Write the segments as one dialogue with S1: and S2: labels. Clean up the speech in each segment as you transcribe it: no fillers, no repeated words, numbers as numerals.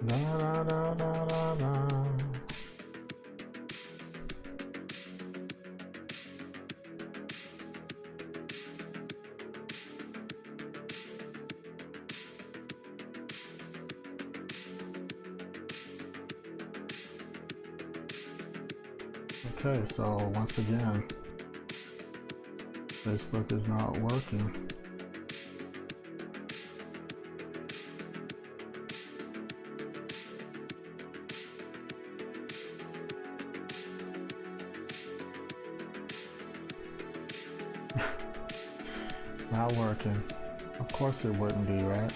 S1: Da, da, da, da, da, da. Okay, so once again, Facebook is not working. It's not working. Of course it wouldn't be, right?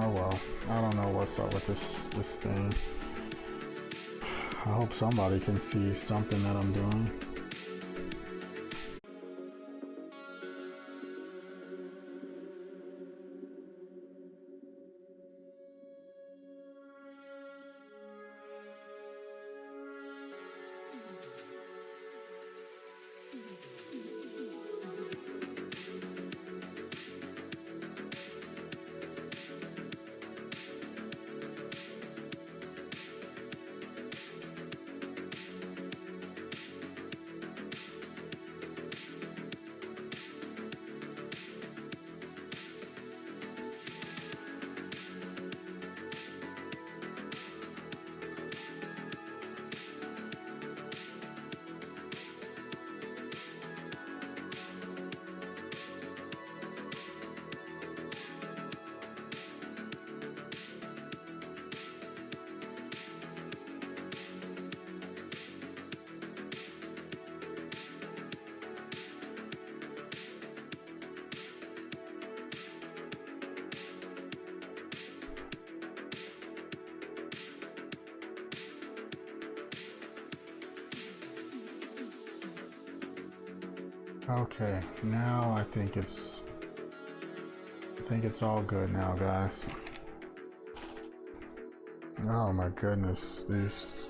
S1: Oh well, I don't know what's up with this thing. I hope somebody can see something that I'm doing. Okay, now I think it's all good now, guys. Oh my goodness, these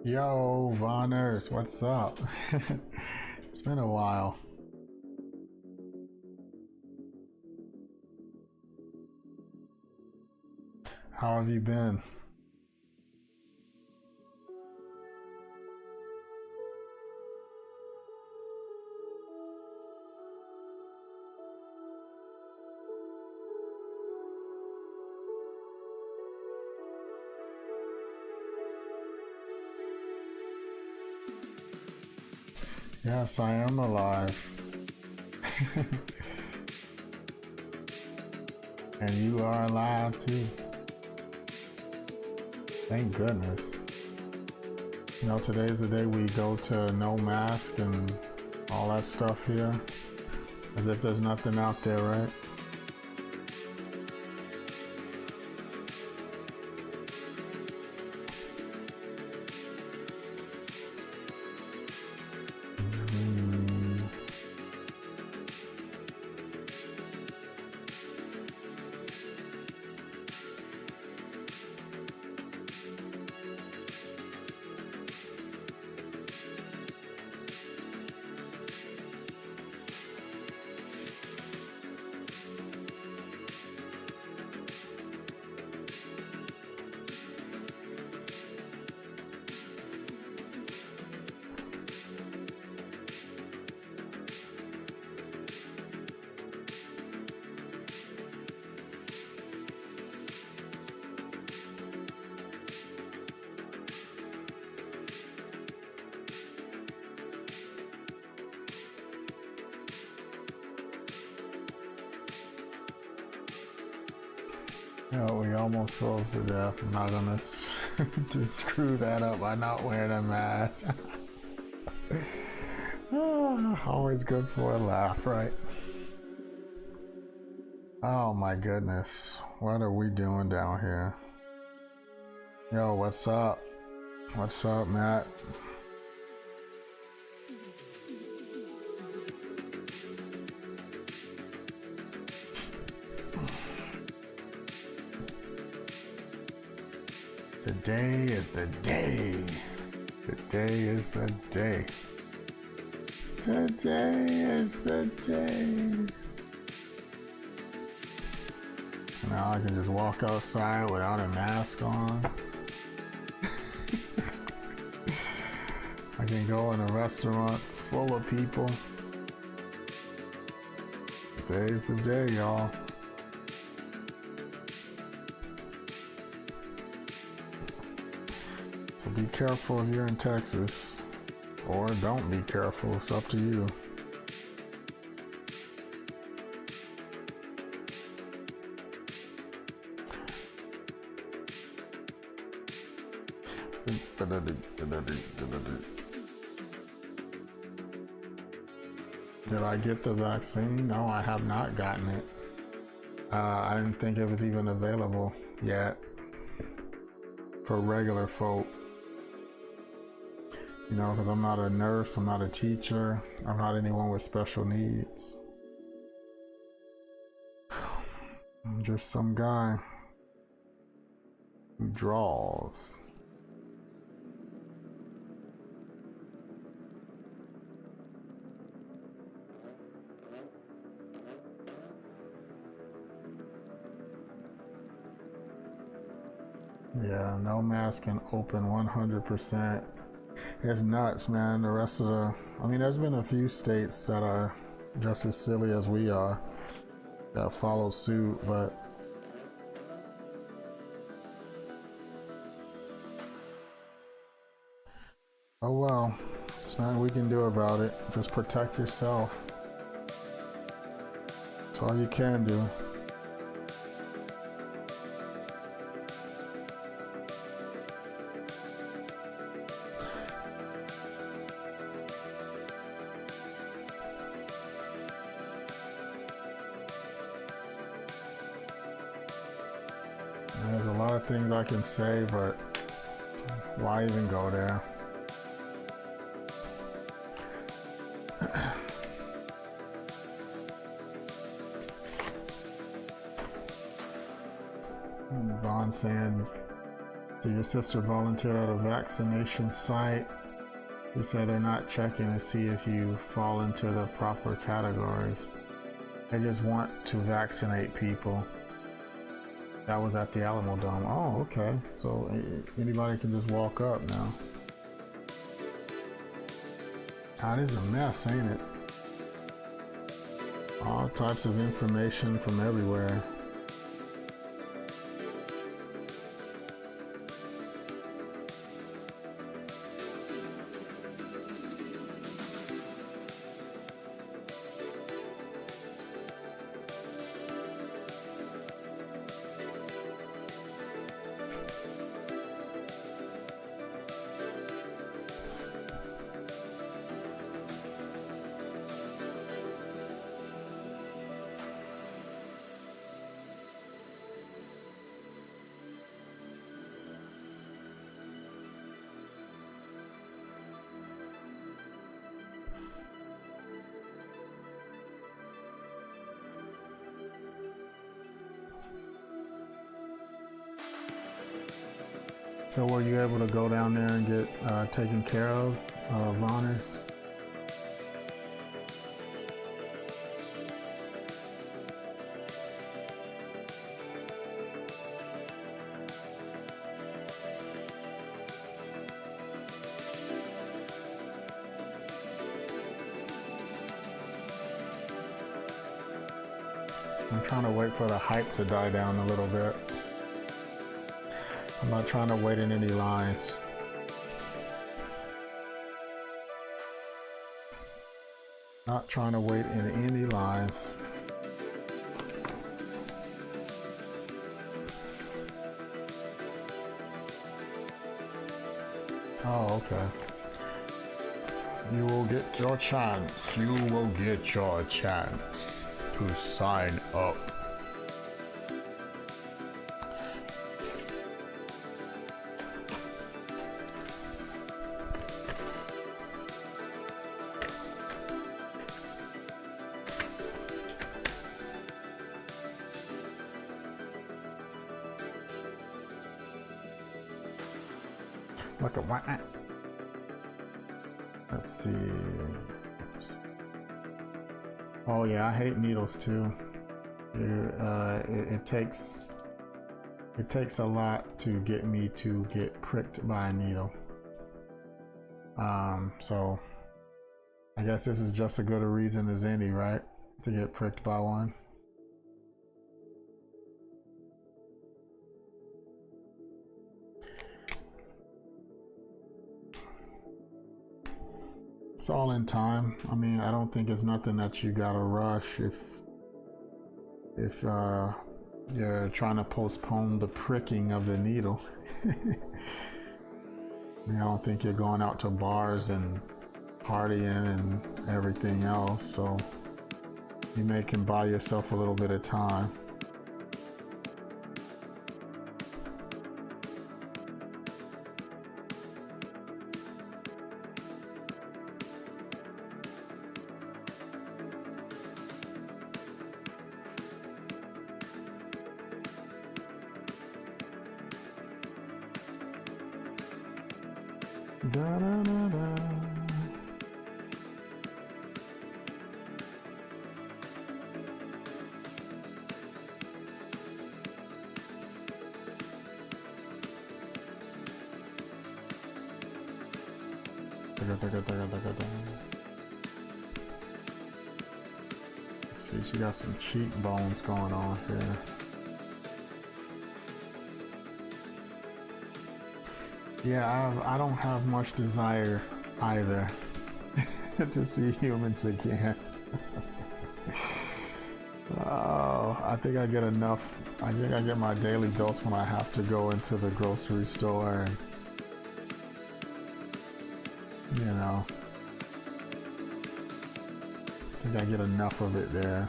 S1: Yo, Vonners, what's up? It's been a while. How have you been? Yes, I am alive. And you are alive too. Thank goodness. You know, today's the day we go to no mask and all that stuff here. As if there's nothing out there, right? Oh, we almost froze to death. I'm not gonna just screw that up by not wearing a mask. Always good for a laugh, right? Oh my goodness. What are we doing down here? Yo, what's up? What's up, Matt? Today is the day. Today is the day. Today is the day. Now I can just walk outside without a mask on. I can go in a restaurant full of people. Today's the day, y'all. So be careful if you're in Texas, or don't be careful, it's up to you. Did I get the vaccine? No, I have not gotten it. I didn't think it was even available yet for regular folk. You know, because I'm not a nurse, I'm not a teacher, I'm not anyone with special needs. I'm just some guy who draws. Yeah, no mask can open 100%. It's nuts, man. The rest of I mean, there's been a few states that are just as silly as we are that follow suit, but oh well, there's nothing we can do about it. Just protect yourself. That's all you can do. There's a lot of things I can say, but why even go there? Vaughn saying, did your sister volunteer at a vaccination site? You say they're not checking to see if you fall into the proper categories. They just want to vaccinate people. That was at the Alamo Dome. Oh, okay. So anybody can just walk up now. God, this is a mess, ain't it? All types of information from everywhere. So were you able to go down there and get taken care of, Vonners? I'm trying to wait for the hype to die down a little bit. I'm not trying to wait in any lines. Not trying to wait in any lines. Oh, okay. You will get your chance. You will get your chance to sign up. Look at what? Let's see. Oh yeah, I hate needles too. It takes a lot to get me to get pricked by a needle. So I guess this is just as good a reason as any, right? To get pricked by one. It's all in time. I mean, I don't think it's nothing that you gotta rush if you're trying to postpone the pricking of the needle. I mean, I don't think you're going out to bars and partying and everything else, so you can buy yourself a little bit of time. Da, da, da, da. See, she got some cheekbones going on here. Yeah, I don't have much desire either to see humans again. Oh, I think I get enough. I think I get my daily dose when I have to go into the grocery store and, you know, I think I get enough of it there.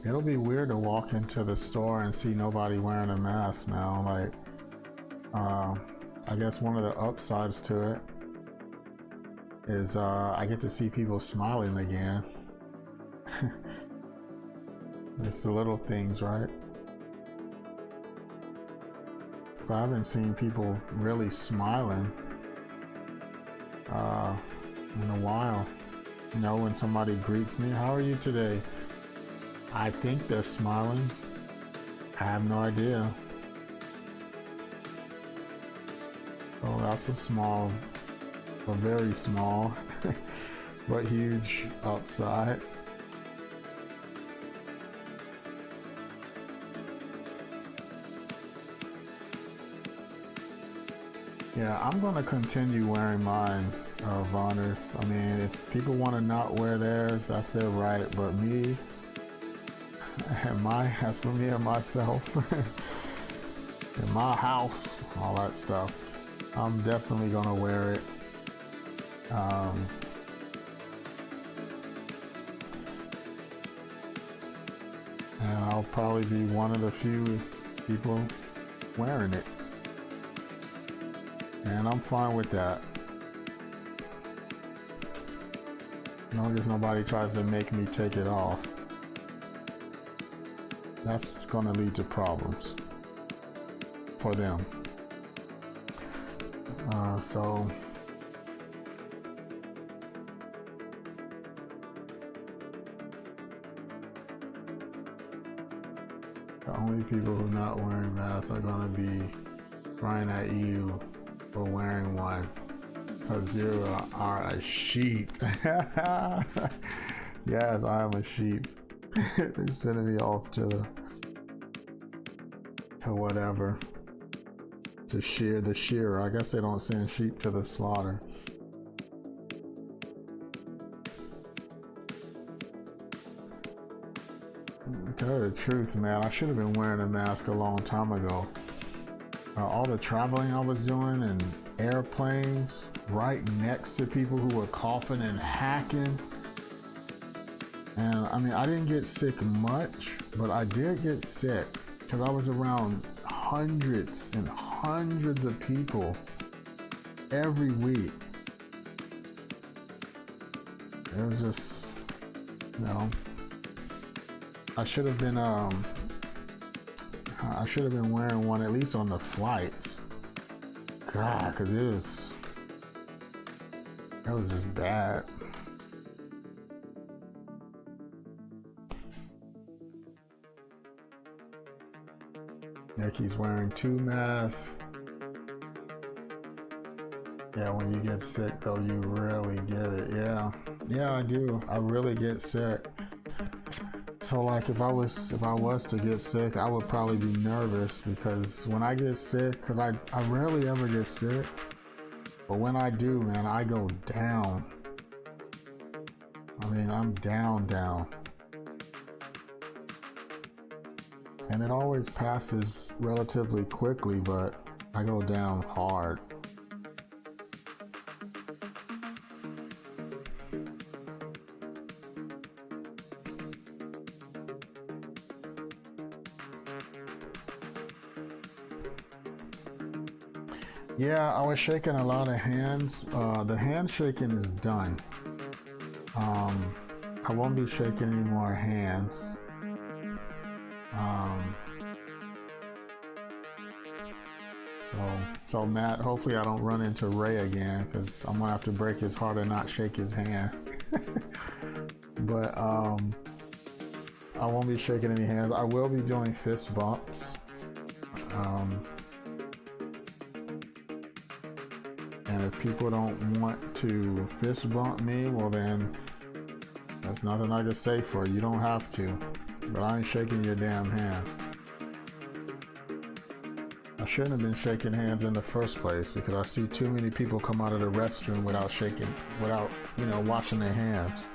S1: It'll be weird to walk into the store and see nobody wearing a mask now. Like, I guess one of the upsides to it is I get to see people smiling again. It's the little things, right? So I haven't seen people really smiling in a while. You know, when somebody greets me, "How are you today?" I think they're smiling. I have no idea. Oh, that's a very small, but huge upside. Yeah, I'm gonna continue wearing mine, Vonners. I mean, if people want to not wear theirs, that's their right, but me, as for me and myself, in my house, all that stuff, I'm definitely gonna wear it. And I'll probably be one of the few people wearing it. And I'm fine with that. As long as nobody tries to make me take it off. That's gonna lead to problems for them. So the only people who are not wearing masks are gonna be crying at you for wearing one, because you are a sheep. Yes, I am a sheep. They sending me off to whatever, to shear the shearer. I guess they don't send sheep to the slaughter. To tell you the truth, man, I should have been wearing a mask a long time ago. All the traveling I was doing in airplanes, right next to people who were coughing and hacking. And I mean, I didn't get sick much, but I did get sick because I was around hundreds and hundreds of people every week. It was just, you know, I should have been wearing one at least on the flights. God, because it was just bad. Nikki's wearing 2 masks. Yeah, when you get sick though, you really get it. Yeah, I do. I really get sick. So like if I was to get sick, I would probably be nervous, because when I get sick, because I rarely ever get sick, but when I do, man, I go down. I mean, I'm down. And it always passes relatively quickly, but I go down hard. Yeah, I was shaking a lot of hands. The hand shaking is done. I won't be shaking any more hands. So Matt, hopefully I don't run into Ray again, because I'm gonna have to break his heart and not shake his hand. But I won't be shaking any hands. I will be doing fist bumps. And if people don't want to fist bump me, well then, that's nothing I can say for you. You don't have to. But I ain't shaking your damn hand. I shouldn't have been shaking hands in the first place, because I see too many people come out of the restroom without washing their hands.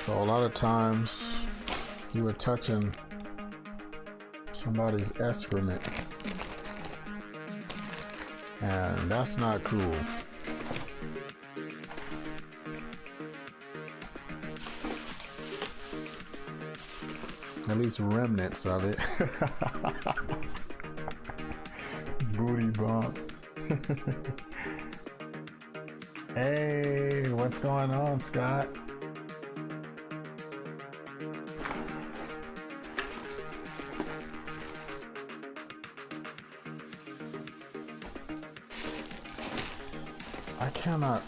S1: So a lot of times you were touching somebody's excrement, and that's not cool. At least remnants of it. Booty bump. Hey, what's going on, Scott? I cannot.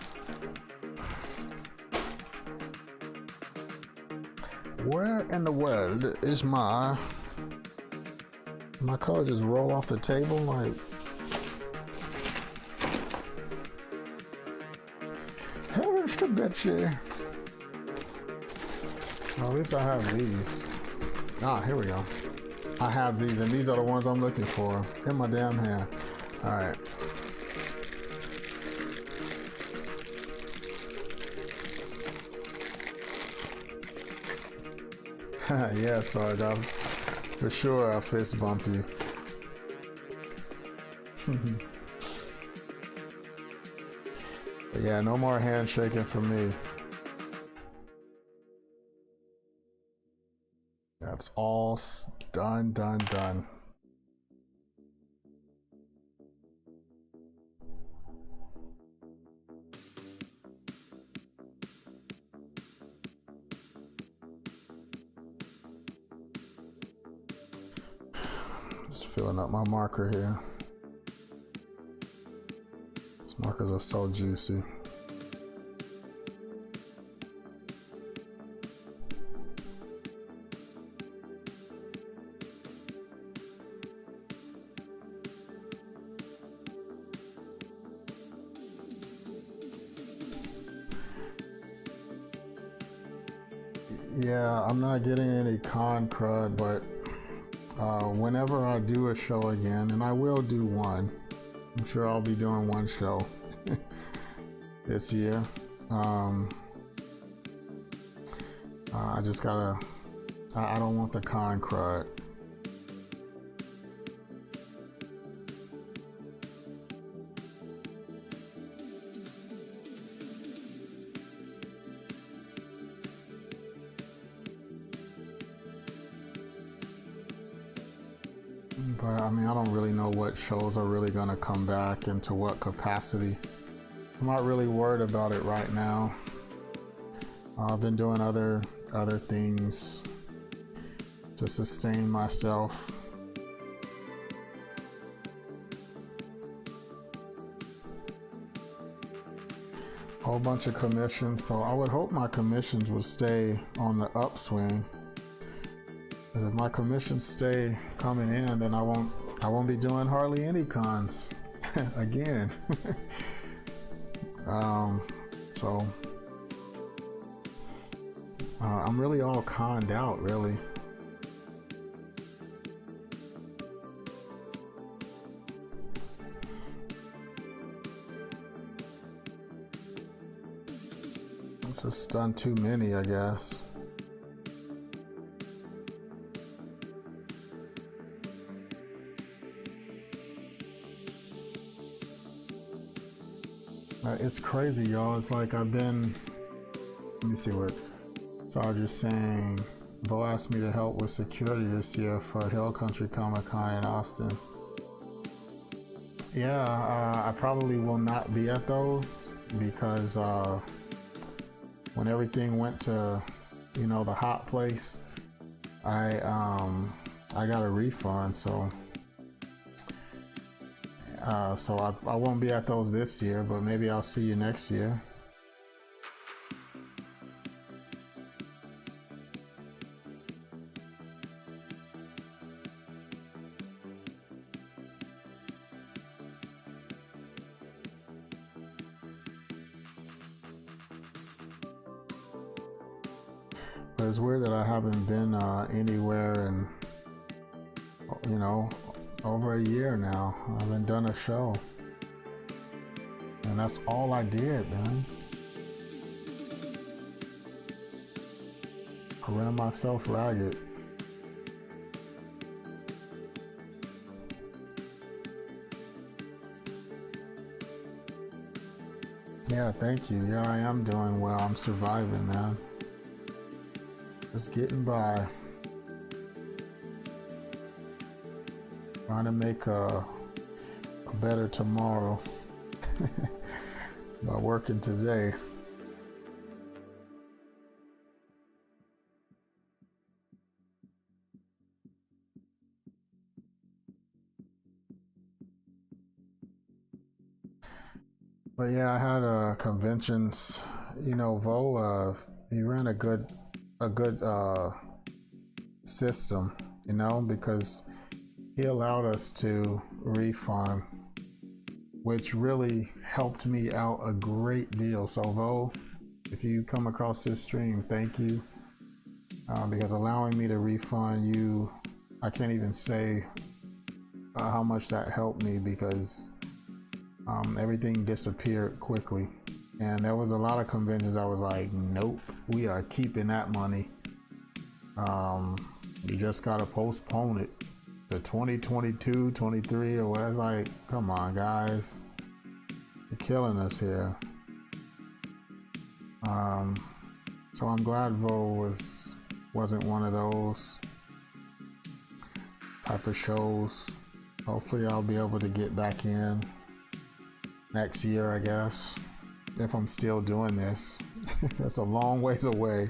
S1: Where in the world is my color just roll off the table like? Heavens to Betsy. Well, at least I have these. Ah, here we go. I have these, and these are the ones I'm looking for in my damn hand. All right. Yeah, Sarge, for sure I'll fist bump you. But yeah, no more handshaking for me. That's all done. Just filling up my marker here. These markers are so juicy. Yeah, I'm not getting any con crud, but whenever I do a show again, and I will do one, I'm sure I'll be doing one show this year. I just gotta, I don't want the con crud. But I mean, I don't really know what shows are really gonna come back and to what capacity. I'm not really worried about it right now. I've been doing other things to sustain myself. Whole bunch of commissions, so I would hope my commissions would stay on the upswing. Because if my commissions stay coming in, then I won't be doing hardly any cons again. So I'm really all conned out, really. I've just done too many, I guess. It's crazy, y'all. It's like I've been, let me see what Sarge's saying. Bo asked me to help with security this year for Hill Country Comic Con in Austin. Yeah, I probably will not be at those because when everything went to, you know, the hot place, I got a refund, so I won't be at those this year, but maybe I'll see you next year. But it's weird that I haven't been anywhere in, you know, over a year now. I haven't done a show, and that's all I did, man. I ran myself ragged. Yeah, thank you. Yeah, I am doing well. I'm surviving, man. Just getting by. Trying to make a better tomorrow by working today. But yeah, I had conventions. You know, Vo, he ran a good system. You know, because he allowed us to refund, which really helped me out a great deal. So Vo, if you come across this stream, thank you, because allowing me to refund you, I can't even say how much that helped me, because everything disappeared quickly. And there was a lot of conventions I was like, nope, we are keeping that money. You just gotta postpone it to 2022, 23, or what. It's like, come on, guys, you're killing us here. So I'm glad Vo wasn't one of those type of shows. Hopefully I'll be able to get back in next year, I guess, if I'm still doing this. That's a long ways away.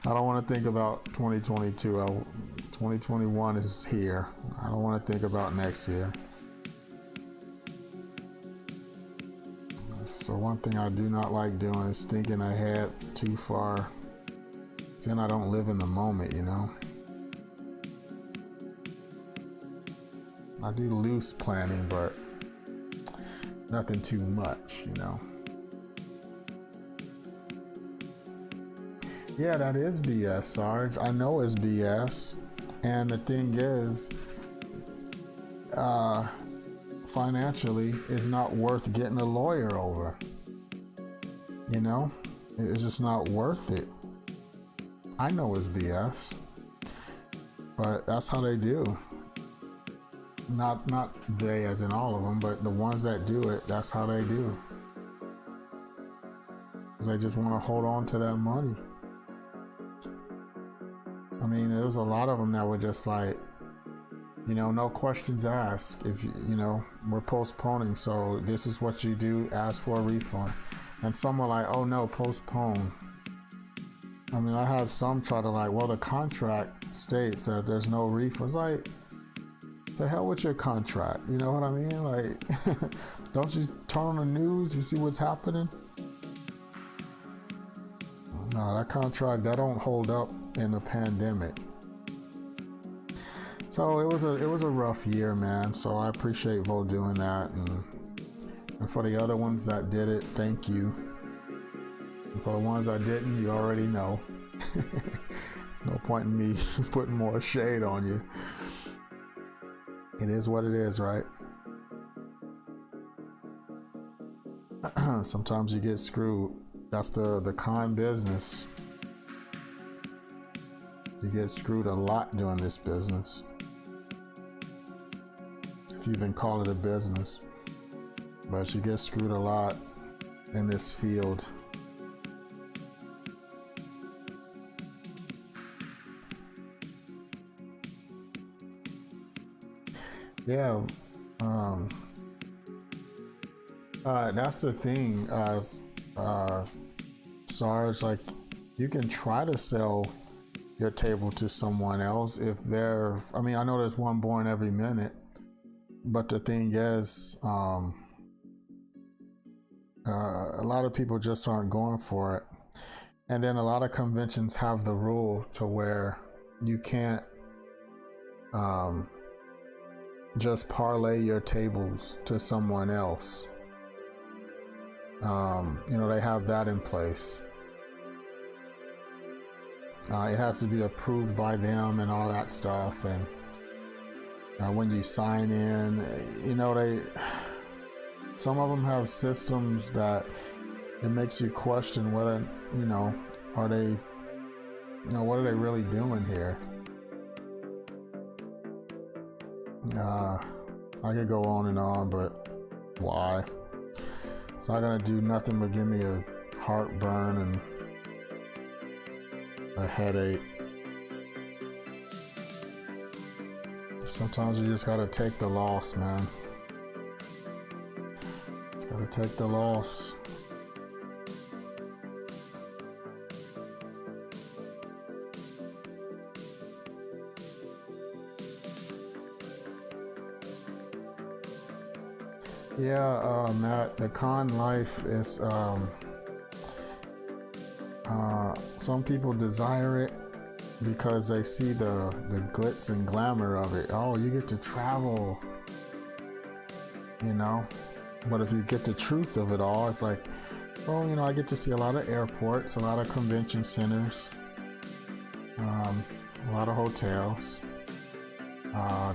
S1: I don't want to think about 2022. 2021 is here. I don't want to think about next year. So one thing I do not like doing is thinking ahead too far. Then I don't live in the moment, you know. I do loose planning, but nothing too much, you know. Yeah, that is BS, Sarge. I know it's BS. And the thing is, uh, financially, it's not worth getting a lawyer over. You know? It's just not worth it. I know it's BS. But that's how they do. Not they as in all of them, but the ones that do it, that's how they do. Because they just want to hold on to that money. I mean, there was a lot of them that were just like, you know, no questions asked. If you know, we're postponing, so this is what you do, ask for a refund. And some were like, oh no, postpone. I mean, I had some try to like, well, the contract states that there's no refund. It's like, to hell with your contract. You know what I mean? Like, don't you turn on the news, you see what's happening? No, that contract, that don't hold up in a pandemic. So it was a rough year, man. So I appreciate Vo doing that, and for the other ones that did it, thank you. And for the ones that didn't, you already know. No point in me putting more shade on you. It is what it is, right? Sometimes you get screwed. That's the con business. You get screwed a lot doing this business. If you even call it a business. But you get screwed a lot in this field. Yeah, that's the thing, Sarge. Like, you can try to sell your table to someone else if they're. I mean, I know there's one born every minute, but the thing is, a lot of people just aren't going for it, and then a lot of conventions have the rule to where you can't. Just parlay your tables to someone else. You know, they have that in place. It has to be approved by them and all that stuff. And when you sign in, you know, some of them have systems that it makes you question whether, you know, are they, you know, what are they really doing here? I could go on and on, but why? It's not gonna do nothing but give me a heartburn and a headache. Sometimes you just gotta take the loss, man. Just gotta take the loss. Yeah, Matt, the con life is, some people desire it because they see the glitz and glamour of it. Oh, you get to travel, you know? But if you get the truth of it all, it's like, well, you know, I get to see a lot of airports, a lot of convention centers, a lot of hotels.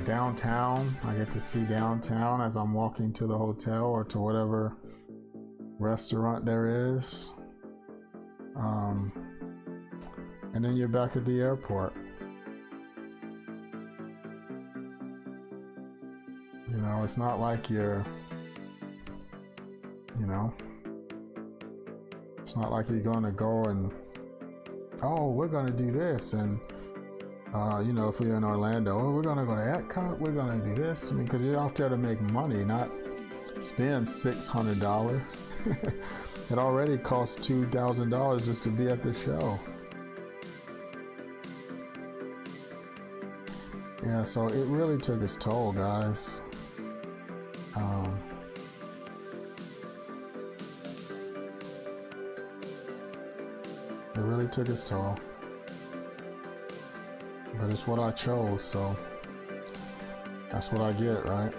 S1: Downtown, I get to see downtown as I'm walking to the hotel or to whatever restaurant there is. And then you're back at the airport. You know, it's not like you're, you know, it's not like you're going to go and, oh, we're going to do this. And you know, if we're in Orlando, oh, we're gonna go to Epcot, we're gonna do this. I mean, because you're out there to make money, not spend $600. It already costs $2,000 just to be at the show. Yeah, so it really took its toll, guys. It really took its toll. But it's what I chose, so that's what I get, right?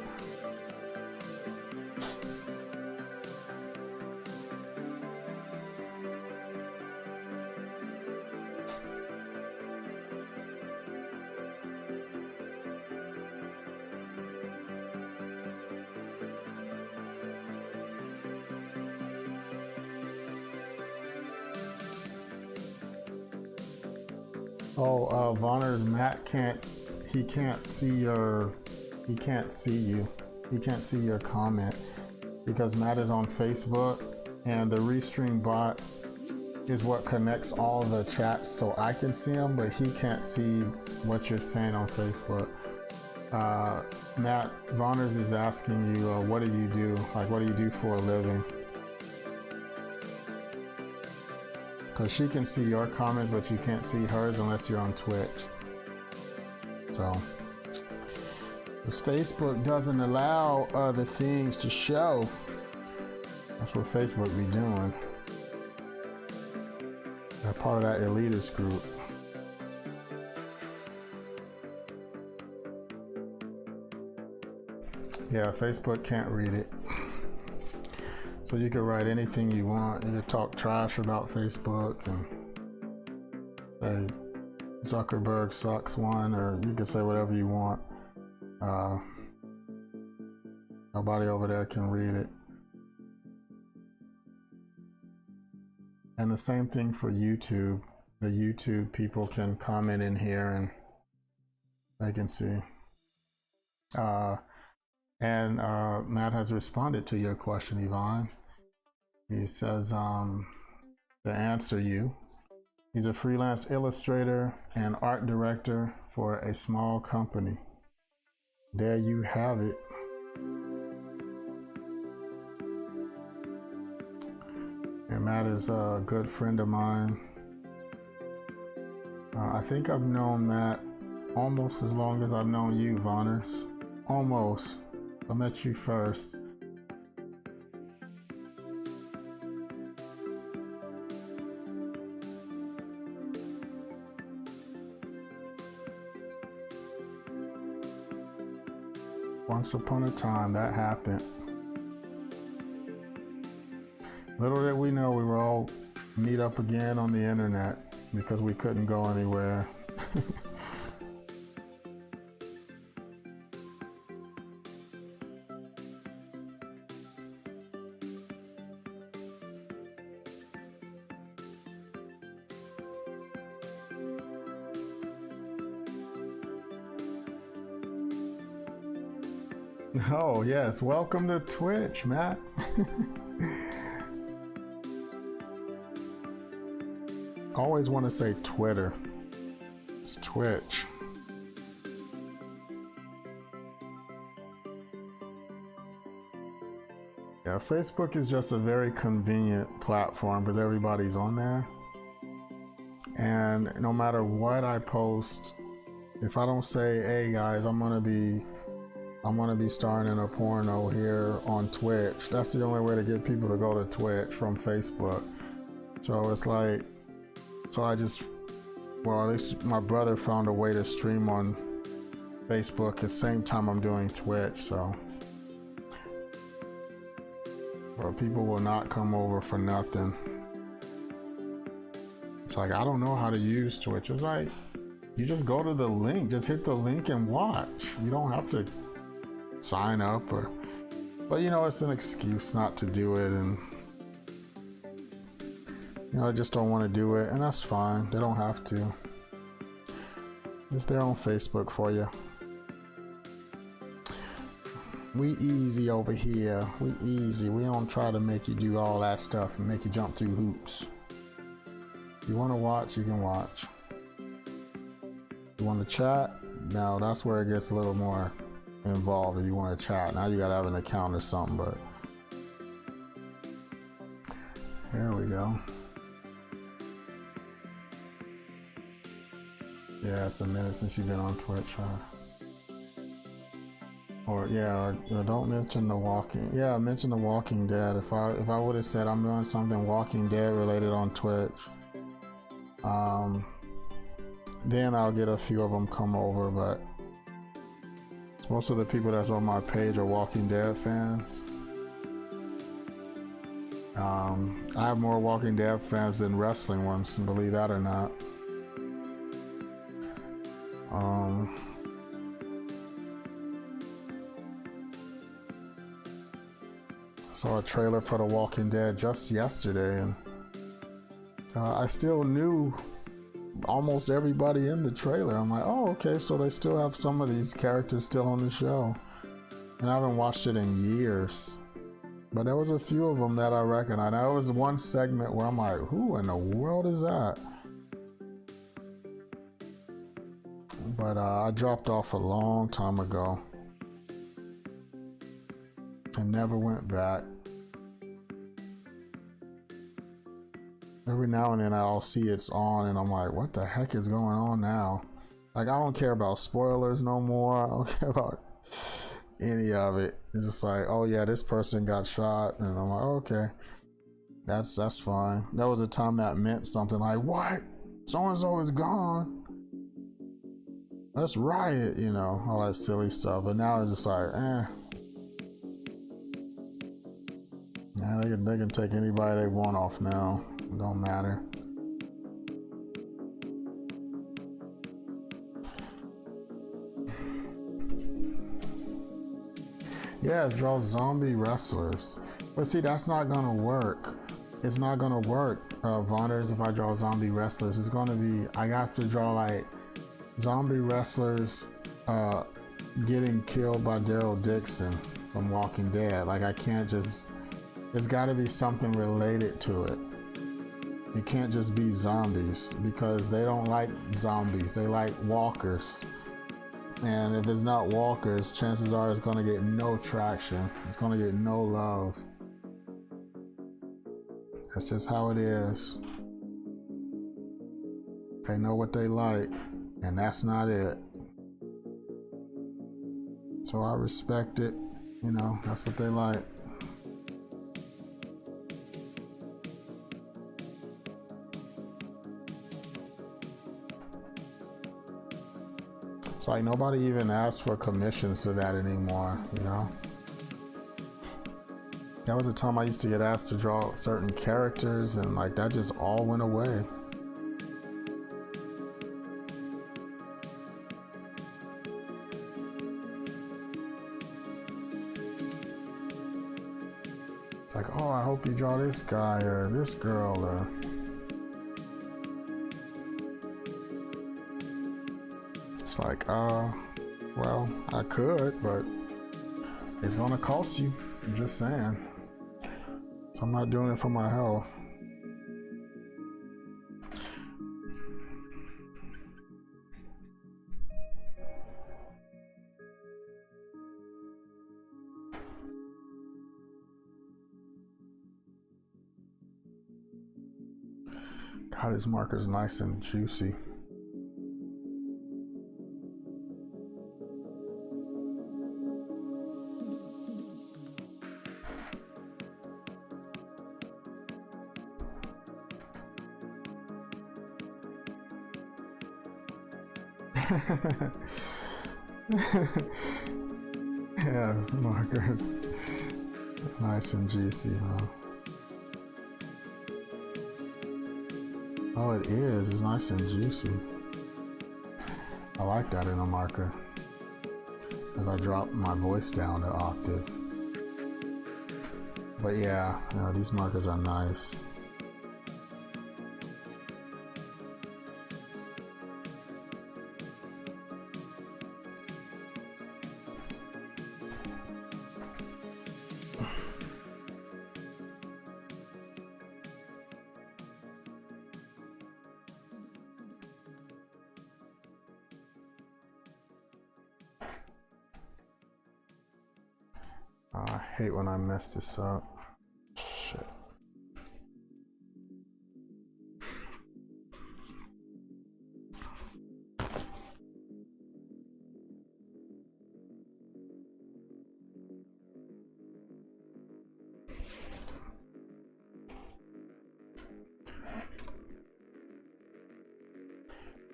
S1: Oh, Vonner's Matt he can't see you. He can't see your comment because Matt is on Facebook and the Restream bot is what connects all the chats so I can see him, but he can't see what you're saying on Facebook. Matt, Vonners is asking you, what do you do? Like, what do you do for a living? Because she can see your comments, but you can't see hers unless you're on Twitch. So, because Facebook doesn't allow other things to show. That's what Facebook be doing. They're part of that elitist group. Yeah, Facebook can't read it. So you can write anything you want. You can talk trash about Facebook and say Zuckerberg sucks one, or you can say whatever you want. Nobody over there can read it. And the same thing for YouTube. The YouTube people can comment in here and they can see. Matt has responded to your question, Yvonne. He says to answer you. He's a freelance illustrator and art director for a small company. There you have it. And Matt is a good friend of mine. I think I've known Matt almost as long as I've known you, Vonners. Almost. I met you first. Once upon a time, that happened. Little did we know we were all meet up again on the internet because we couldn't go anywhere. Oh yes, welcome to Twitch, Matt. I always want to say Twitter. It's Twitch. Yeah, Facebook is just a very convenient platform because everybody's on there. And no matter what I post, if I don't say, hey guys, I'm gonna be starring in a porno here on Twitch, that's the only way to get people to go to Twitch from Facebook. So it's like, at least my brother found a way to stream on Facebook at the same time I'm doing Twitch, so. But people will not come over for nothing. It's like, I don't know how to use Twitch. It's like, you just go to the link, just hit the link and watch. You don't have to sign up but you know, it's an excuse not to do it, and you know, I just don't want to do it, and that's fine. They don't have to. It's their own Facebook for you. We easy over here. We easy. We don't try to make you do all that stuff and make you jump through hoops. If you want to watch, you can watch. You want to chat? Now that's where it gets a little more involved. If you want to chat, now you gotta have an account or something, but here we go. Yeah, it's a minute since you've been on Twitch, huh? Or yeah, or don't mention the Walking. Yeah, mention the Walking Dead. If I would have said I'm doing something Walking Dead related on Twitch, then I'll get a few of them come over, but most of the people that's on my page are Walking Dead fans. I have more Walking Dead fans than wrestling ones, believe that or not. I saw a trailer for The Walking Dead just yesterday, and I still knew almost everybody in the trailer. I'm like, oh, okay, so they still have some of these characters still on the show. And I haven't watched it in years. But there was a few of them that I recognize. There was one segment where I'm like, who in the world is that? But I dropped off a long time ago and never went back. Every now and then I'll see it's on and I'm like, what the heck is going on now? Like, I don't care about spoilers no more. I don't care about any of it. It's just like, oh yeah, this person got shot, and I'm like, okay, that's fine. There was a time that meant something, like, what? So and so is gone. Let's riot, you know, all that silly stuff. But now it's just like, yeah, they can take anybody they want off now. It don't matter. Yeah, draw zombie wrestlers. But see, that's not gonna work. It's not gonna work, Vonners, if I draw zombie wrestlers. It's gonna be, I have to draw like zombie wrestlers getting killed by Daryl Dixon from Walking Dead. Like, I can't just, it's gotta be something related to it. It can't just be zombies, because they don't like zombies. They like walkers. And if it's not walkers, chances are it's gonna get no traction. It's gonna get no love. That's just how it is. They know what they like, and that's not it. So I respect it. You know, that's what they like. It's like nobody even asks for commissions to that anymore, you know? That was a time I used to get asked to draw certain characters, and like that just all went away. It's like, oh, I hope you draw this guy or this girl, or it's like, well, I could, but it's gonna cost you. I'm just saying. So I'm not doing it for my health. God, his marker's nice and juicy. Yeah, his marker's nice and juicy, huh? Oh, it is. It's nice and juicy. I like that in a marker. As I drop my voice down an octave. But yeah, these markers are nice. I hate when I mess this up. Shit.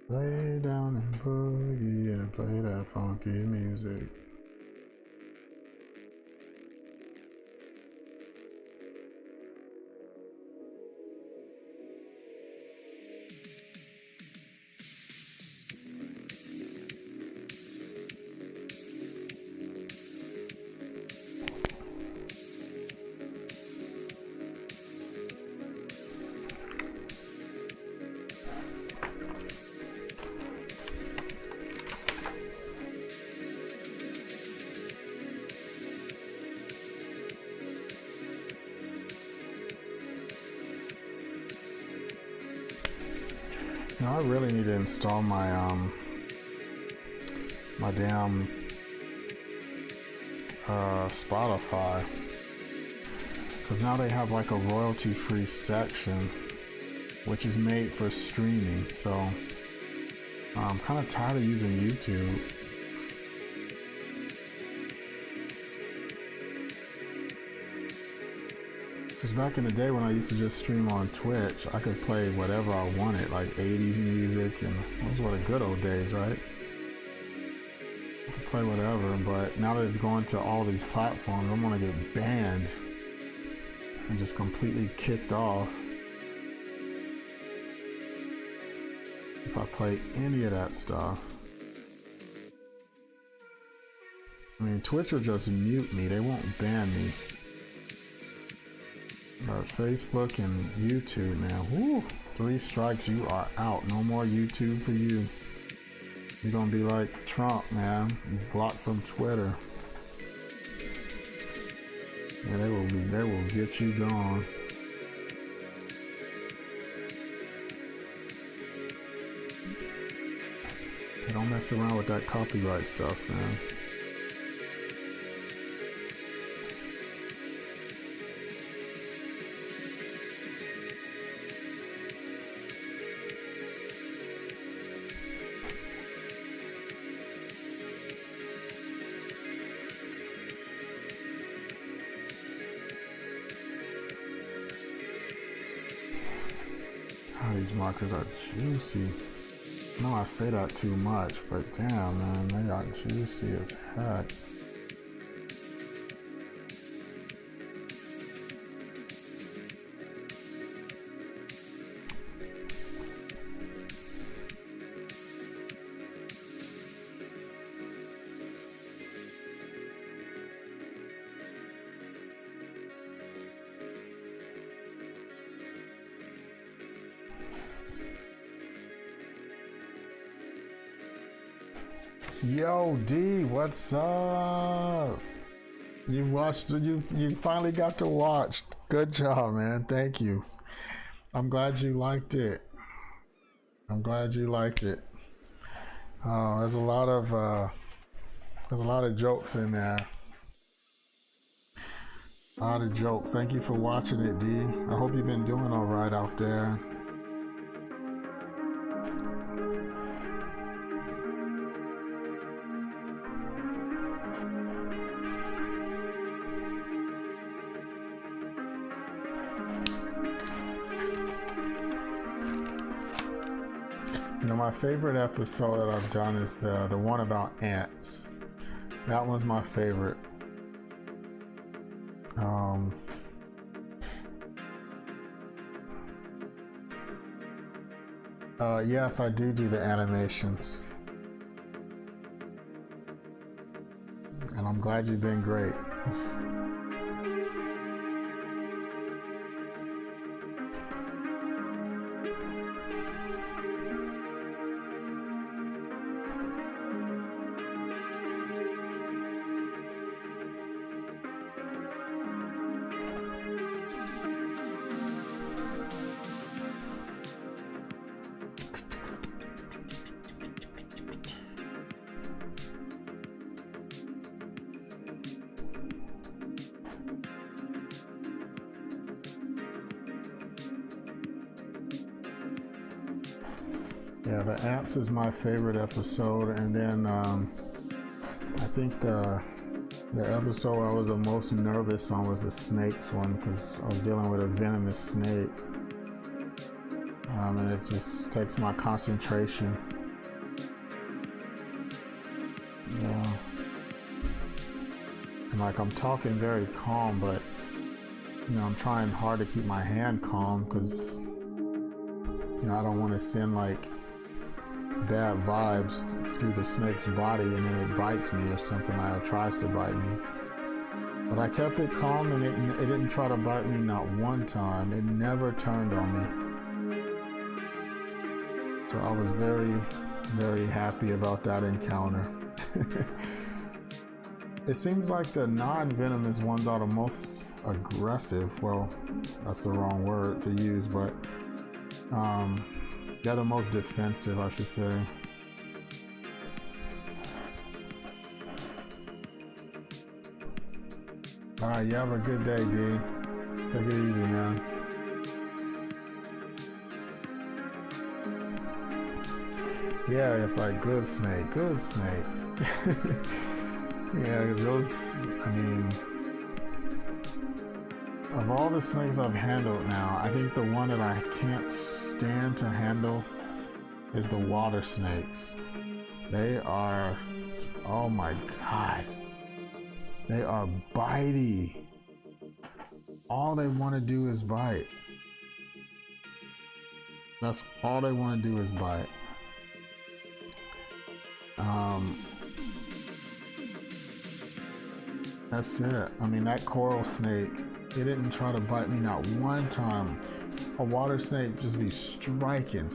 S1: Lay down and boogie and play that funky music. Now I really need to install my my damn Spotify, because now they have like a royalty-free section which is made for streaming. So I'm kind of tired of using YouTube. Because back in the day when I used to just stream on Twitch, I could play whatever I wanted, like 80s music, and those were the good old days, right? I could play whatever, but now that it's going to all these platforms, I'm gonna get banned and just completely kicked off if I play any of that stuff. I mean, Twitch will just mute me, they won't ban me. But Facebook and YouTube, man, whoo, 3 strikes, you are out. No more YouTube for you. You're gonna be like Trump, man, blocked from Twitter. Yeah, they will get you gone. Hey, don't mess around with that copyright stuff, man. These markers are juicy. I know I say that too much, but damn, man, they are juicy as heck. Yo, D, what's up? You watched, you finally got to watch. Good job, man. Thank you. I'm glad you liked it. I'm glad you liked it. There's a lot of jokes in there. A lot of jokes. Thank you for watching it, D. I hope you've been doing all right out there. You know, my favorite episode that I've done is the one about ants. That one's my favorite. Yes, I do the animations. And I'm glad you've been great. Yeah, the ants is my favorite episode, and then I think the episode I was the most nervous on was the snakes one, because I was dealing with a venomous snake, and it just takes my concentration. Yeah, and like I'm talking very calm, but you know I'm trying hard to keep my hand calm, because you know I don't want to send like bad vibes through the snake's body and then it bites me or something, or tries to bite me. But I kept it calm, and it didn't try to bite me not one time. It never turned on me. So I was very, very happy about that encounter. It seems like the non-venomous ones are the most aggressive. Well, that's the wrong word to use, but They're the most defensive, I should say. Alright, you have a good day, dude. Take it easy, man. Yeah, it's like good snake, good snake. Yeah, because those, I mean, of all the snakes I've handled now, I think the one that I can't stand to handle is the water snakes. They are, oh my God, they are bitey. All they want to do is bite. That's all they want to do is bite. That's it. I mean, that coral snake, it didn't try to bite me not one time. A water snake just be striking.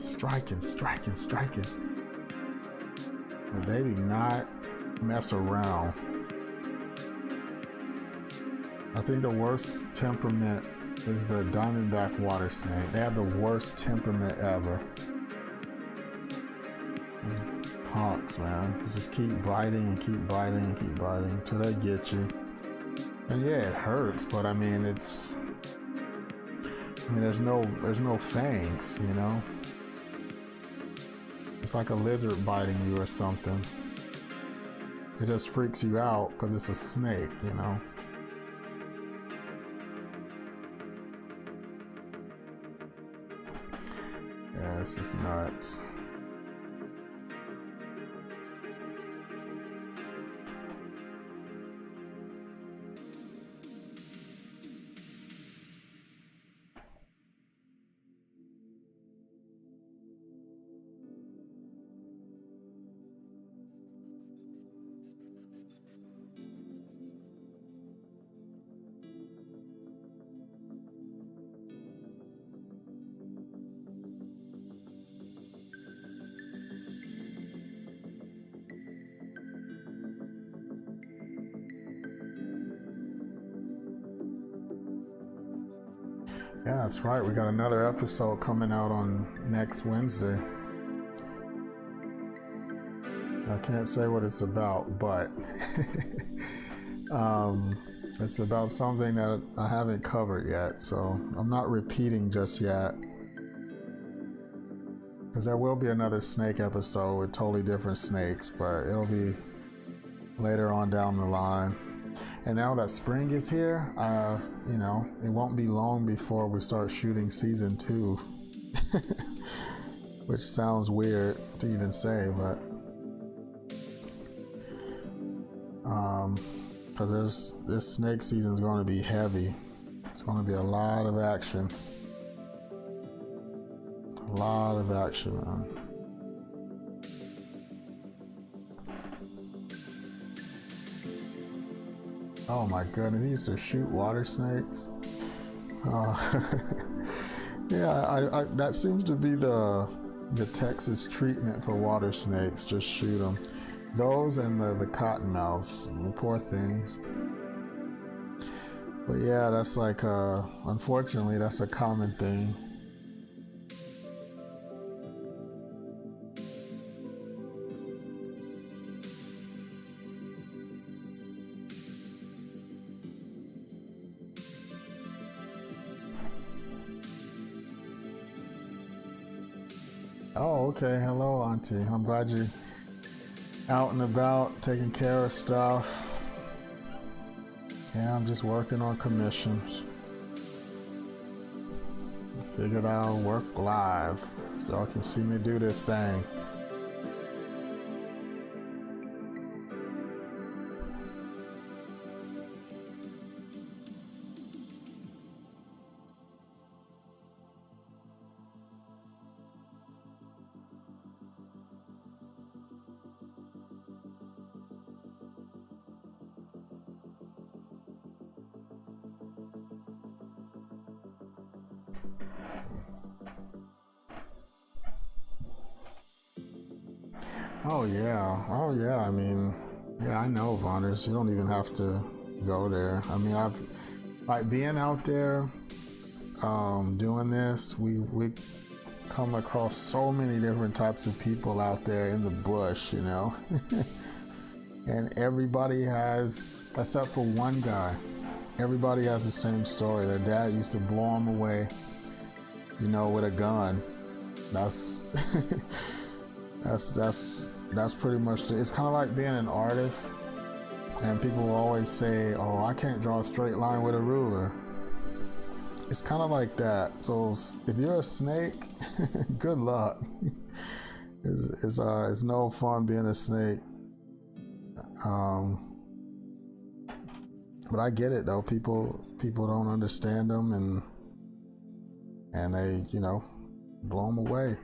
S1: But they do not mess around. I think the worst temperament is the diamondback water snake. They have the worst temperament ever. These punks, man. You just keep biting and keep biting and keep biting until they get you. And yeah, it hurts, but I mean, there's no fangs, you know? It's like a lizard biting you or something. It just freaks you out because it's a snake, you know? Yeah, it's just nuts. Yeah, that's right. We got another episode coming out on next Wednesday. I can't say what it's about, but it's about something that I haven't covered yet, so I'm not repeating just yet. Because there will be another snake episode with totally different snakes, but it'll be later on down the line. And now that spring is here, you know, it won't be long before we start shooting season 2. Which sounds weird to even say, but because this snake season is going to be heavy. It's going to be a lot of action. A lot of action, man. Oh my goodness, he used to shoot water snakes. Yeah, that seems to be the Texas treatment for water snakes. Just shoot them. Those and the cottonmouths, the poor things. But yeah, that's like, unfortunately, that's a common thing. Oh, okay. Hello, Auntie. I'm glad you're out and about, taking care of stuff. Yeah, I'm just working on commissions. I figured I'll work live so y'all can see me do this thing. Oh yeah, I mean, yeah, I know, Vonners. You don't even have to go there. I mean, I've, like, being out there, doing this, come across so many different types of people out there in the bush, you know. And everybody has, except for one guy, everybody has the same story. Their dad used to blow them away, you know, with a gun. That's that's pretty much it. It's kind of like being an artist, and people will always say, "Oh, I can't draw a straight line with a ruler." It's kind of like that. So if you're a snake, good luck. It's no fun being a snake. But I get it though. People don't understand them, and they, you know, blow them away.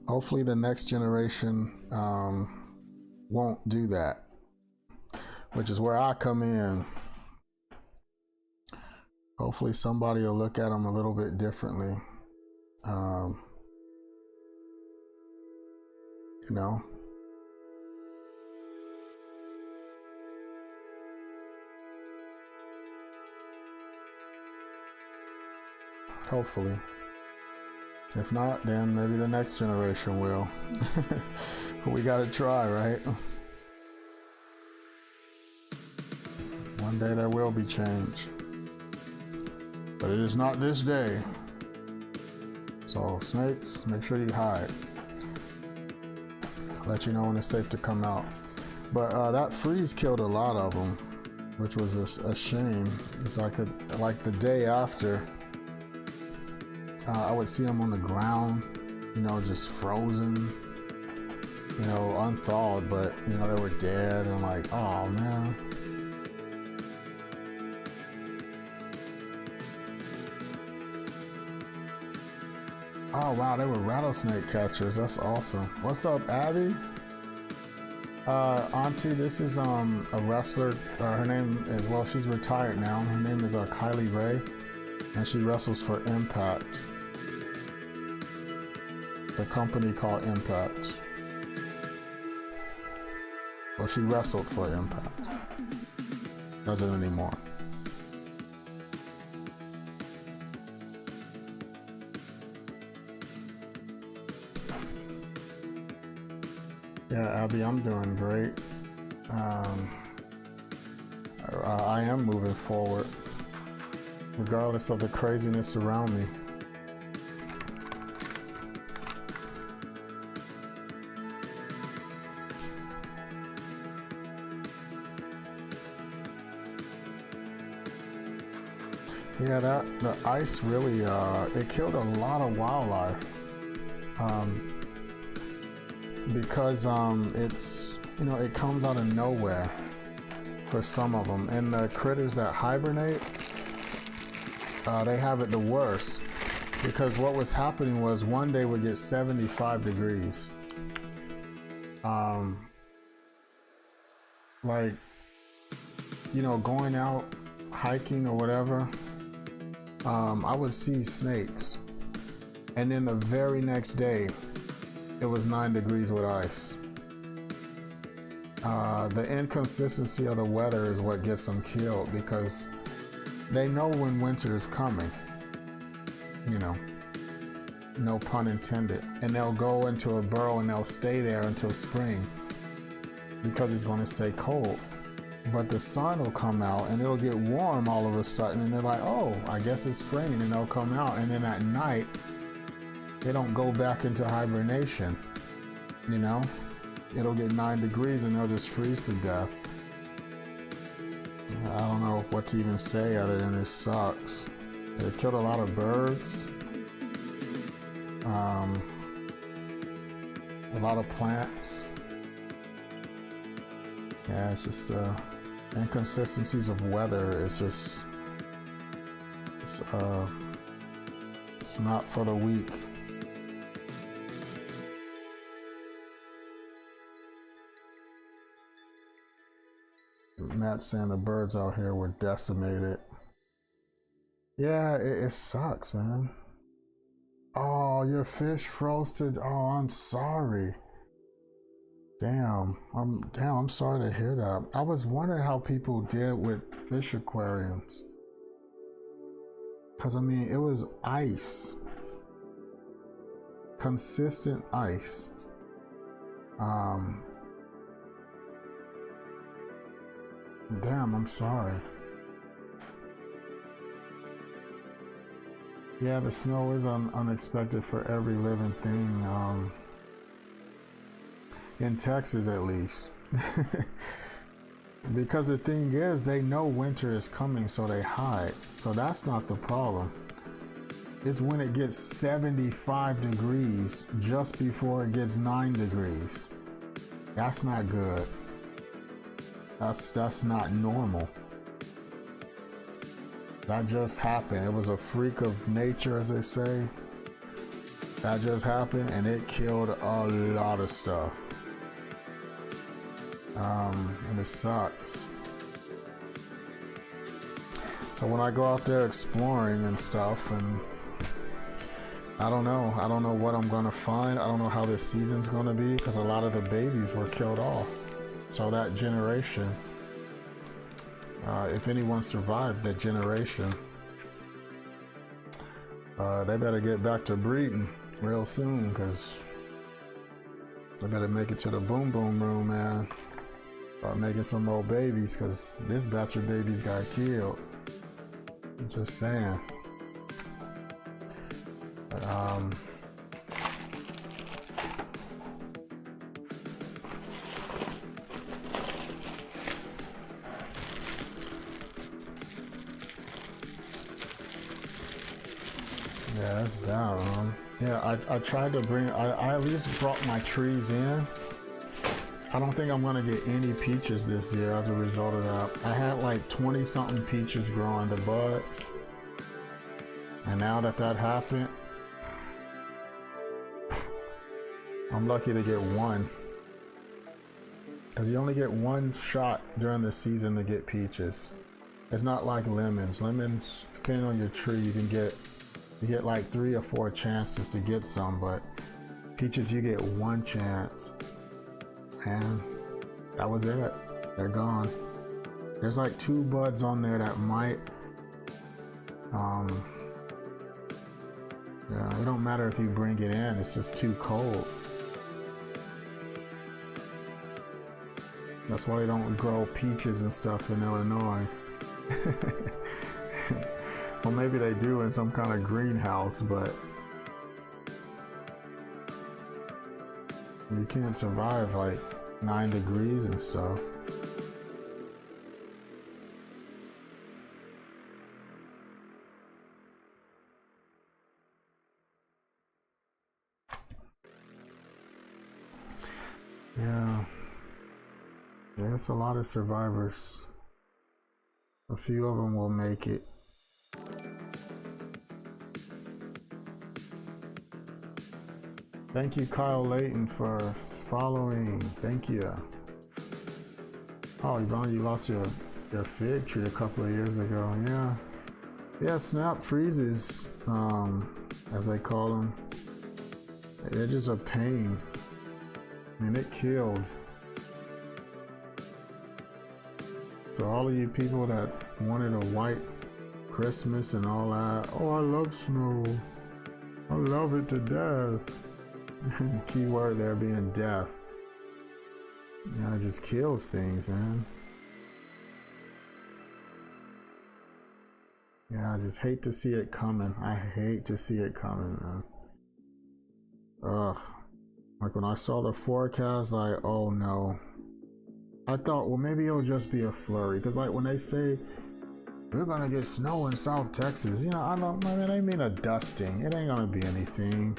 S1: Hopefully the next generation won't do that, which is where I come in. Hopefully somebody will look at them a little bit differently. You know. Hopefully. If not, then maybe the next generation will. We gotta try, right? One day there will be change. But it is not this day. So snakes, make sure you hide. I'll let you know when it's safe to come out. But that freeze killed a lot of them, which was a shame. It's like the day after, I would see them on the ground, you know, just frozen, you know, unthawed, but you know, they were dead. And I'm like, oh man. Oh wow, they were rattlesnake catchers. That's awesome. What's up, Abby? Auntie, this is a wrestler. Her name is, well, she's retired now. Her name is Kylie Ray, and she wrestles for Impact. The company called Impact. Well, she wrestled for Impact. Doesn't anymore. Yeah, Abby, I'm doing great. I am moving forward, regardless of the craziness around me. Yeah, the ice really it killed a lot of wildlife. Because it's, you know, it comes out of nowhere for some of them, and the critters that hibernate, they have it the worst, because what was happening was one day would get 75 degrees, like, you know, going out hiking or whatever, I would see snakes, and then the very next day it was 9 degrees with ice. The inconsistency of the weather is what gets them killed, because they know when winter is coming, you know, no pun intended, and they'll go into a burrow and they'll stay there until spring because it's going to stay cold. But the sun will come out and it'll get warm all of a sudden, and they're like, oh, I guess it's spring, and they'll come out, and then at night they don't go back into hibernation, you know? It'll get 9 degrees and they'll just freeze to death. I don't know what to even say other than it sucks. It killed a lot of birds, a lot of plants. Yeah, it's just inconsistencies of weather. It's just, it's not for the weak. Matt's saying the birds out here were decimated. Yeah, it sucks, man. Oh, your fish froze to, oh, I'm sorry. Damn, I'm sorry to hear that. I was wondering how people did with fish aquariums. Because I mean, it was ice. Consistent ice. Damn, I'm sorry. Yeah, the snow is unexpected for every living thing. In Texas, at least. Because the thing is, they know winter is coming, so they hide. So that's not the problem. It's when it gets 75 degrees just before it gets 9 degrees. That's not good. That's not normal. That just happened. It was a freak of nature, as they say. That just happened, and it killed a lot of stuff. And it sucks. So when I go out there exploring and stuff, and I don't know what I'm gonna find. I don't know how this season's gonna be, because a lot of the babies were killed off. So that generation, if anyone survived that generation, they better get back to breeding real soon, because they better make it to the boom boom room, man. Start making some more babies, because this batch of babies got killed. I'm just saying. But, yeah, that's bad, man. Yeah, I tried to bring, I at least brought my trees in. I don't think I'm gonna get any peaches this year as a result of that. I had like 20 something peaches growing the buds. And now that happened, I'm lucky to get one. Because you only get one shot during the season to get peaches. It's not like lemons. Lemons, depending on your tree, you get like 3 or 4 chances to get some, but peaches you get one chance. And that was it. They're gone. There's like 2 buds on there that might. Yeah, it don't matter if you bring it in. It's just too cold. That's why they don't grow peaches and stuff in Illinois. Well, maybe they do in some kind of greenhouse, but you can't survive like 9 degrees and stuff. Yeah. Yeah, it's a lot of survivors. A few of them will make it. Thank you, Kyle Layton, for following. Thank you. Oh, Yvonne, you lost your fig tree a couple of years ago. Yeah. Yeah, snap freezes, as they call them. They're just a pain. And it killed. So all of you people that wanted a white Christmas and all that, oh, I love snow. I love it to death. Key word there being death. Yeah, it just kills things, man. Yeah, I just hate to see it coming. I hate to see it coming, man. Ugh. Like when I saw the forecast, like, oh no. I thought, well, maybe it'll just be a flurry. Because like when they say, we're gonna get snow in South Texas, you know, I mean, they mean a dusting. It ain't gonna be anything.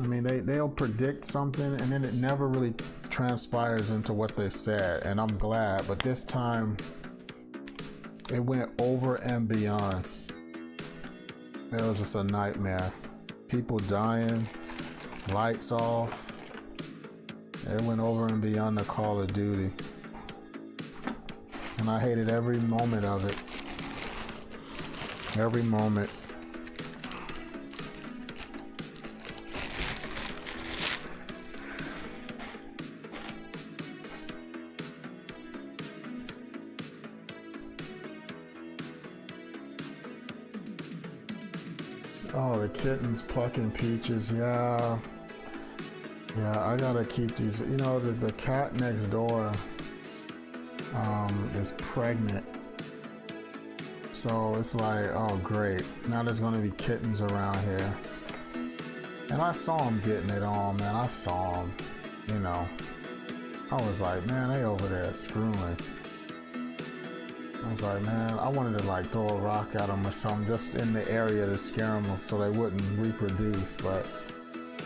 S1: I mean, they'll predict something and then it never really transpires into what they said. And I'm glad, but this time it went over and beyond. It was just a nightmare. People dying, lights off. It went over and beyond the Call of Duty. And I hated every moment of it. Every moment. the kittens plucking peaches. Yeah, I gotta keep these. You know, the cat next door is pregnant, so it's like, oh great, now there's gonna be kittens around here. And I saw them getting it on, man. I saw them, you know. I was like, man, they over there screwing. I was like, man, I wanted to like throw a rock at them or something just in the area to scare them so they wouldn't reproduce, but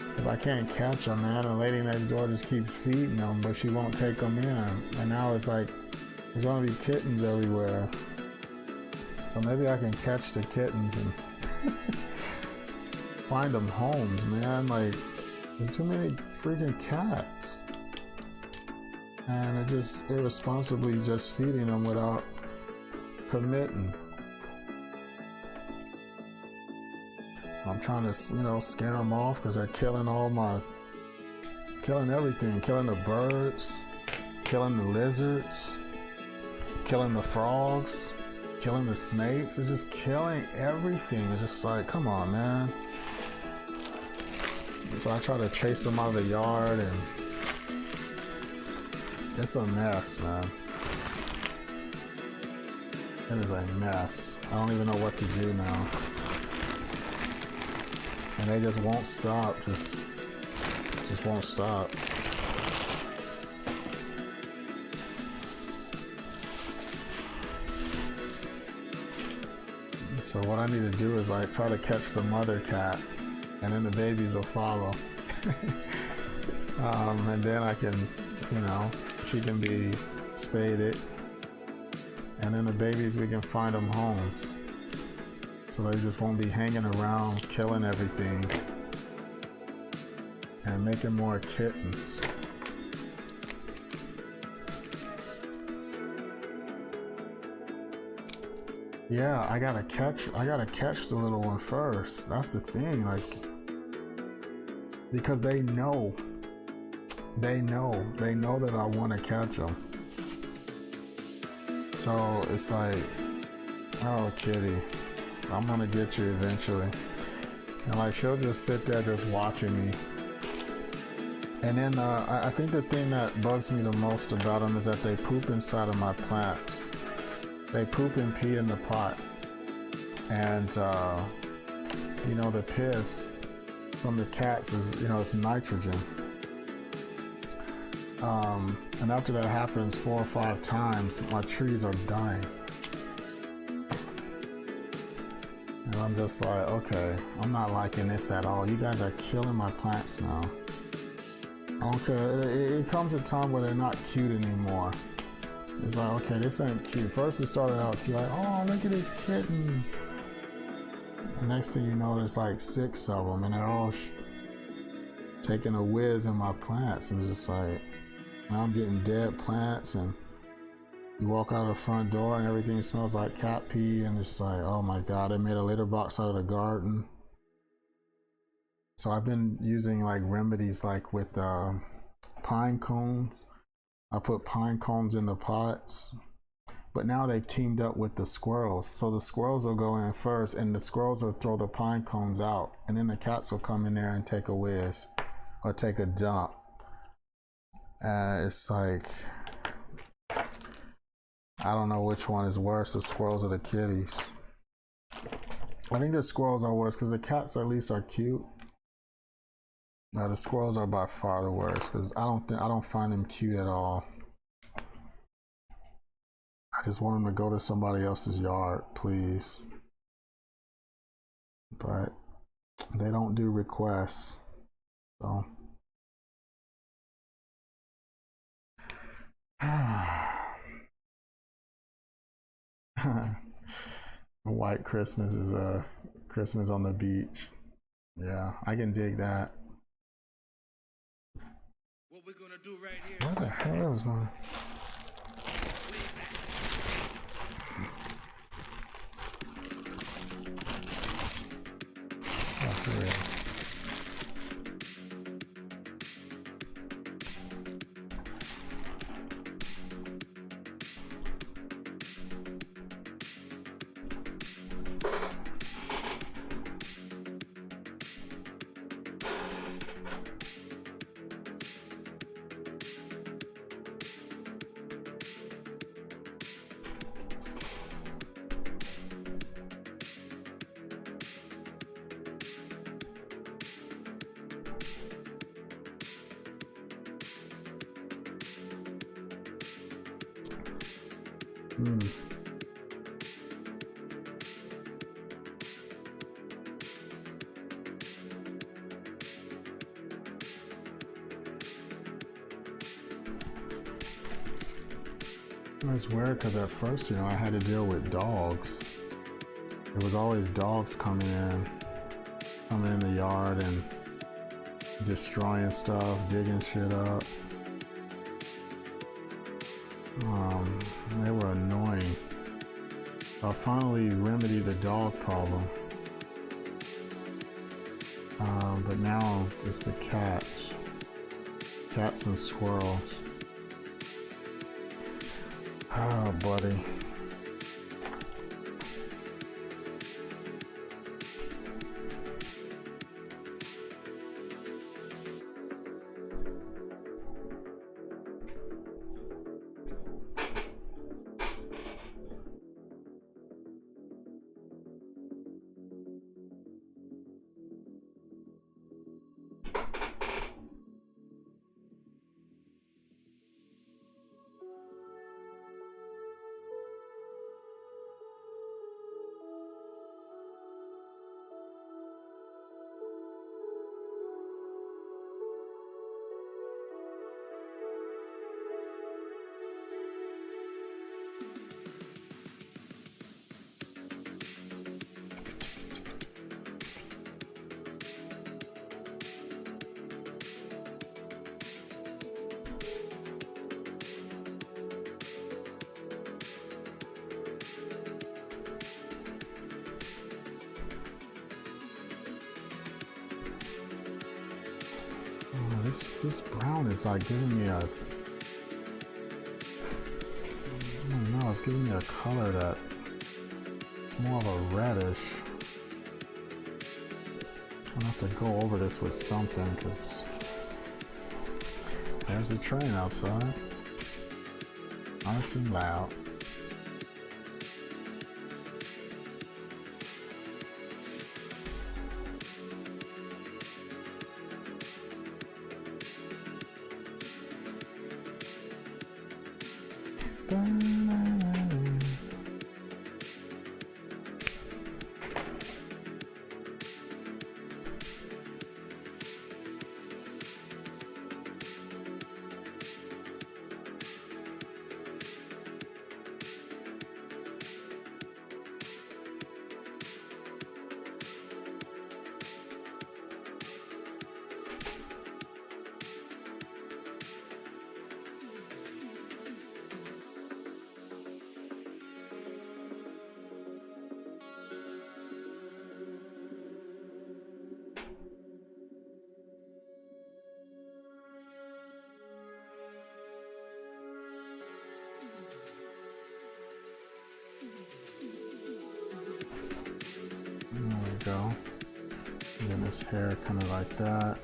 S1: because I can't catch them, man. The lady next door just keeps feeding them, but she won't take them in. And now it's like, there's gonna be kittens everywhere. So maybe I can catch the kittens and find them homes, man. Like, there's too many freaking cats. And they're just irresponsibly just feeding them without committing. I'm trying to, you know, scare them off because they're killing killing everything, killing the birds, killing the lizards, killing the frogs, killing the snakes. It's just killing everything. It's just like, come on, man. So I try to chase them out of the yard, and it's a mess, man. It is a mess. I don't even know what to do now. And they just won't stop. Just won't stop. So what I need to do is like try to catch the mother cat, and then the babies will follow. And then I can, you know, she can be spaded, and then the babies, we can find them homes. So they just won't be hanging around killing everything and making more kittens. Yeah, I gotta catch the little one first. That's the thing, like, because they know that I want to catch them. So it's like, oh kitty, I'm gonna get you eventually. And like, she'll just sit there just watching me. And then I think the thing that bugs me the most about them is that they poop inside of my plants. They poop and pee in the pot. And you know, the piss from the cats is, you know, it's nitrogen. And after that happens 4 or 5 times, my trees are dying. And I'm just like, okay, I'm not liking this at all. You guys are killing my plants now. I don't care. It comes a time where they're not cute anymore. It's like, okay, this ain't cute. First it started out cute, like, oh, look at this kitten. The next thing you know, there's like 6 of them, and they're all taking a whiz in my plants. And it's just like, now I'm getting dead plants, and you walk out of the front door and everything smells like cat pee, and it's like, oh my god, they made a litter box out of the garden. So I've been using like remedies like with pine cones. I put pine cones in the pots, but now they've teamed up with the squirrels. So the squirrels will go in first, and the squirrels will throw the pine cones out, and then the cats will come in there and take a whiz or take a dump. It's like, I don't know which one is worse, the squirrels or the kitties. I think the squirrels are worse because the cats at least are cute. Now the squirrels are by far the worst because I don't find them cute at all. I just want them to go to somebody else's yard, please. But they don't do requests, so. White Christmas is Christmas on the beach. Yeah, I can dig that.
S2: What we're gonna do right here.
S1: Where the hell is my? Oh, here it is. Hmm. It's weird because at first, I had to deal with dogs. There was always dogs coming in the yard and destroying stuff, digging shit up. They were annoying. I finally remedied the dog problem. But now it's the cats. Cats and squirrels. Oh, buddy. This brown is like giving me I don't know, it's giving me a color that more of a reddish. I'm gonna have to go over this with something because there's a train outside. Nice and loud. There we go. And then his hair kind of like that.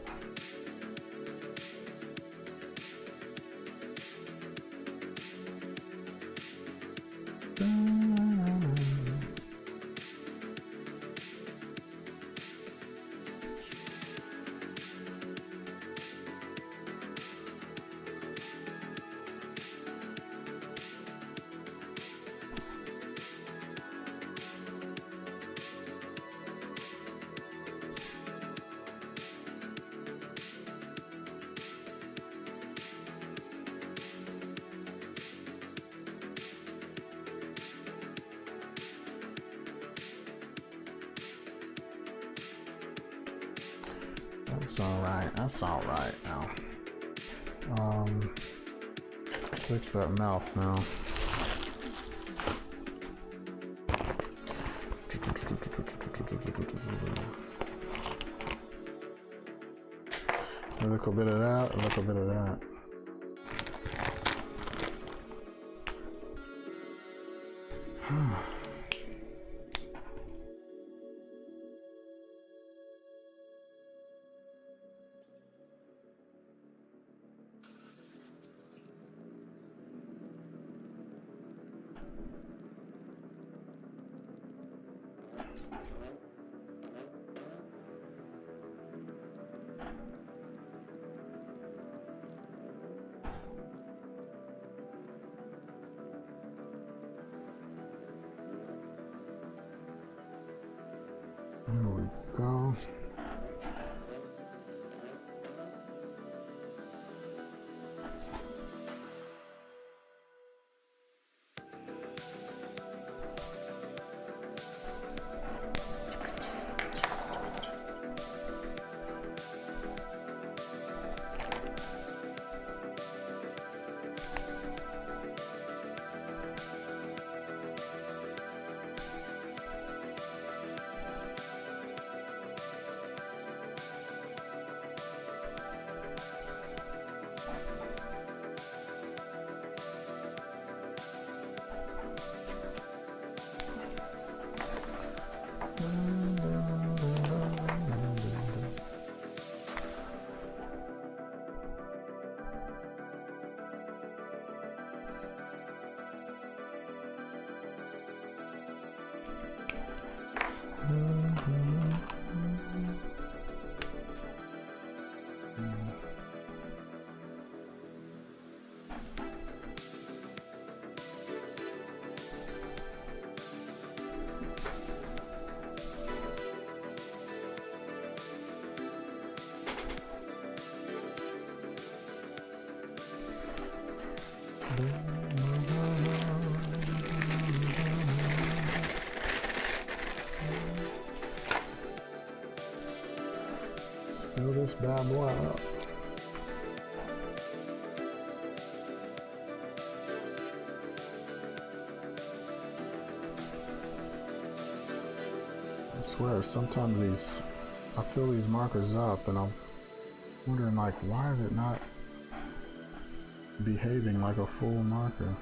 S1: That's all right now. Fix that mouth now. A little bit of that, a little bit of that. Fill this bad boy up. I swear, sometimes I fill these markers up and I'm wondering, like, why is it not behaving like a full marker?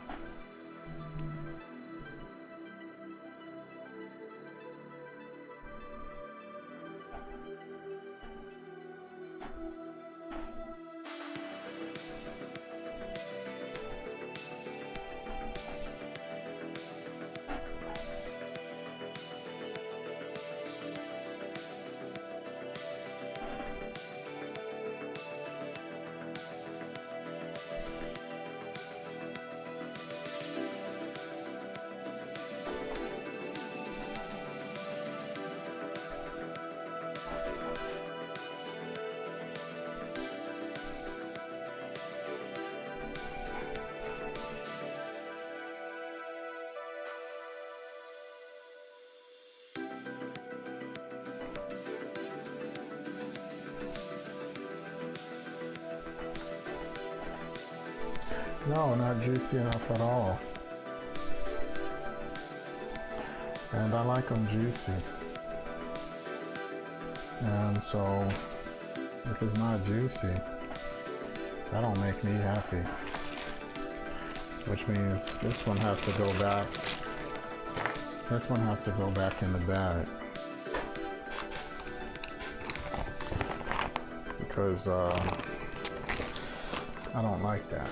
S1: No, not juicy enough at all. And I like them juicy. And so, if it's not juicy, that don't make me happy. Which means this one has to go back. This one has to go back in the bag. Because I don't like that.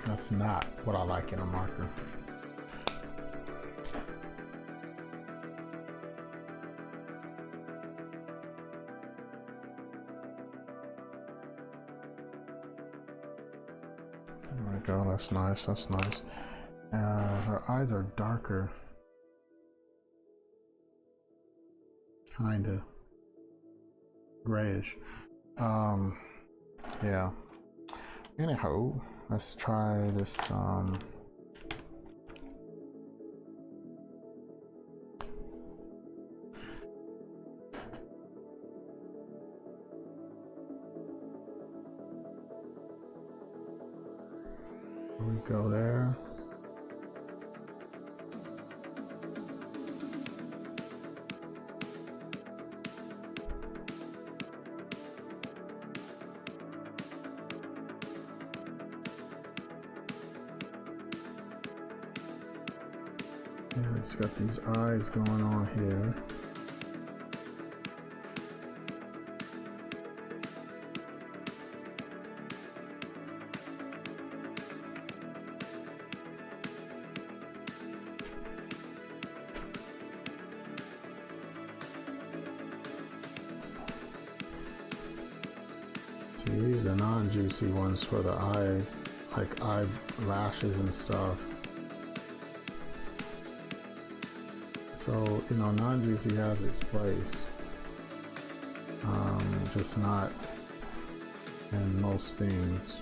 S1: That's not what I like in a marker. There we go, that's nice, that's nice. Her eyes are darker. Kinda. Grayish. Yeah. Anyhow, let's try this, we go there. Yeah, it's got these eyes going on here. So you use the non-juicy ones for the eye, like eyelashes and stuff. So, you know, non-juicy has its place, just not in most things.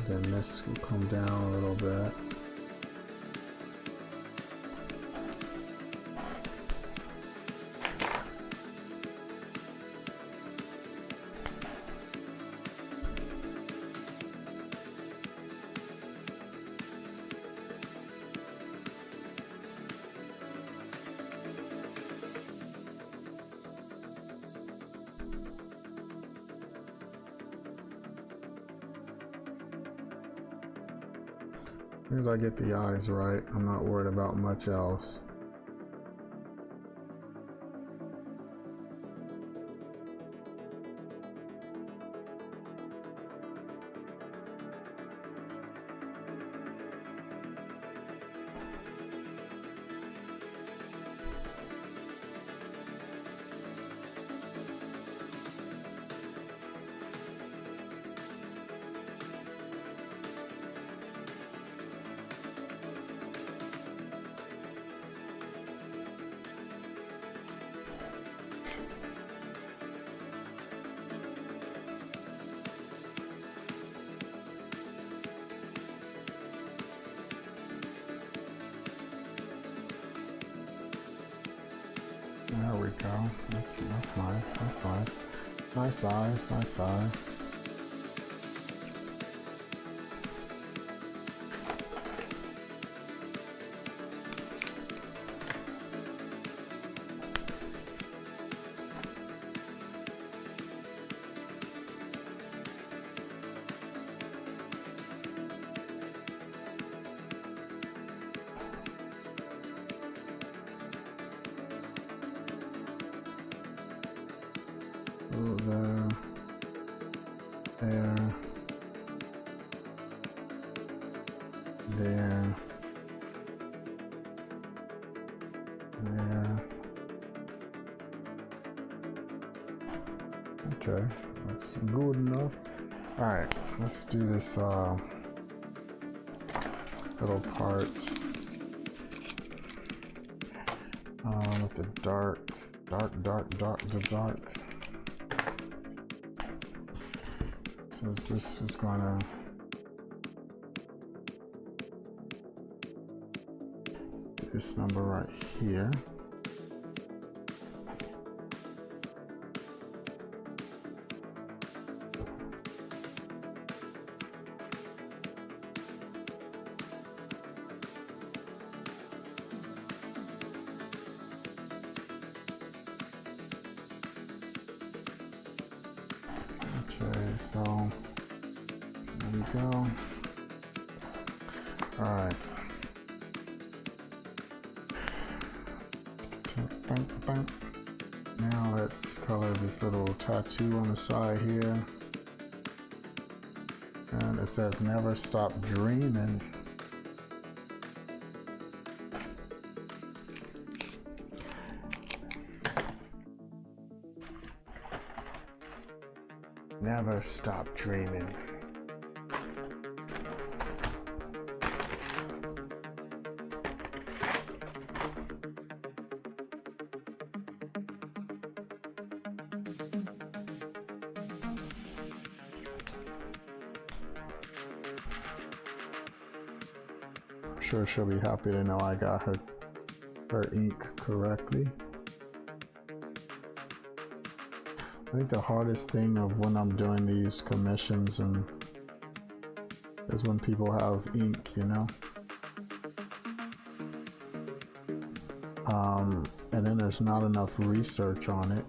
S1: Then this will come down a little bit. As long as I get the eyes right, I'm not worried about much else. There we go. That's nice. That's nice. Nice size. Nice size. Oh, there. There. There. There. Okay, that's good enough. Alright, let's do this little part with the dark. So this is gonna this number right here. Okay, so there we go. All right. Now let's color this little tattoo on the side here. And it says never stop dreaming. Never stop dreaming. I'm sure she'll be happy to know I got her ink correctly. I think the hardest thing of when I'm doing these commissions is when people have ink, you know. And then there's not enough research on it.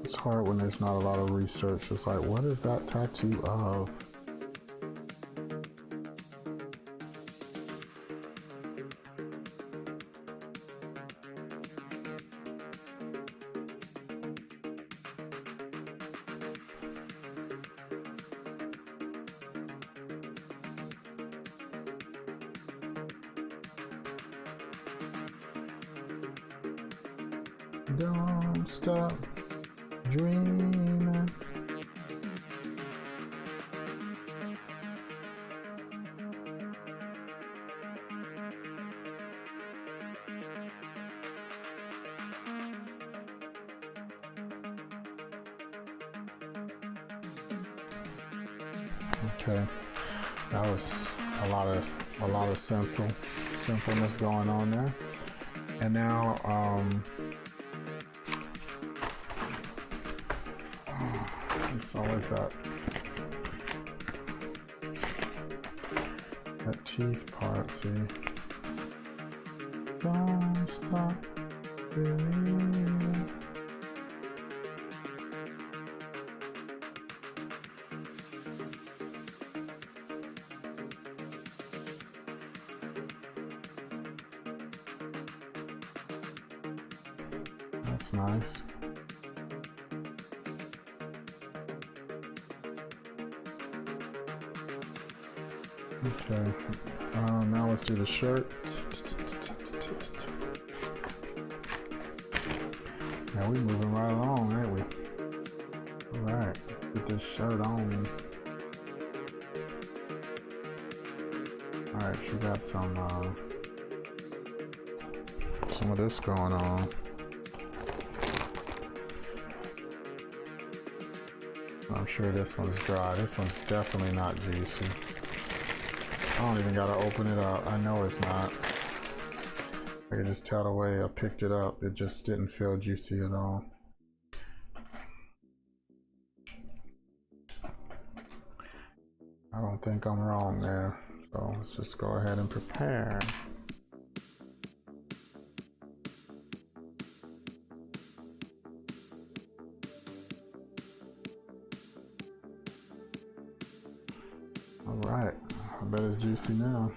S1: It's hard when there's not a lot of research. It's like, what is that tattoo of? Don't stop dreaming. Okay, that was a lot of simpleness going on there, and now it's always that teeth part. See, don't stop believing. That's nice. Okay, now let's do the shirt. Now we're moving right along, ain't we? Alright, let's get this shirt on. Alright, she got some of this going on. I'm sure this one's dry. This one's definitely not juicy. I don't even gotta open it up. I know it's not. I can just tell the way I picked it up. It just didn't feel juicy at all. I don't think I'm wrong there. So let's just go ahead and prepare. Alright, I bet it's juicy now.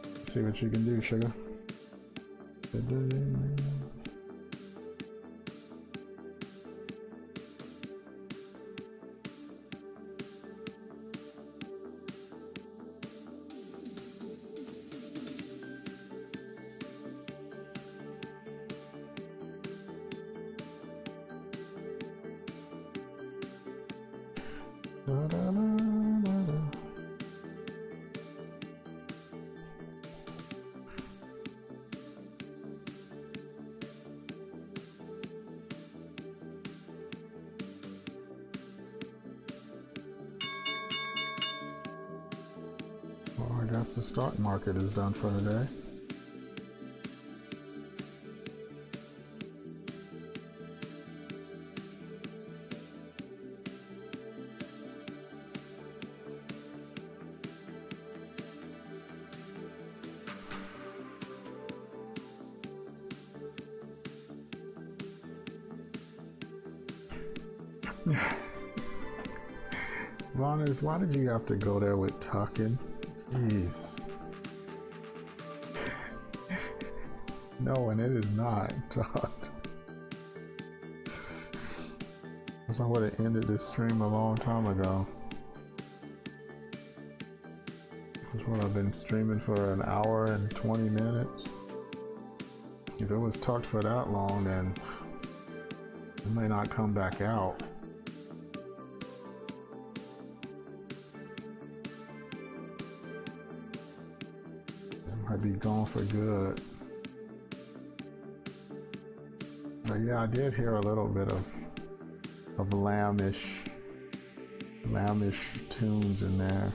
S1: Let's see what you can do, sugar. Well, I guess the stock market is done for today. Roners, why did you have to go there with tucking? Jeez. No, and it is not tucked. Because I would have ended this stream a long time ago. That's what I've been streaming for an hour and 20 minutes. If it was tucked for that long, then it may not come back out. Be gone for good. But yeah, I did hear a little bit of lambish tunes in there.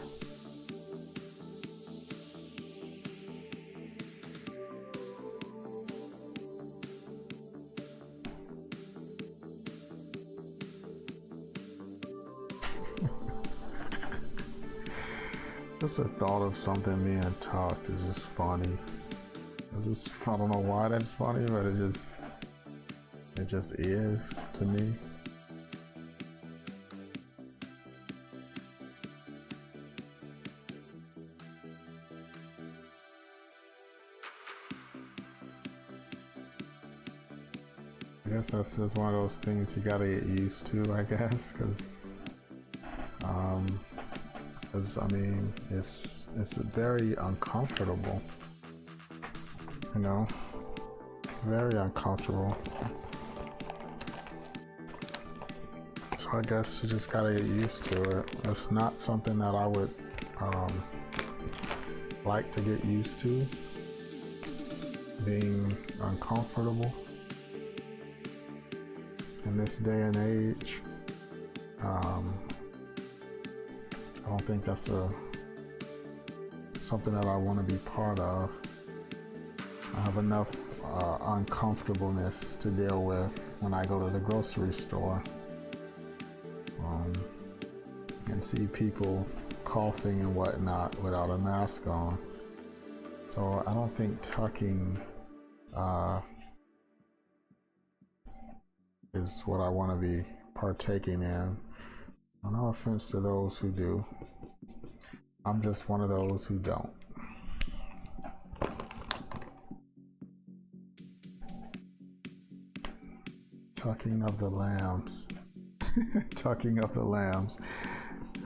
S1: Just the thought of something being tucked is just funny. I don't know why that's funny, but it just is to me. I guess that's just one of those things you gotta get used to, I guess, because I mean, it's very uncomfortable, you know, very uncomfortable. So I guess you just gotta get used to it. It's not something that I would like to get used to, being uncomfortable in this day and age. I don't think that's something that I want to be part of. I have enough uncomfortableness to deal with when I go to the grocery store and see people coughing and whatnot without a mask on. So I don't think tucking is what I want to be partaking in. No offense to those who do. I'm just one of those who don't. Tucking of the lambs. Tucking of the lambs.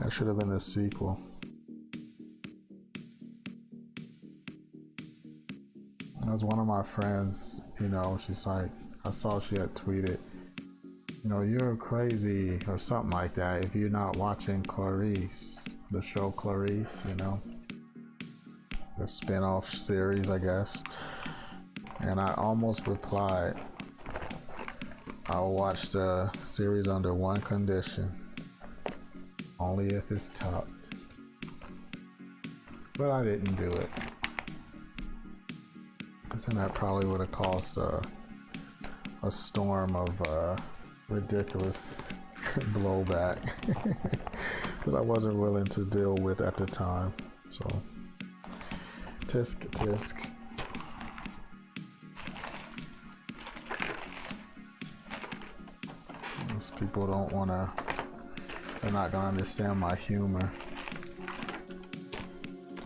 S1: That should have been the sequel. As one of my friends, you know, she's like, I saw she had tweeted, you know, you're crazy or something like that if you're not watching Clarice, the show Clarice, you know. the spin-off series, I guess. And I almost replied, I'll watch the series under one condition, only if it's tucked. But I didn't do it. Because then that probably would have caused a storm of ridiculous blowback that I wasn't willing to deal with at the time. So, tisk tisk. Most people don't want to, they're not going to understand my humor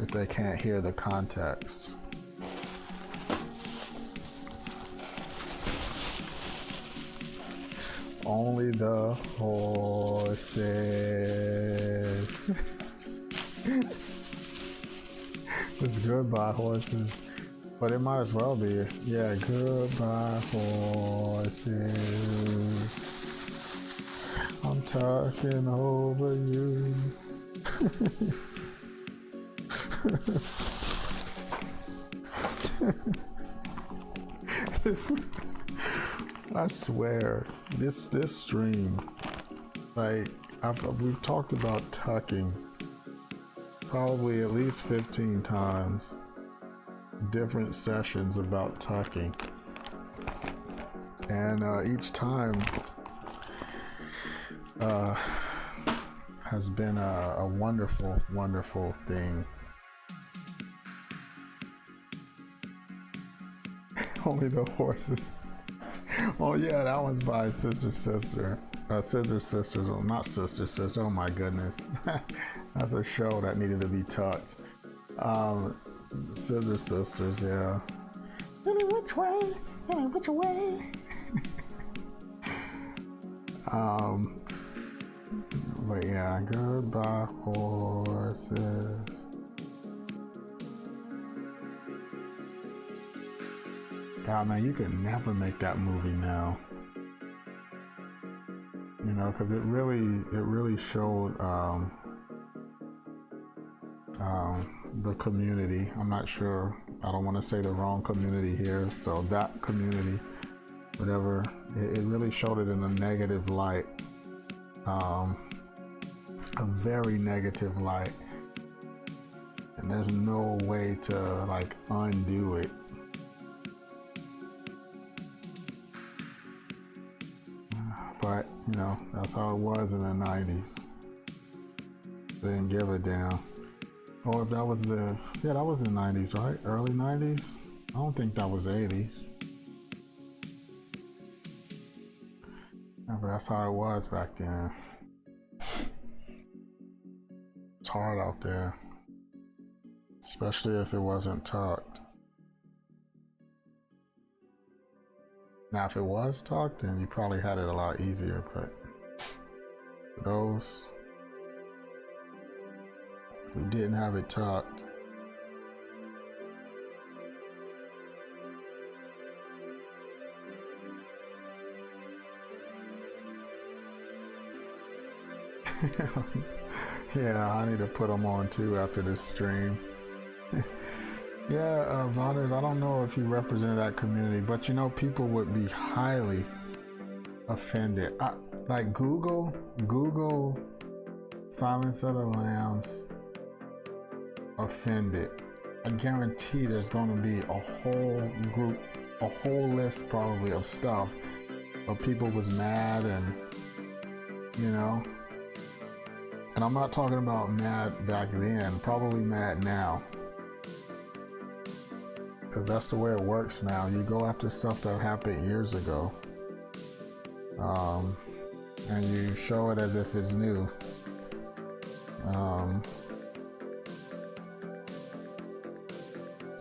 S1: if they can't hear the context. Only the horses. It's goodbye horses. But it might as well be, yeah, goodbye horses. I'm talking over you. I swear, this stream, like we've talked about tucking probably at least 15 times, different sessions about tucking, and each time has been a wonderful, wonderful thing. Only the horses. Oh yeah, that one's by Scissor Sisters. Oh, not Sister Sister. Oh my goodness, that's a show that needed to be tucked. Scissor Sisters, yeah. Any which way, any which way. But yeah, goodbye horses. God, man, you could never make that movie now. You know, because it really showed the community. I'm not sure. I don't want to say the wrong community here. So that community, whatever, it really showed it in a negative light, a very negative light, and there's no way to like undo it. But, you know, that's how it was in the 90s. They didn't give a damn. Or if that was that was the 90s, right? Early 90s? I don't think that was 80s. Yeah, but that's how it was back then. It's hard out there. Especially if it wasn't tucked. Now, if it was tucked, then you probably had it a lot easier, but for those who didn't have it tucked, yeah, I need to put them on too after this stream. Yeah, Vonners, I don't know if you represent that community, but you know, people would be highly offended. Like Google Silence of the Lambs offended. I guarantee there's going to be a whole group, a whole list probably of stuff where people was mad and, you know, and I'm not talking about mad back then, probably mad now. Because that's the way it works now. You go after stuff that happened years ago, and you show it as if it's new.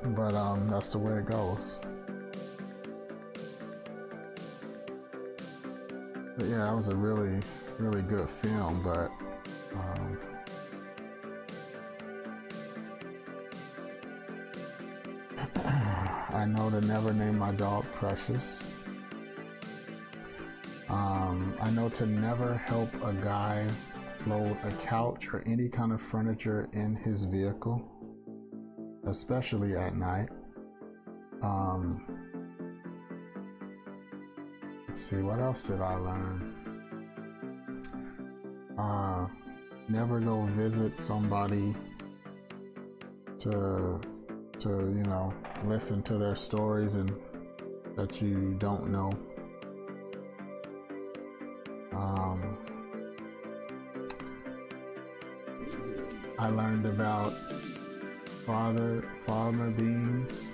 S1: But that's the way it goes. But yeah, that was a really, really good film, but I know to never name my dog Precious. I know to never help a guy load a couch or any kind of furniture in his vehicle. especially at night. Let's see, what else did I learn? Never go visit somebody to listen to their stories and that you don't know. I learned about farmer beans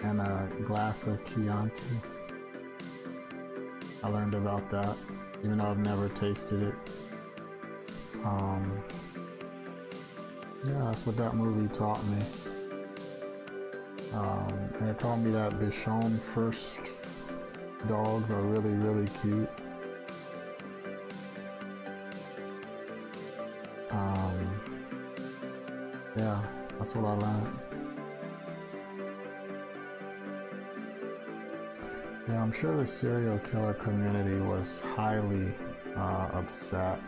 S1: and a glass of Chianti. I learned about that, even though I've never tasted it. Yeah, that's what that movie taught me. And it taught me that Bichon Frisks dogs are really, really cute. Yeah, that's what I learned. Yeah, I'm sure the serial killer community was highly upset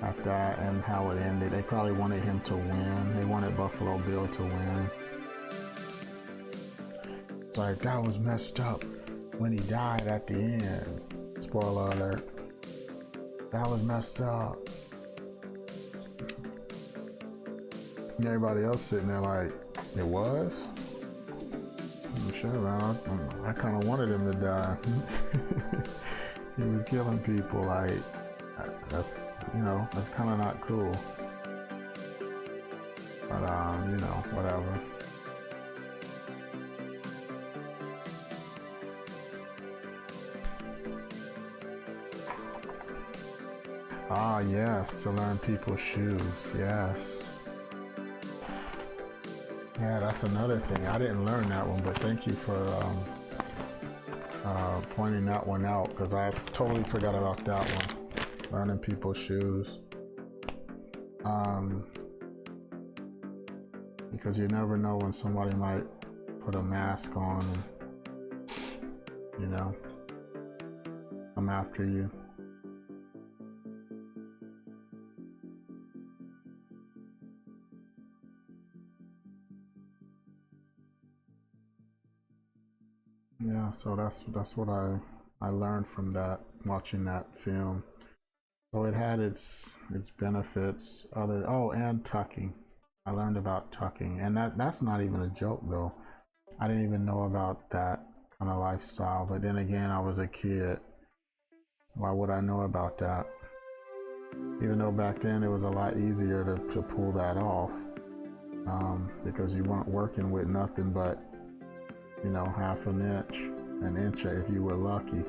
S1: at that and how it ended. They probably wanted him to win. They wanted Buffalo Bill to win. It's like, that was messed up when he died at the end. Spoiler alert. That was messed up. And everybody else sitting there like, it was? Sure, man. I kind of wanted him to die. He was killing people. Like, that's kind of not cool. But whatever. Ah, yes, to learn people's shoes. Yes. Yeah, that's another thing. I didn't learn that one, but thank you for pointing that one out, because I totally forgot about that one. Learning people's shoes. Because you never know when somebody might put a mask on and, come after you. Yeah, so that's what I learned from that, watching that film. So it had its benefits. And tucking. I learned about tucking, and that's not even a joke though. I didn't even know about that kind of lifestyle. But then again, I was a kid. Why would I know about that? Even though back then it was a lot easier to pull that off, because you weren't working with nothing but half an inch if you were lucky.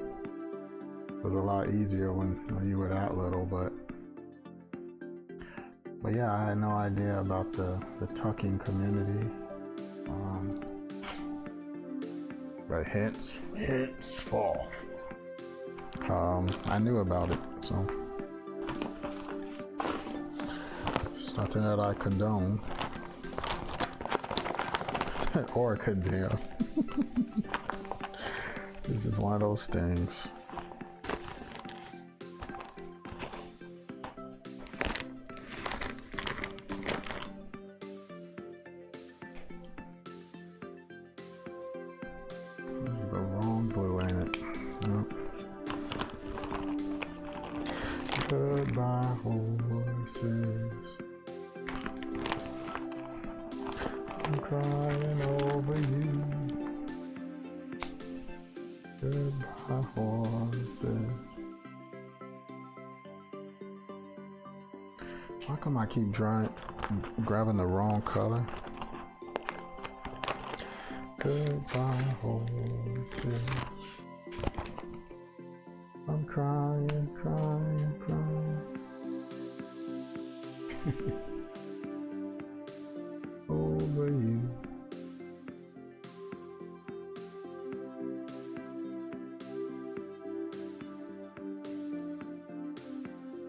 S1: It was a lot easier when you were that little, but yeah, I had no idea about the tucking community. But henceforth, I knew about it, so it's nothing that I condone or condemn. It's just one of those things. This is the wrong blue, ain't it? Nope. Goodbye, horses. I'm crying over you. Goodbye, horses. How come I keep grabbing the wrong color? Goodbye, horses. I'm crying, crying, crying. Over you.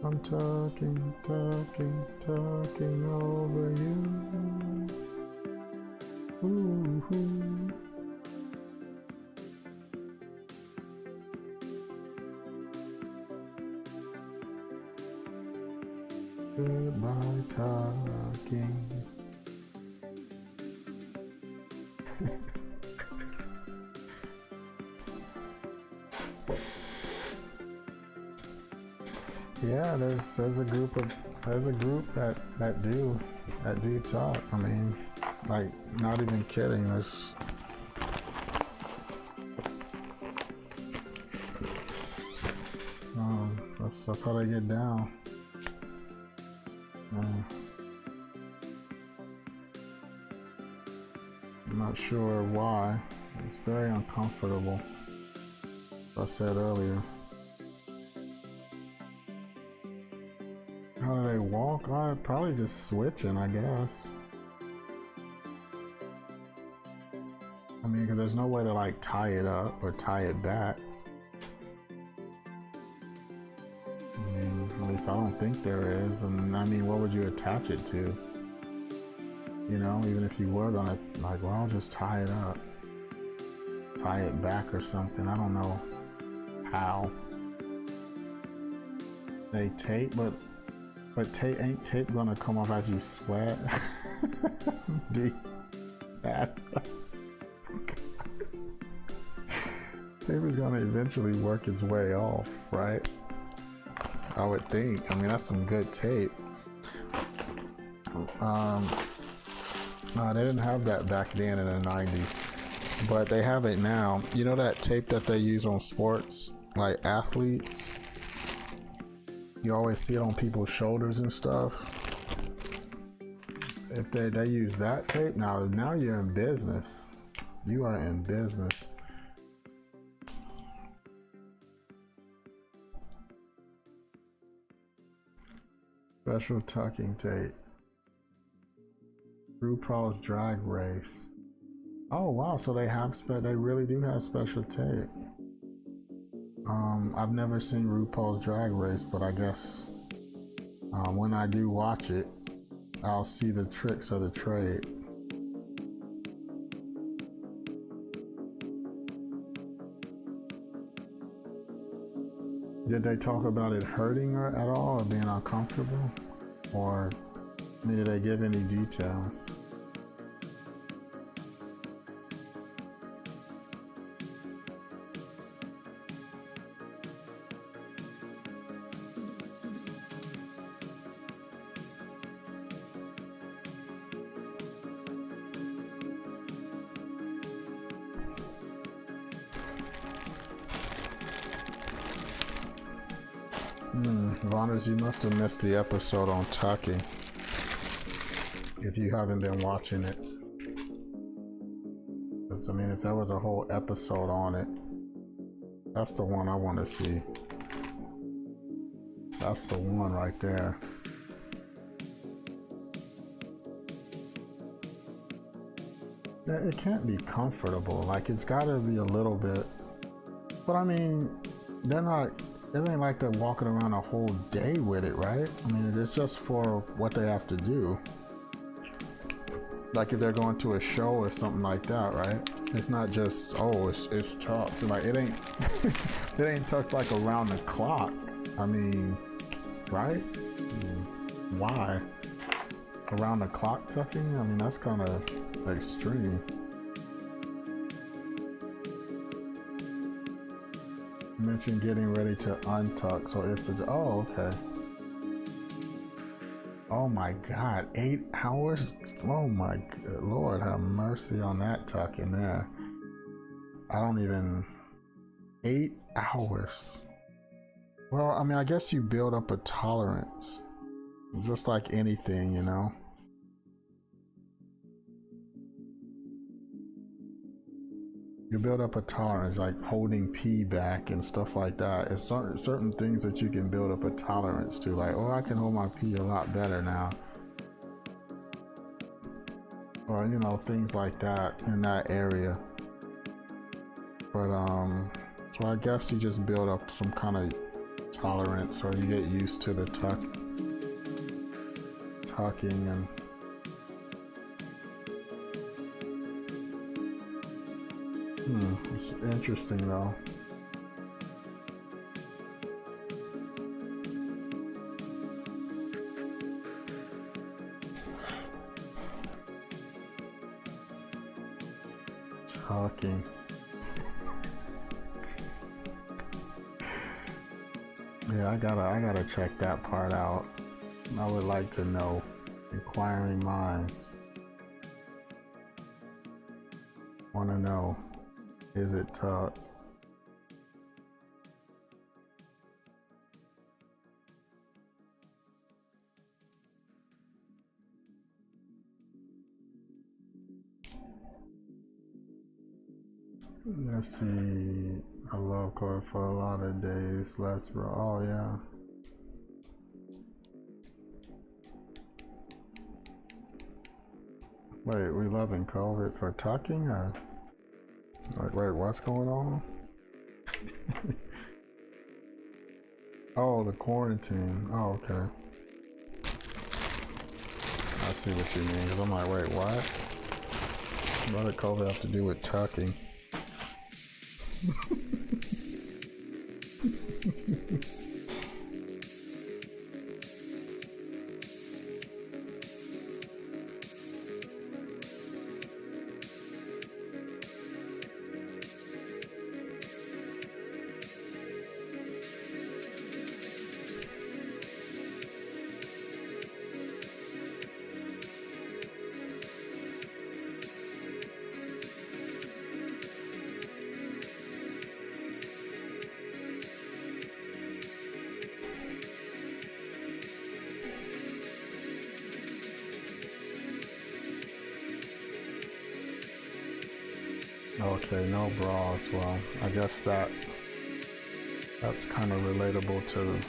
S1: I'm talking, talking, talking over you. Ooh. Goodbye, talking. Yeah, there's a group that do talk. I mean, like, not even kidding. That's how they get down. I'm not sure why. It's very uncomfortable. As I said earlier. How do they walk? Probably just switching, I guess. I mean, because there's no way to like tie it up or tie it back. I mean, at least I don't think there is. And I mean, what would you attach it to? You know, even if you were gonna, like, well, I'll just tie it up. Tie it back or something. I don't know how. They tape, but ain't tape gonna come off as you sweat? That. Tape is gonna eventually work its way off, right? I would think. I mean, that's some good tape. They didn't have that back then in the 90s, but they have it now. You know that tape that they use on sports, like athletes? You always see it on people's shoulders and stuff. If they use that tape, now you're in business. You are in business. Special tucking tape. RuPaul's Drag Race. Oh wow, so they really do have special tape. I've never seen RuPaul's Drag Race, but I guess when I do watch it, I'll see the tricks of the trade. Did they talk about it hurting her at all or being uncomfortable? Or did they give any details? Vonners, you must have missed the episode on tucking if you haven't been watching it. Because, I mean, if there was a whole episode on it, that's the one I want to see. That's the one right there. Yeah, it can't be comfortable. Like, it's got to be a little bit. But I mean, it ain't like they're walking around a whole day with it, right? I mean, it's just for what they have to do. Like if they're going to a show or something like that, right? It's not just, oh, it's tucked. So like it ain't it ain't tucked like around the clock. I mean, right? Why? Around the clock tucking? I mean, that's kind of extreme. You mentioned getting ready to untuck, so it's oh, okay. Oh my God, 8 hours? Oh my God, Lord have mercy on that tuck in there. I don't even, 8 hours. Well, I mean, I guess you build up a tolerance, just like anything, you know? You build up a tolerance, like holding pee back and stuff like that. It's certain things that you can build up a tolerance to, like, oh, I can hold my pee a lot better now. Or, you know, things like that in that area. But, so I guess you just build up some kind of tolerance, or you get used to the tucking and it's interesting though. Tucking. Yeah, I gotta check that part out. I would like to know. Inquiring minds want to know, is it tucked? Let's see. A love card for a lot of days. Let's roll. Oh yeah. Wait, we loving COVID for tucking, or like, wait, what's going on? Oh, the quarantine. Oh, okay. I see what you mean. Cause I'm like, wait, what? What did COVID have to do with tucking? Okay, no bras. Well, I guess that's kind of relatable to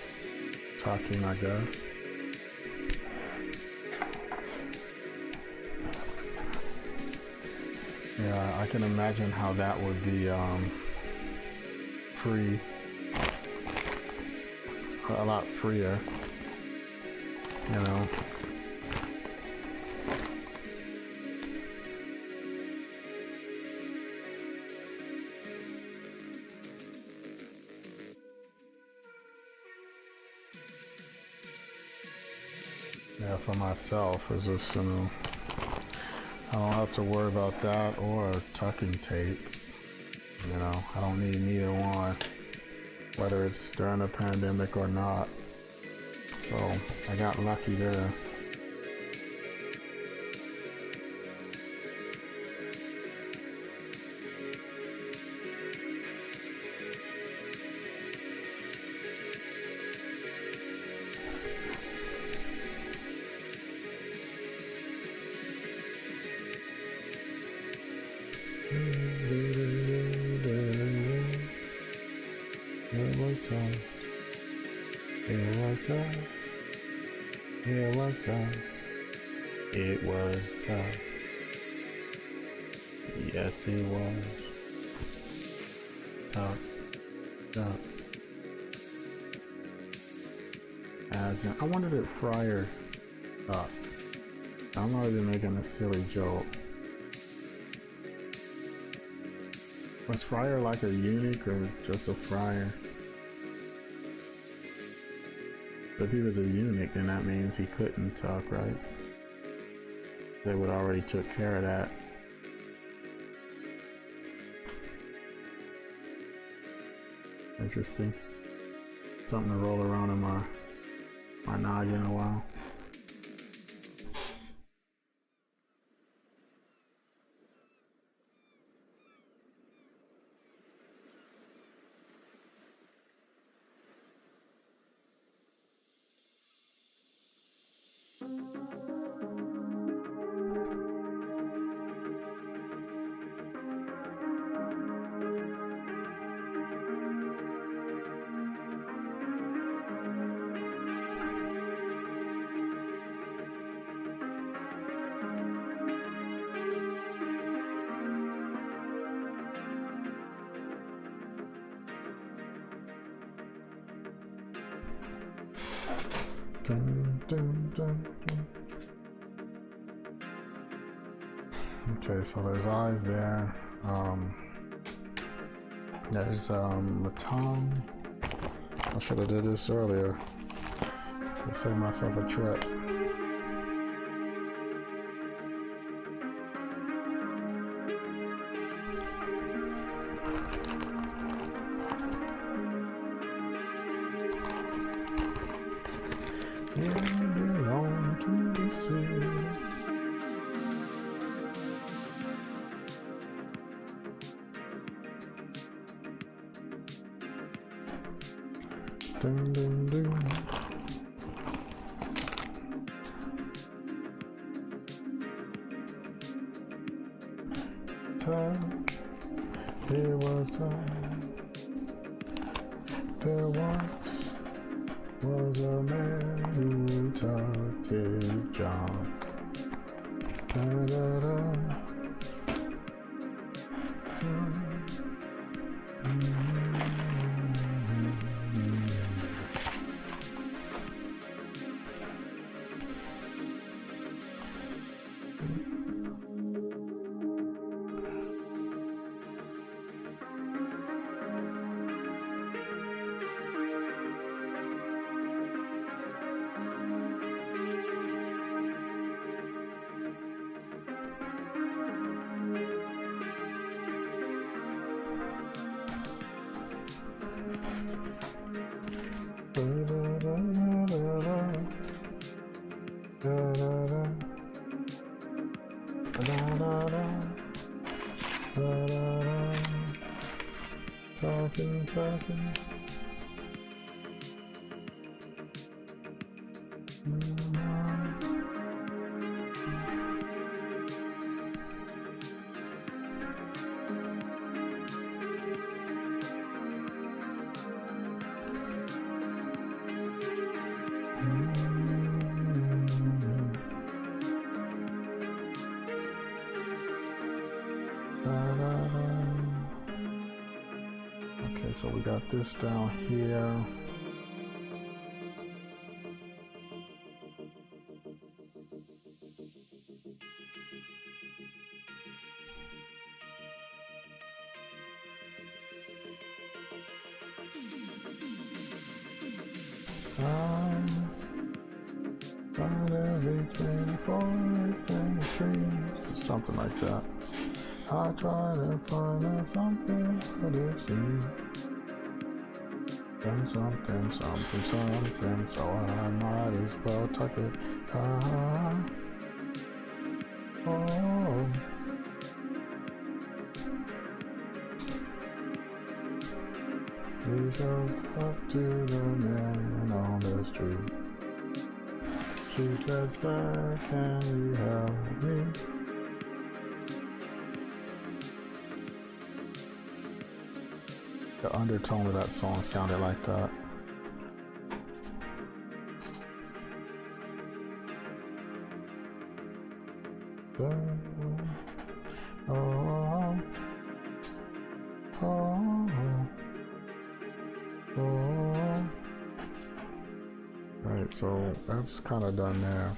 S1: talking, I guess. Yeah, I can imagine how that would be free, a lot freer, you know. Yeah, for myself, it's just, you know, I don't have to worry about that or tucking tape. You know, I don't need neither one, whether it's during a pandemic or not. So I got lucky there. It was tough. Yes, it was tough. As in, I wondered if Fryer. I'm not even making a silly joke. Was Fryer like a eunuch or just a friar? If he was a eunuch, then that means he couldn't talk, right? They would already took care of that. Interesting. Something to roll around in my noggin a while. Dun, dun, dun, dun. Okay, so there's eyes there. There's the tongue. I should have did this earlier to save myself a trip. You belong to the sea. Dun, dun, dun. Time, it was time. There once was a man who tucked his job. Da, da, da. Talking. Okay, so we got this down here. Find everything, the forest and the streams, something like that. I try to find something, but it seems something, so I might as well tuck it. Oh. These goes up to the man on the street. She said, "Sir, can you help me?" The undertone of that song sounded like that. Right, so that's kind of done there.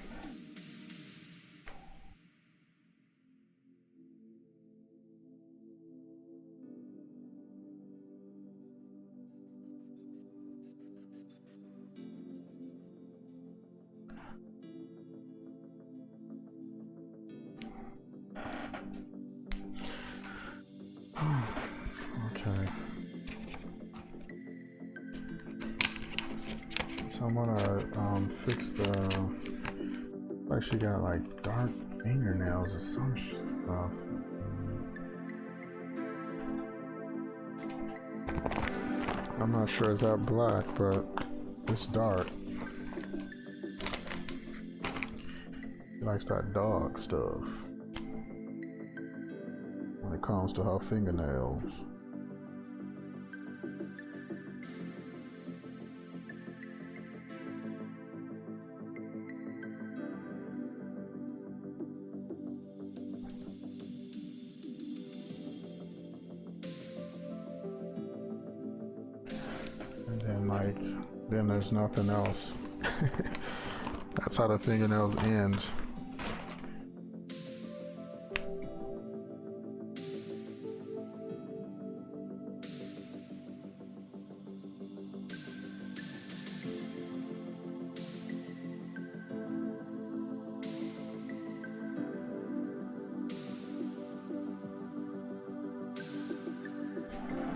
S1: Okay. So I'm gonna fix the. Like she got like dark fingernails or some stuff. I'm not sure is that black, but it's dark. She likes that dog stuff when it comes to her fingernails. Then there's nothing else. That's how the fingernails end.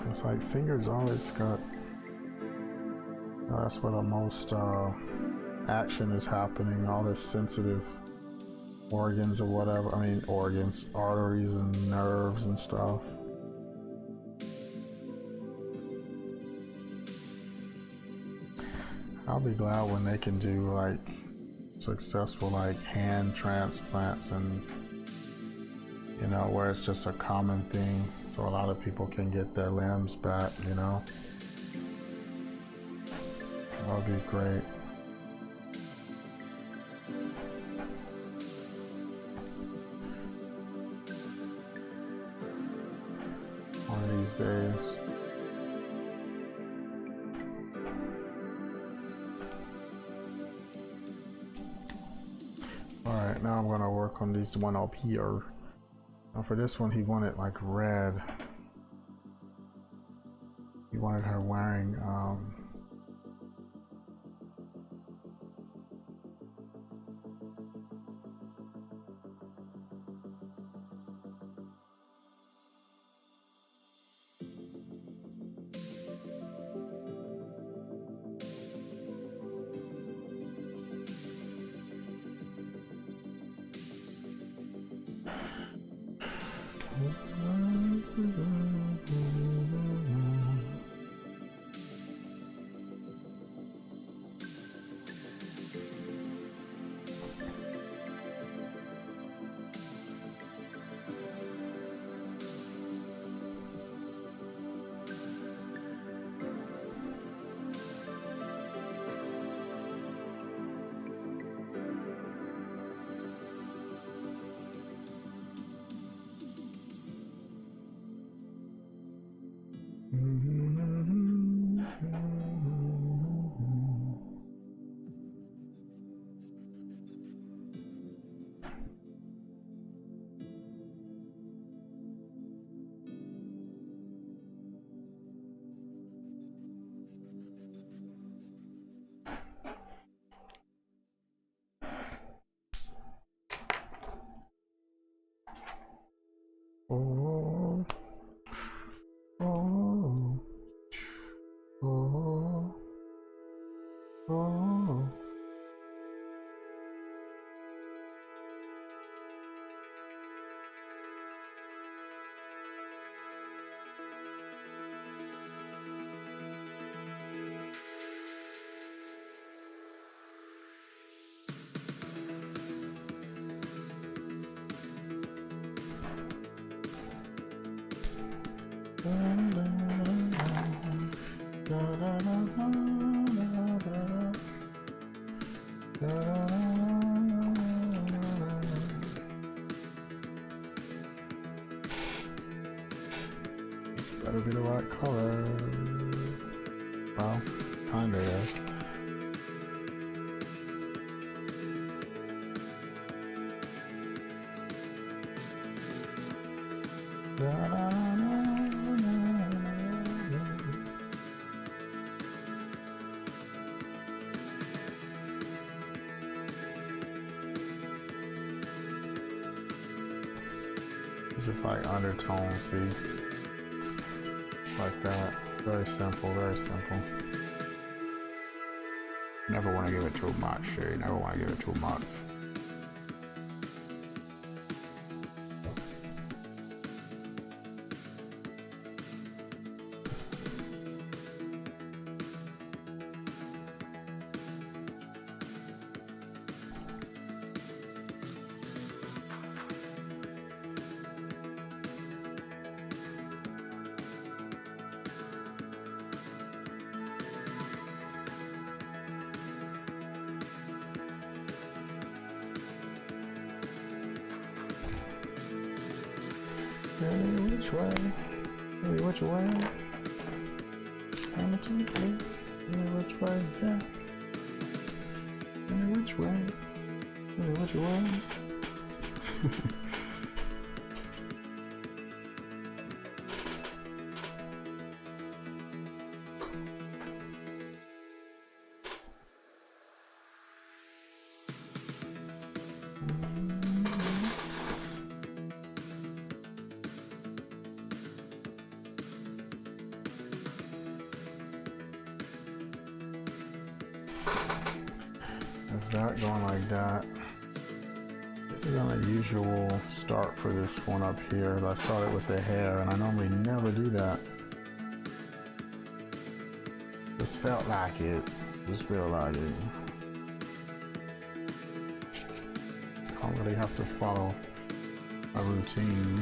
S1: It's like fingers always got. That's where the most action is happening, all this sensitive organs or whatever. I mean, organs, arteries and nerves and stuff. I'll be glad when they can do like successful like hand transplants, and you know, where it's just a common thing, so a lot of people can get their limbs back, you know. That would be great. One of these days. Alright, now I'm gonna work on this one up here. Now for this one, he wanted like red. He wanted her wearing oh, oh, oh, oh. This better be the right color. Well, kinda is. It's just like undertone, see? It's like that. Very simple, very simple. Never want to give it too much, you never want to give it too much. Hey, which way? Hey, which way? Hamilton, hey, which way? Yeah. Hey, which way? Hey, which way? Is that going like that? This is an unusual start for this one up here. I started with the hair, and I normally never do that. Just felt like it. Just feel like it. Don't really have to follow a routine.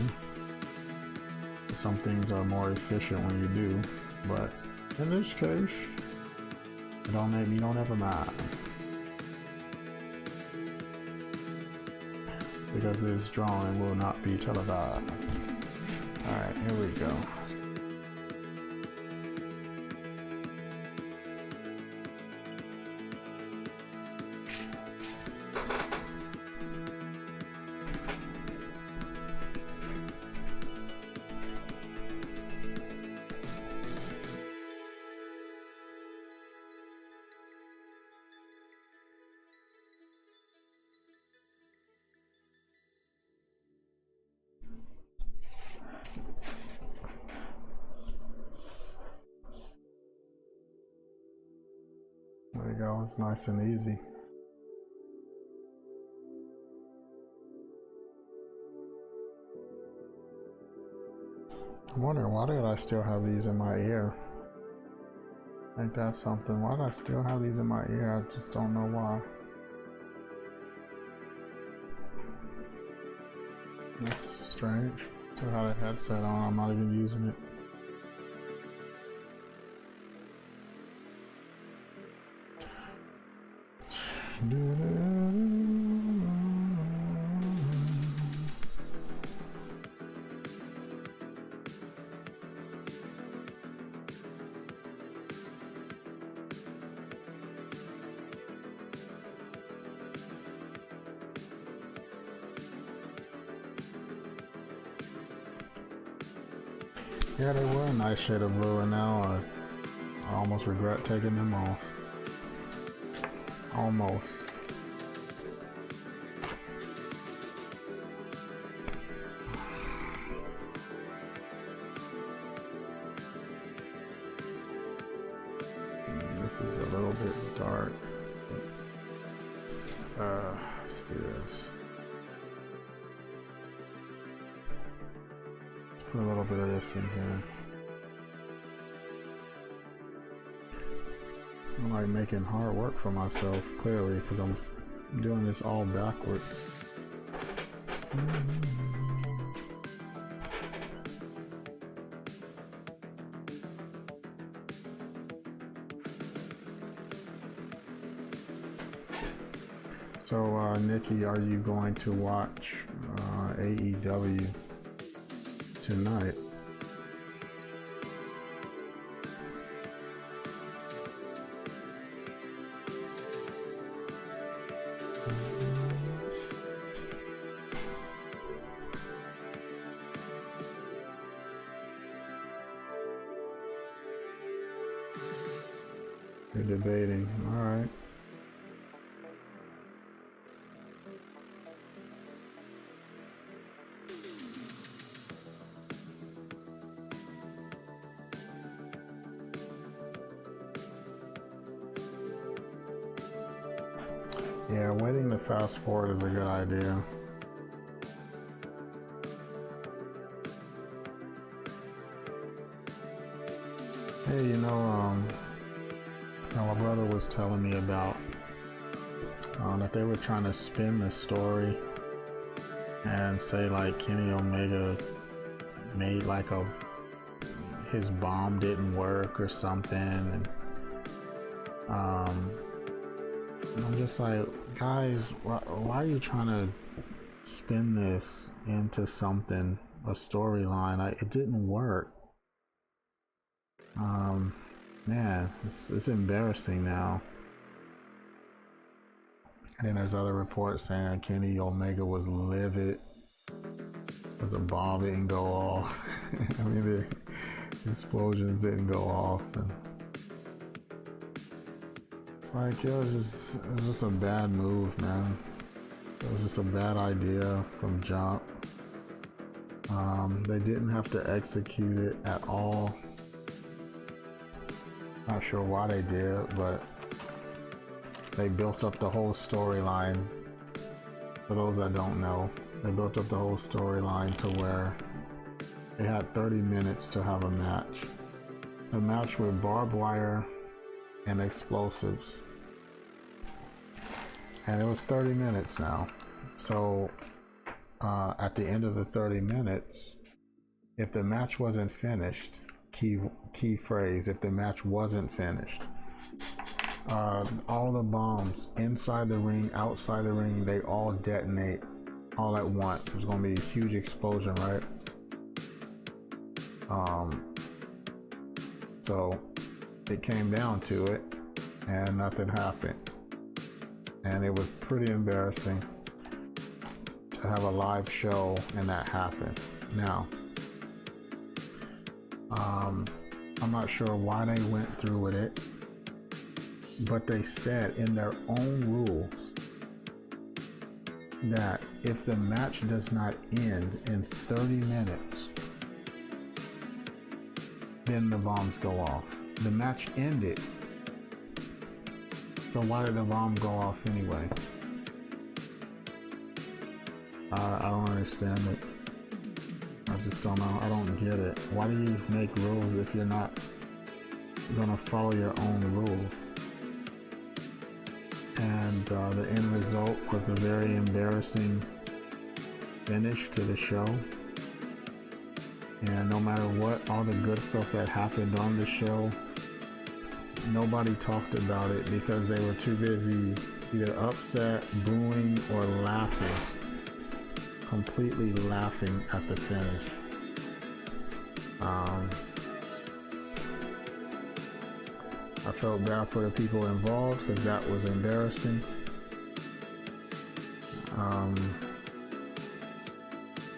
S1: Some things are more efficient when you do, but in this case, it don't make me don't ever mind. Because this drawing will not be televised. Alright, here we go. There you go, it's nice and easy. I'm wondering, why did I still have these in my ear? Ain't that something? Why do I still have these in my ear? I just don't know why. That's strange. Still have a headset on, I'm not even using it. Yeah, they were a nice shade of blue, and now I almost regret taking them off. Almost. This is a little bit dark. Let's do this. Let's put a little bit of this in here. I'm like making hard work for myself, clearly, because I'm doing this all backwards. So, Nikki, are you going to watch AEW tonight? You're debating, all right. Yeah, waiting to fast forward is a good idea. Hey, my brother was telling me about that they were trying to spin the story and say like Kenny Omega made like his bomb didn't work or something, and I'm just like, guys, why are you trying to spin this into something, a storyline? It didn't work. Man, it's embarrassing now. And then there's other reports saying Kenny Omega was livid because the bomb didn't go off. I mean, the explosions didn't go off. And it's like, it was just a bad move, man. It was just a bad idea from jump. They didn't have to execute it at all. Not sure why they did, but they built up the whole storyline. For those that don't know, they built up the whole storyline to where they had 30 minutes to have a match. A match with barbed wire and explosives. And it was 30 minutes now. So at the end of the 30 minutes, if the match wasn't finished, key phrase, if the match wasn't finished, all the bombs inside the ring, outside the ring, they all detonate all at once. It's going to be a huge explosion, right? So it came down to it and nothing happened. And it was pretty embarrassing to have a live show and that happened. Now, I'm not sure why they went through with it, but they said in their own rules that if the match does not end in 30 minutes, then the bombs go off. The match ended, so why did the bomb go off anyway? I don't understand it. I just don't know. I don't get it. Why do you make rules if you're not gonna follow your own rules? And the end result was a very embarrassing finish to the show. And no matter what, all the good stuff that happened on the show, nobody talked about it because they were too busy either upset, booing, or laughing. Completely laughing at the finish. I felt bad for the people involved because that was embarrassing.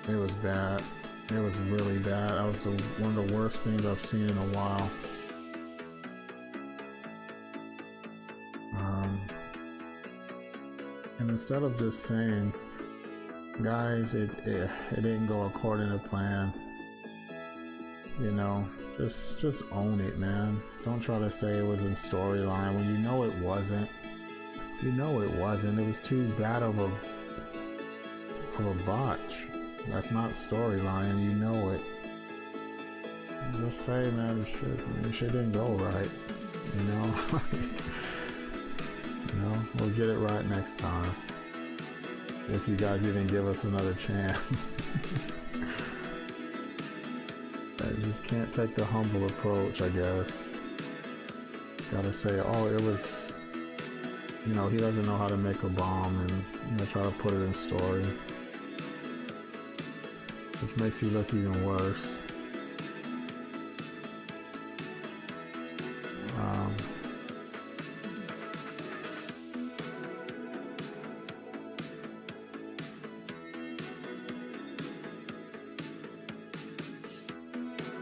S1: It was bad. It was really bad. That was one of the worst things I've seen in a while. And instead of just saying, guys, it didn't go according to plan, you know, just own it, man. Don't try to say it was in storyline when you know it wasn't. You know it wasn't. It was too bad of a botch. That's not storyline. You know it. Just say, man, this shit didn't go right. You know, we'll get it right next time. If you guys even give us another chance. I just can't take the humble approach, I guess. Just gotta say, oh, it was, you know, he doesn't know how to make a bomb, and, you know, try to put it in story. Which makes you look even worse.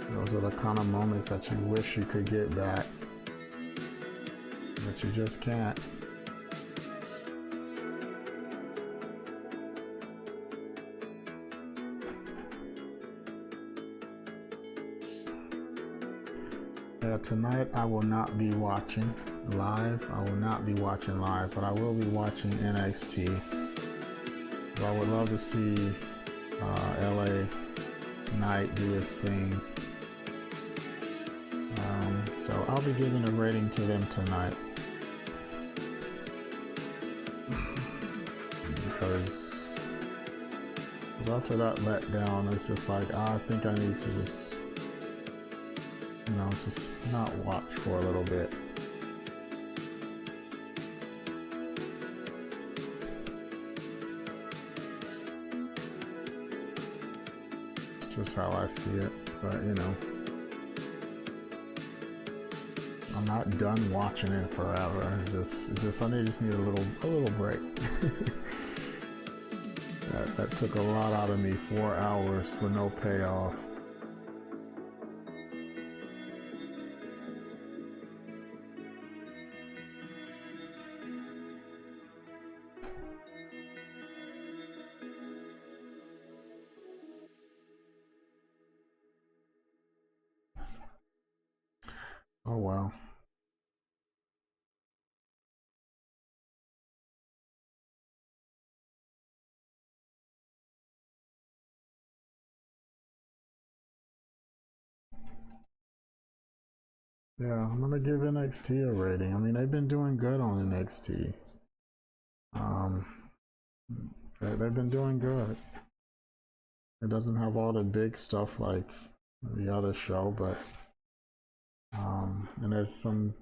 S1: Those are the kind of moments that you wish you could get back, but you just can't. Tonight I will not be watching live. I will not be watching live, but I will be watching NXT. So I would love to see LA Knight do his thing. So I'll be giving a rating to them tonight. Because after that letdown, it's just like, I think I need to just, you know, just not watch for a little bit. It's just how I see it, but you know, I'm not done watching it forever. It's just I just need a little break. That took a lot out of me. 4 hours for no payoff. Oh well. Yeah, I'm gonna give NXT a rating. I mean, they've been doing good on NXT. Um, they've been doing good. It doesn't have all the big stuff like the other show, but and there's some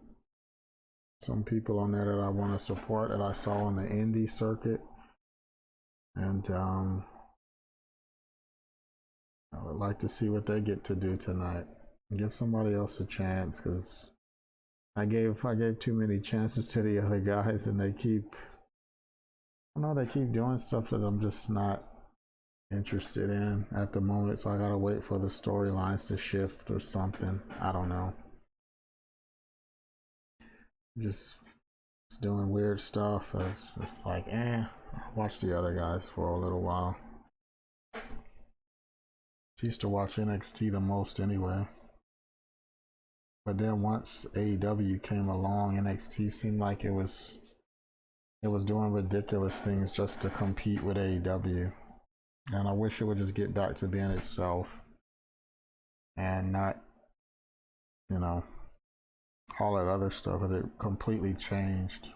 S1: people on there that I want to support that I saw on the indie circuit, and I would like to see what they get to do tonight. Give somebody else a chance, because I gave too many chances to the other guys, and they keep doing stuff that I'm just not interested in at the moment. So I gotta wait for the storylines to shift or something. I don't know. Just doing weird stuff. It's just like, I'll watch the other guys for a little while. I used to watch NXT the most anyway. But then once AEW came along, NXT seemed like it was doing ridiculous things just to compete with AEW. And I wish it would just get back to being itself and not, all that other stuff, because it completely changed.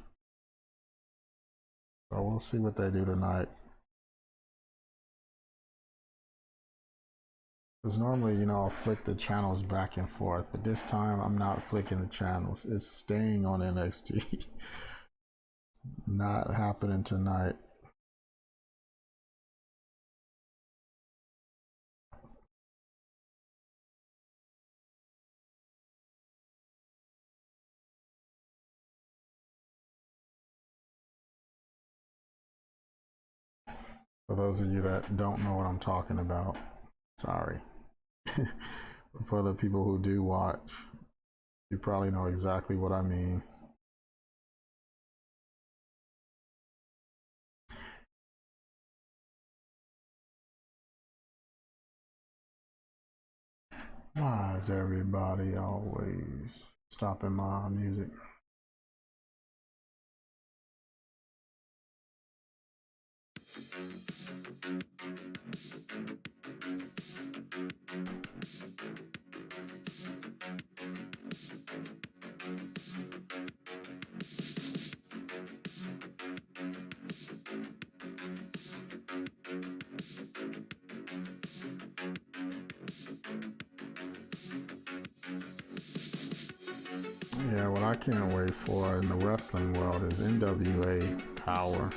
S1: So we'll see what they do tonight. Because normally, I'll flick the channels back and forth, but this time I'm not flicking the channels. It's staying on NXT. Not happening tonight. For those of you that don't know what I'm talking about, sorry. For the people who do watch, you probably know exactly what I mean. Why is everybody always stopping my music? Yeah, what I can't wait for in the wrestling world is NWA Power.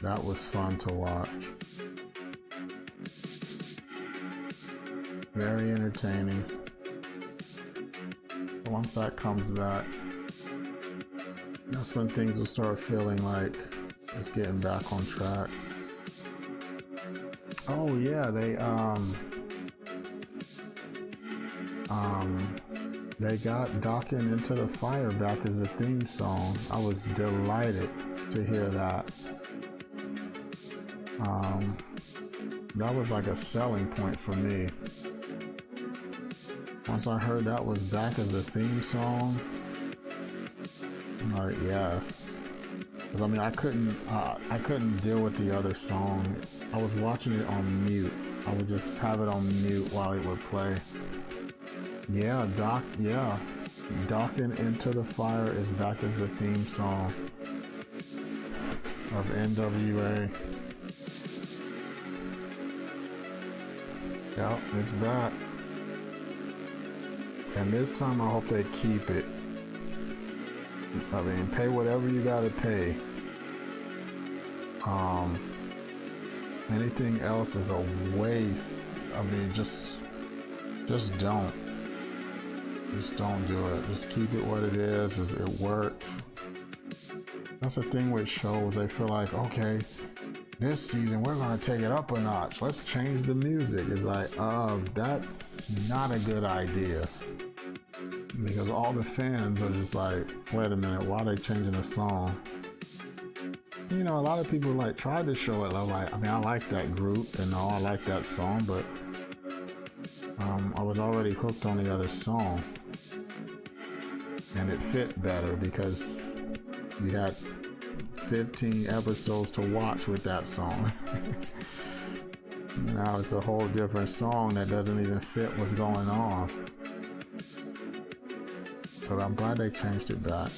S1: That was fun to watch. Very entertaining. Once that comes back, that's when things will start feeling like it's getting back on track. Oh yeah, they got Docking Into the Fire back as a theme song. I was delighted to hear that. That was like a selling point for me. Once I heard that was back as a theme song, I'm like, yes. Because I couldn't deal with the other song. I was watching it on mute. I would just have it on mute while it would play. Yeah, Docking Into the Fire is back as the theme song of NWA. Yep, it's back. And this time I hope they keep it. I mean, pay whatever you gotta pay. Anything else is a waste. I mean, just don't. Just don't do it. Just keep it what it is. It works. That's the thing with shows. They feel like, okay, this season we're gonna take it up a notch. Let's change the music. It's like, that's not a good idea. Because all the fans are just like, wait a minute, why are they changing the song? A lot of people tried to show it. I like that group and all, I like that song, but I was already hooked on the other song. And it fit better because you had 15 episodes to watch with that song. Now it's a whole different song that doesn't even fit what's going on. So I'm glad they changed it back.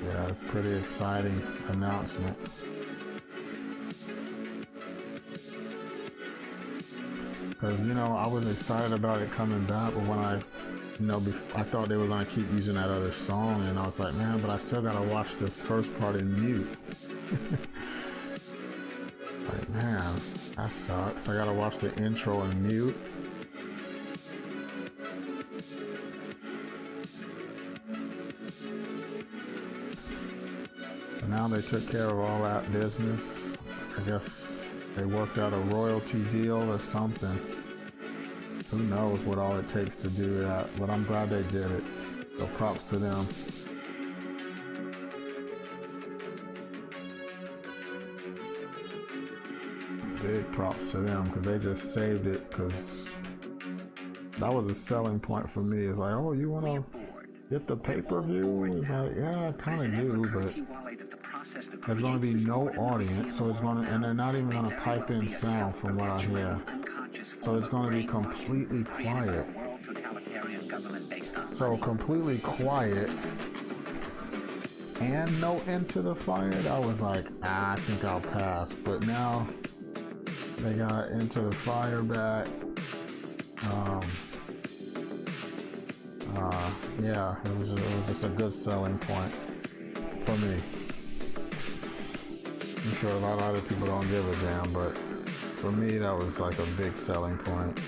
S1: Yeah, it's a pretty exciting announcement. Because, you know, I was excited about it coming back, but when I thought they were going to keep using that other song, and I was like, man, but I still got to watch the first part in mute. Like, man, that sucks. I got to watch the intro in mute. So now they took care of all that business. I guess they worked out a royalty deal or something. Who knows what all it takes to do that, but I'm glad they did it. So props to them. Big props to them because they just saved it, because that was a selling point for me. It's like, oh, you want to get the pay-per-view? It's like, yeah, I kind of do, but there's going to be no audience, so it's going to, and they're not even going to pipe in sound from what I hear. So it's going to be completely quiet. So completely quiet and no Into the Fire. I was like, I think I'll pass. But now they got Into the Fire back. Yeah, it was just a good selling point for me. I'm sure a lot of other people don't give a damn, but for me, that was like a big selling point.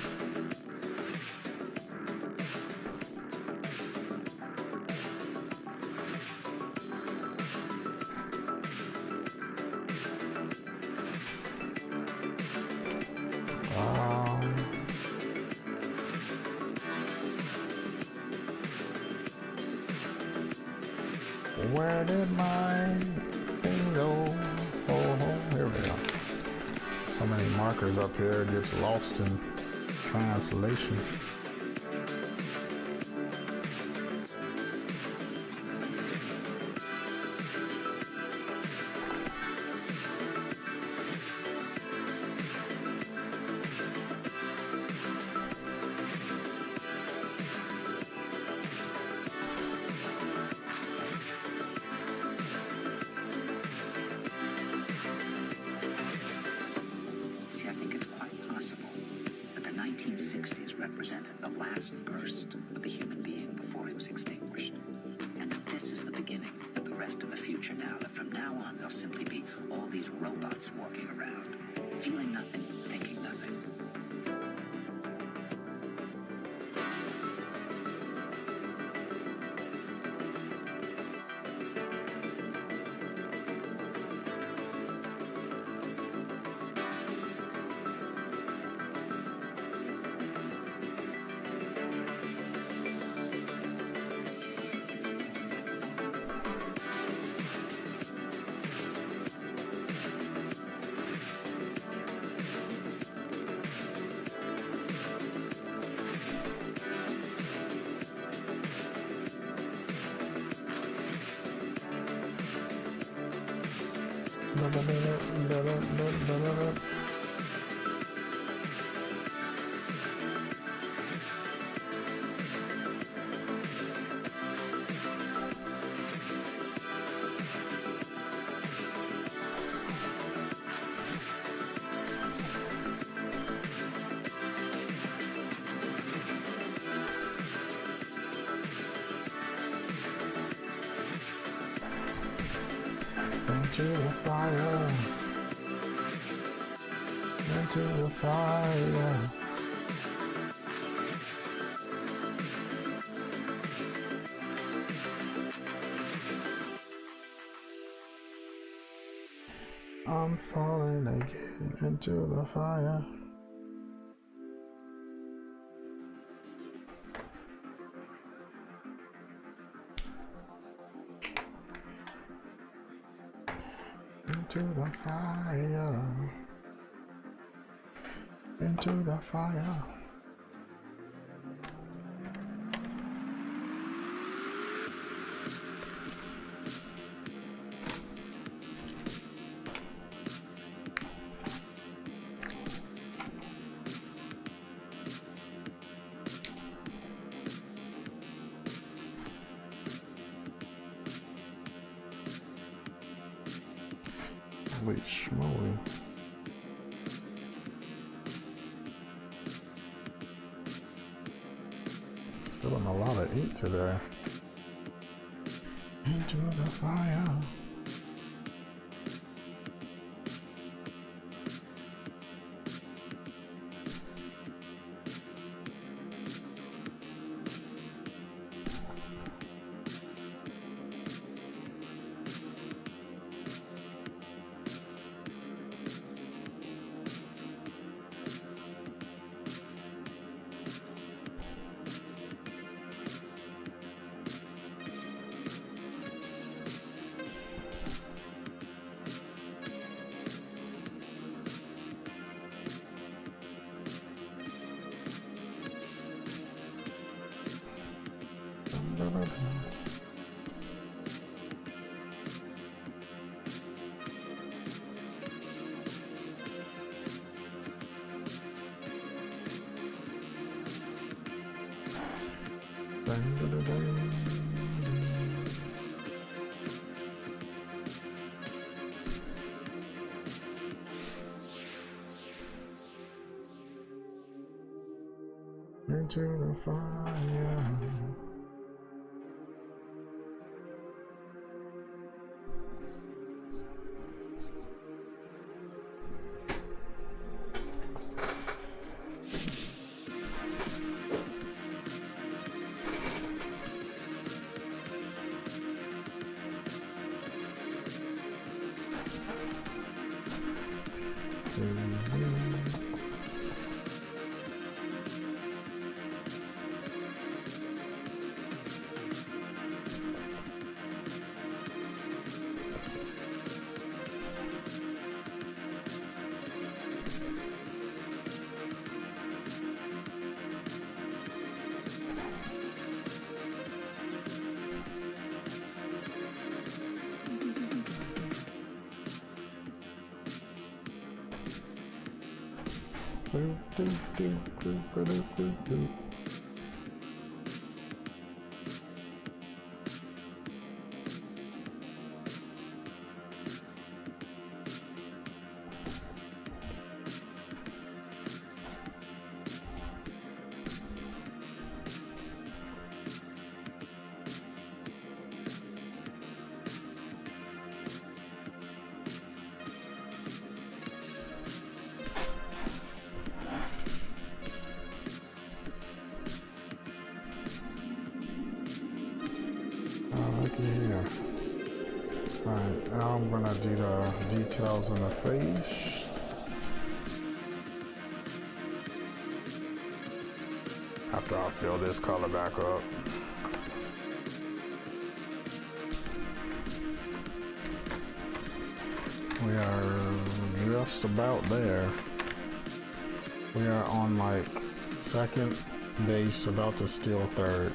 S1: Where did my thing go? Oh, here we go. So many markers up here, it gets lost in translation.
S3: Represented the last burst of the human being before he was extinguished. And that this is the beginning of the rest of the future now, that from now on there'll simply be all these robots walking around, feeling nothing, thinking nothing. Into the fire, into the fire. I'm falling again into the fire. Into the fire, into the fire.
S1: Holy schmoly. Spilling a lot of ink today. Into the fire. Into the fire. Here. Alright, now I'm gonna do the details on the face. After I fill this color back up. We are just about there. We are on like second base, about to steal third.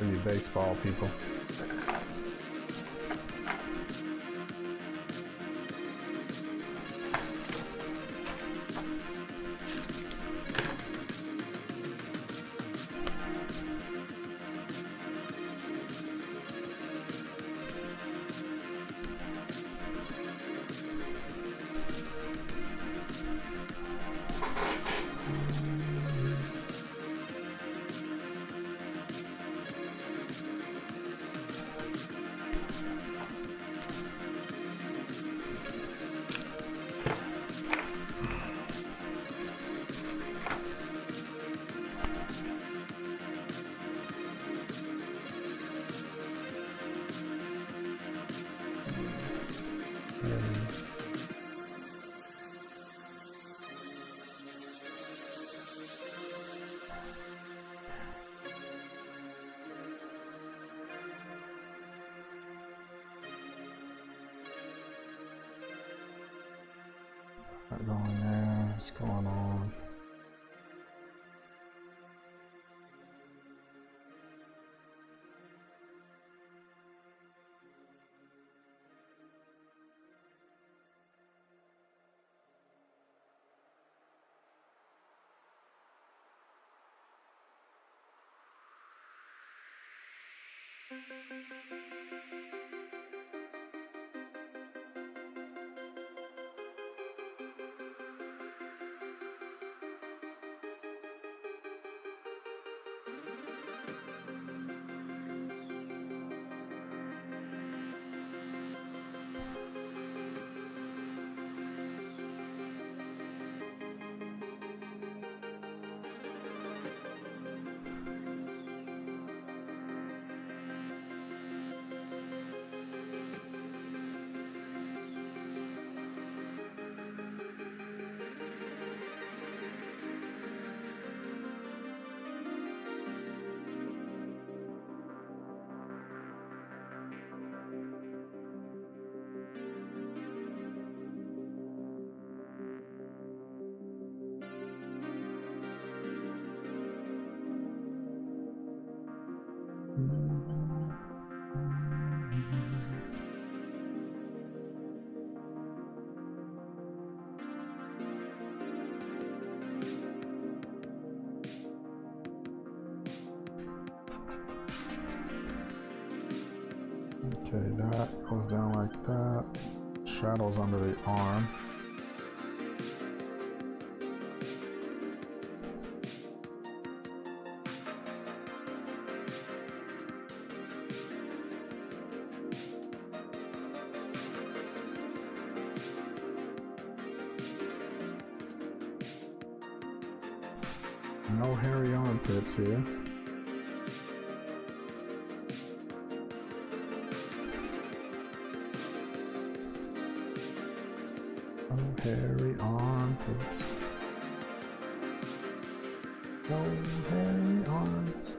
S1: You baseball people. Not going there. What's going on? Okay, that goes down like that. Shadows under the arm. No hairy armpits here. No hairy armpits. No hairy armpits.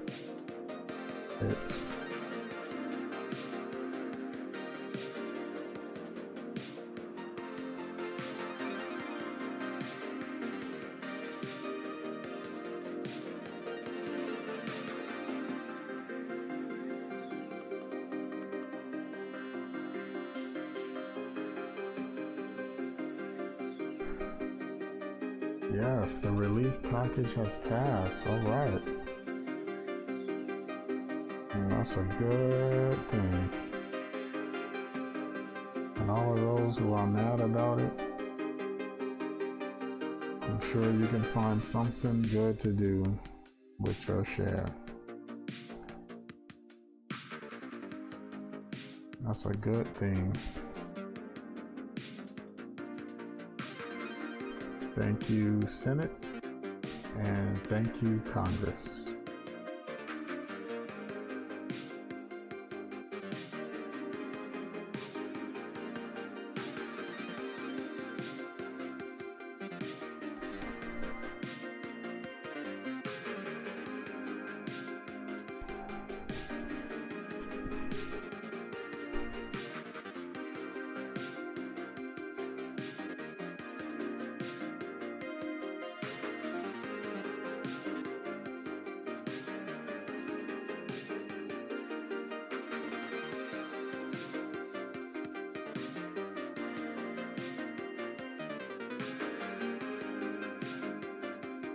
S1: Yes, the relief package has passed. All right. And that's a good thing. And all of those who are mad about it, I'm sure you can find something good to do with your share. That's a good thing. Thank you, Senate, and thank you, Congress.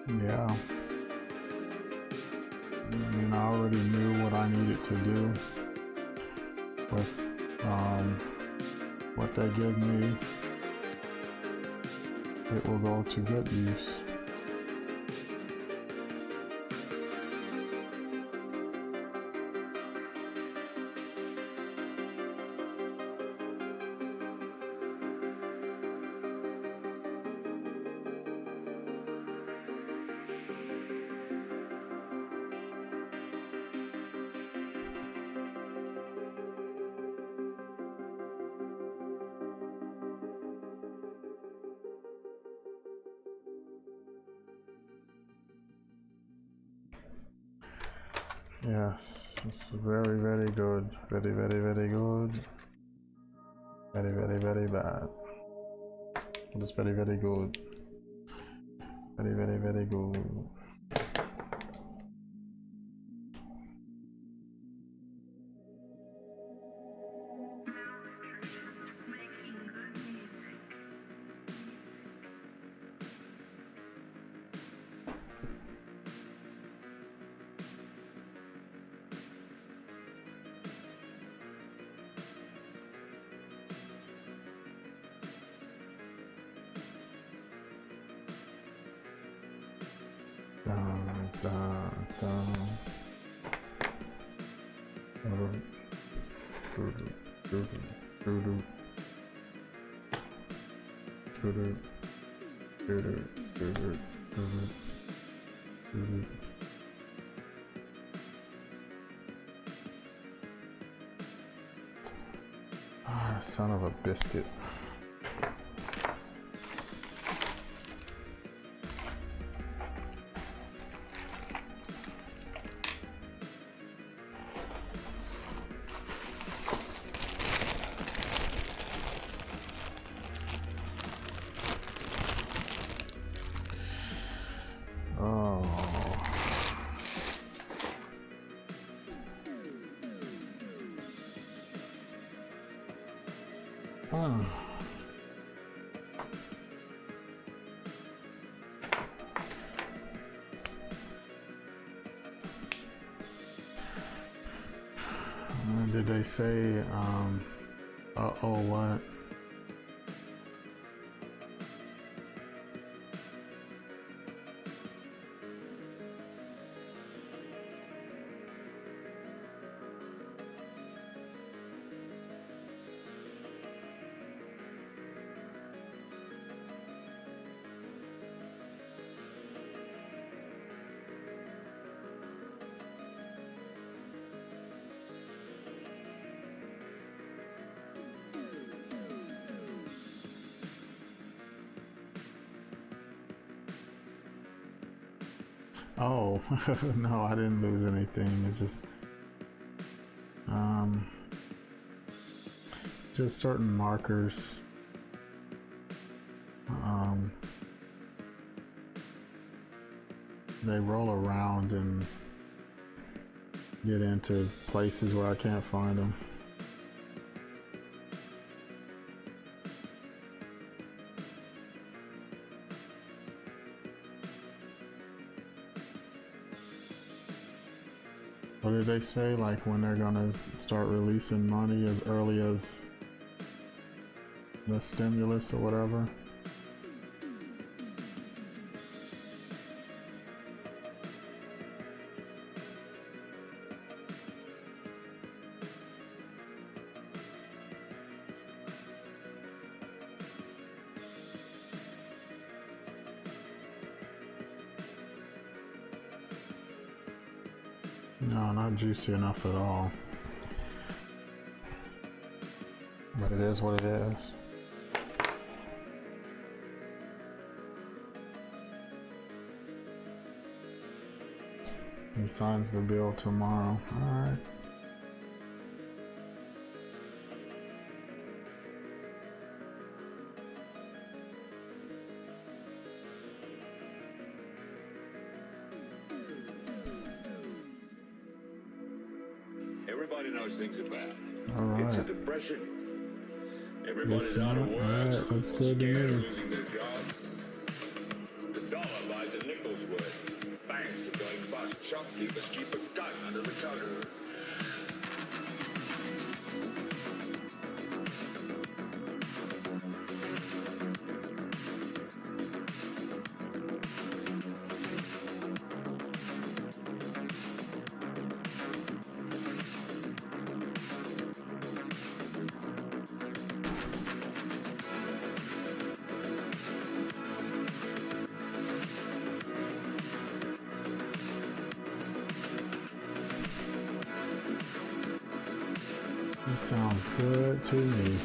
S1: Yeah. I mean, I already knew what I needed to do with what they give me. It will go to good use. Yes, it's very, very good. Very, very, very good. Very, very, very bad. It is very, very good. Very, very, very good. Dun, dun, dun. Ah, son of a biscuit. Oh. Did they say, oh, what? Oh, no, I didn't lose anything. It's just certain markers. They roll around and get into places where I can't find them. What did they say, like when they're gonna start releasing money as early as the stimulus or whatever? No, not juicy enough at all. But it is what it is. He signs the bill tomorrow. Alright.
S4: Everybody knows things are bad.
S1: Alright.
S4: It's a depression. Everybody's out of work.
S1: Alright, that's good to
S4: Scared of
S1: me.
S4: losing their job. The dollar buys a nickel's worth. Banks are going bust. Shopkeepers keep a gun under the counter.
S1: It sounds good to me.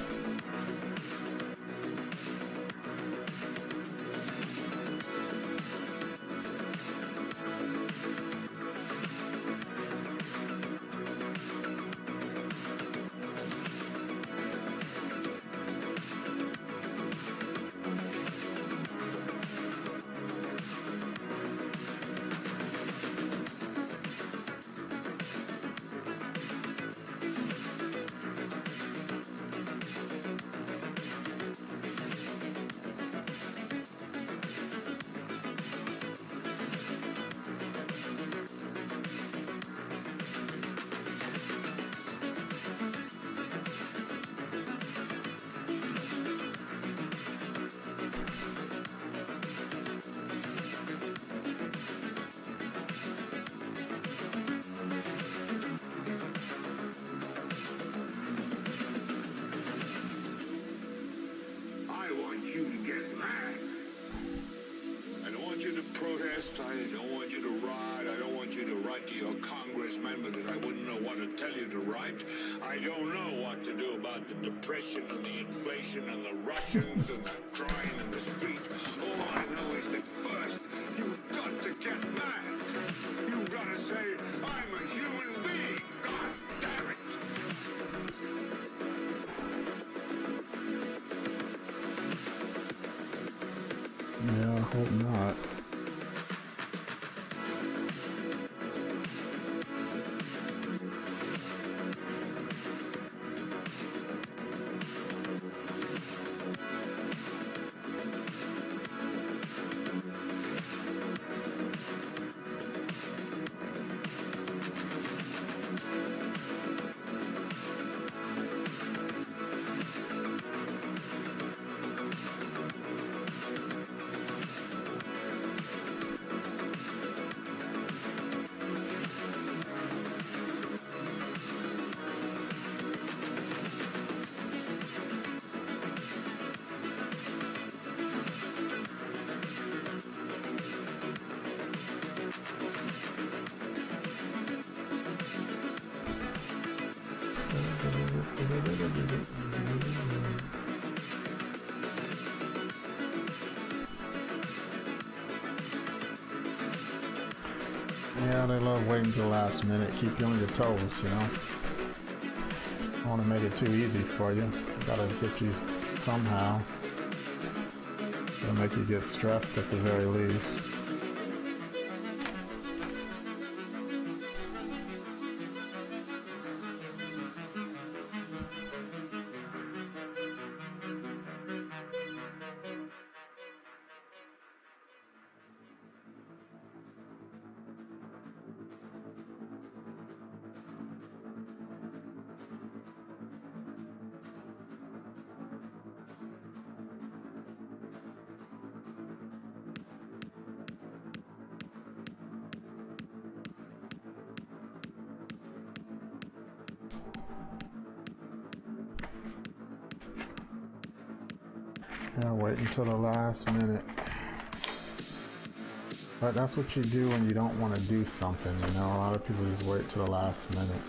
S1: I don't want you to ride. I don't want you to write to your congressman because I wouldn't know what to tell you to write. I don't know what to do about the depression and the inflation and the Russians and the crying in the street. All I know is that first, you've got to get mad. You've got to say, I'm a human being. God damn it. Yeah, I hope not. Yeah, they love waiting till the last minute. Keep you on your toes, you know. I want to make it too easy for you. Gotta get you somehow. It'll make you get stressed at the very least. Yeah, wait until the last minute. But that's what you do when you don't want to do something, you know? A lot of people just wait till the last minute.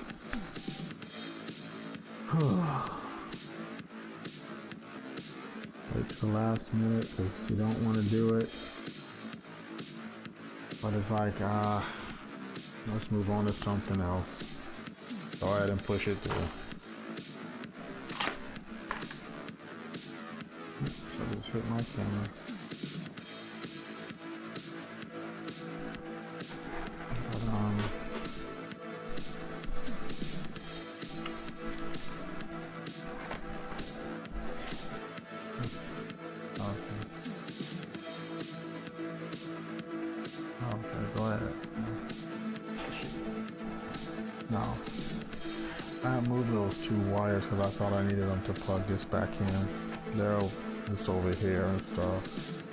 S1: Wait till the last minute because you don't want to do it. But it's like, let's move on to something else. Go ahead and push it through. So I just hit my camera. Okay, go ahead. No. I moved those two wires because I thought I needed them to plug this back in. It's over here and stuff.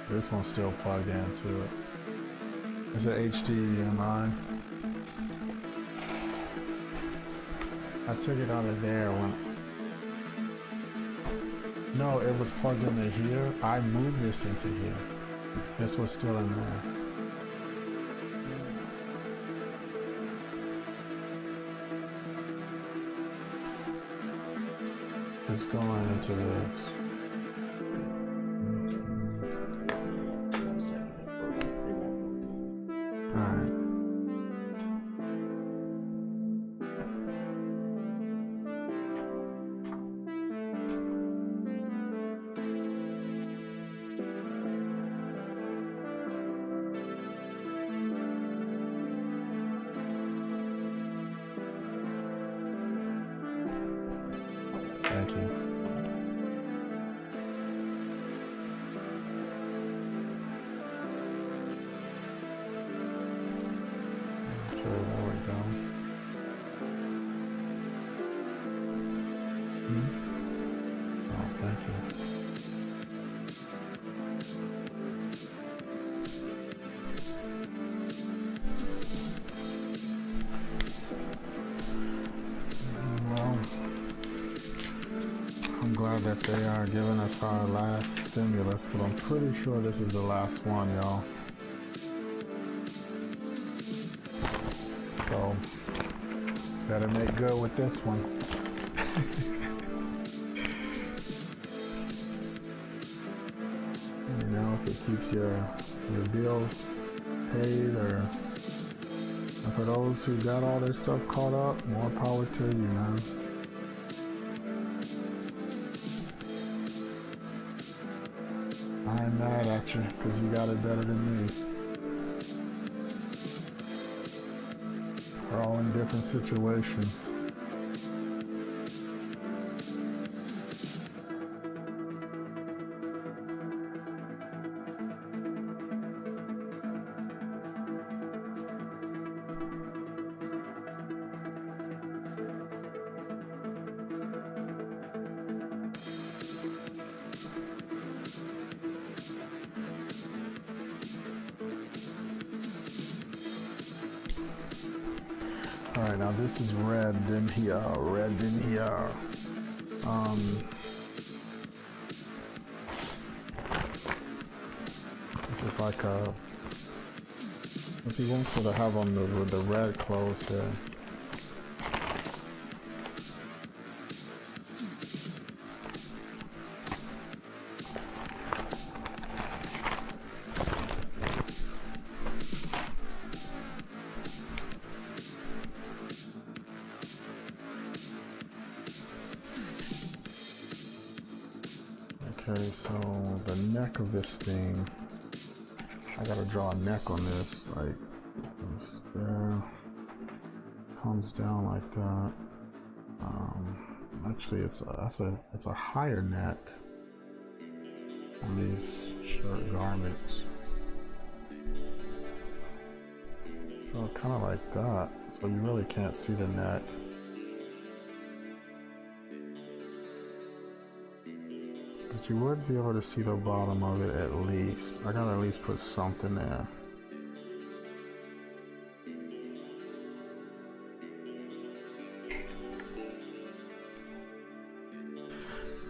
S1: This one's still plugged into it. It's an HDMI. I took it out of there when... No, it was plugged into here. I moved this into here. This was still in there. It's going into this. Alright. Thank you. Okay, there we go. Oh, thank you. Well, I'm glad that they are giving us our last stimulus, but I'm pretty sure this is the last one, y'all. So, better make good with this one. You know, if it keeps your bills paid, or for those who got all their stuff caught up, more power to you, man. I ain't mad at you because you got it better than me. We're all in different situations. Alright, now this is red in here, this is like a, let's see, one sort of have on the red closed there. Okay, so the neck of this thing, I gotta draw a neck on this, like this there, comes down like that. Actually, it's a higher neck on these short garments. So kind of like that. So you really can't see the neck. But you would be able to see the bottom of it at least. I gotta at least put something there.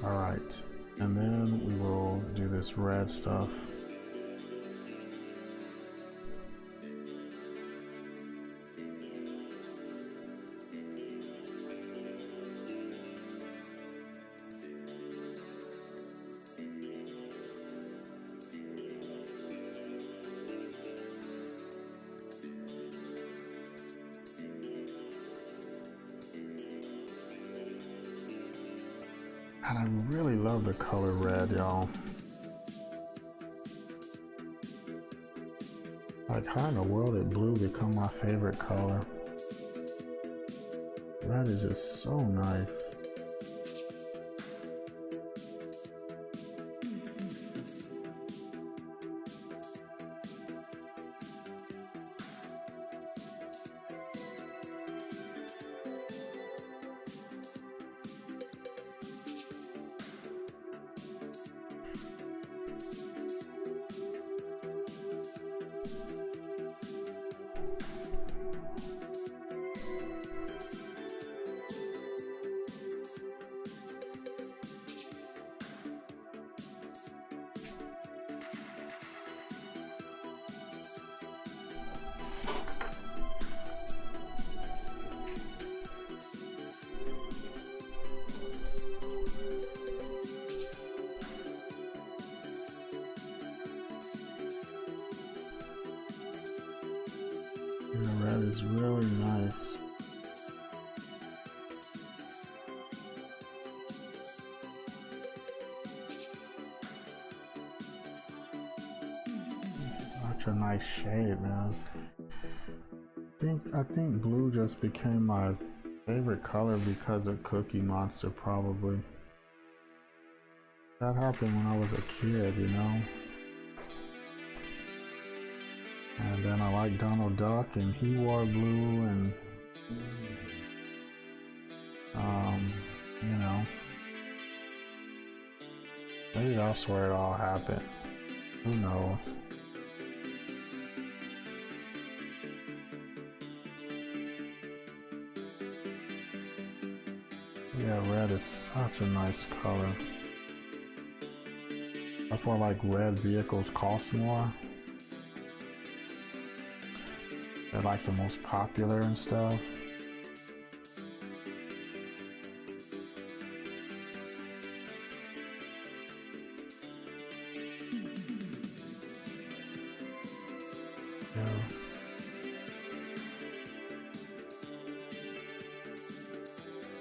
S1: Alright, and then we will do this red stuff. And I really love the color red, y'all. Like, how in the world did blue become my favorite color? Red is just so nice. The red is really nice. It's such a nice shade, man. I think blue just became my favorite color because of Cookie Monster, probably. That happened when I was a kid, you know? And then I like Donald Duck, and he wore blue, and you know, maybe that's where it all happened. Who knows? Yeah, red is such a nice color. That's why, like, red vehicles cost more. They're like the most popular and stuff.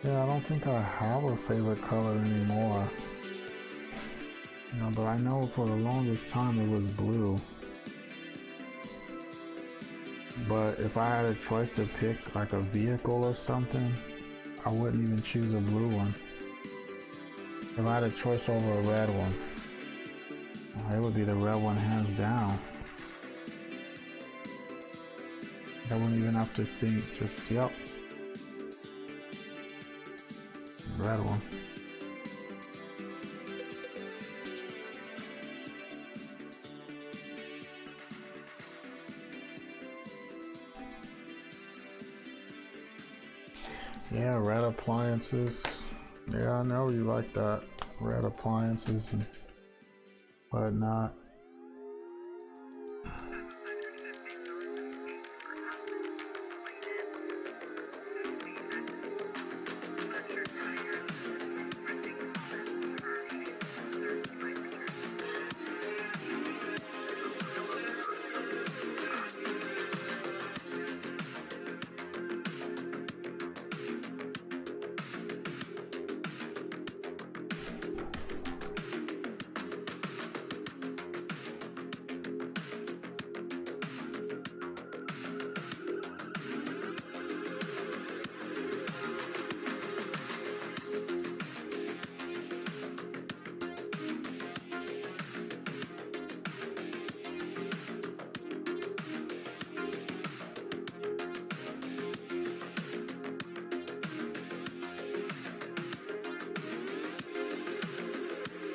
S1: Yeah, I don't think I have a favorite color anymore. You know, but I know for the longest time it was blue. But if I had a choice to pick like a vehicle or something, I wouldn't even choose a blue one. If I had a choice over a red one, it would be the red one hands down. I wouldn't even have to think, just, yep. Red one. Yeah, red appliances. Yeah, I know you like that. Red appliances and whatnot.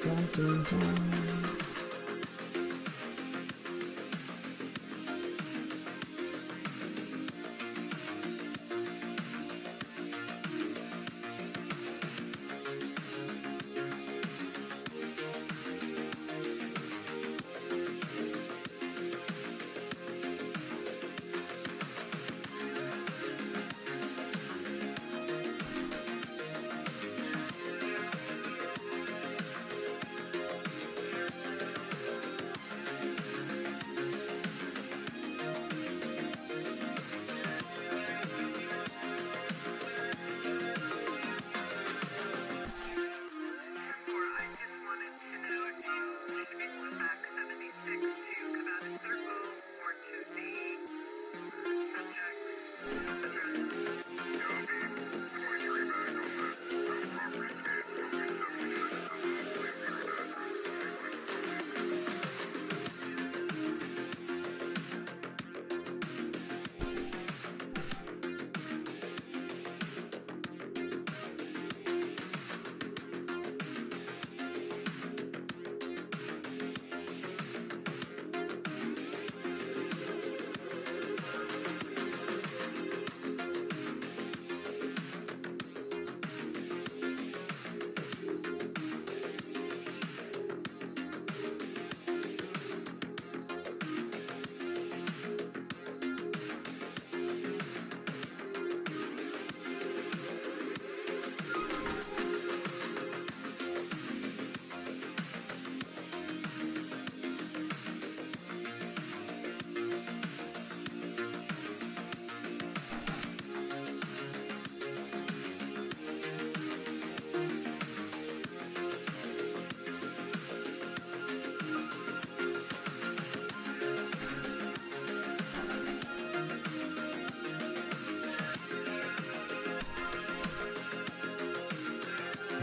S1: Dun, dun, dun.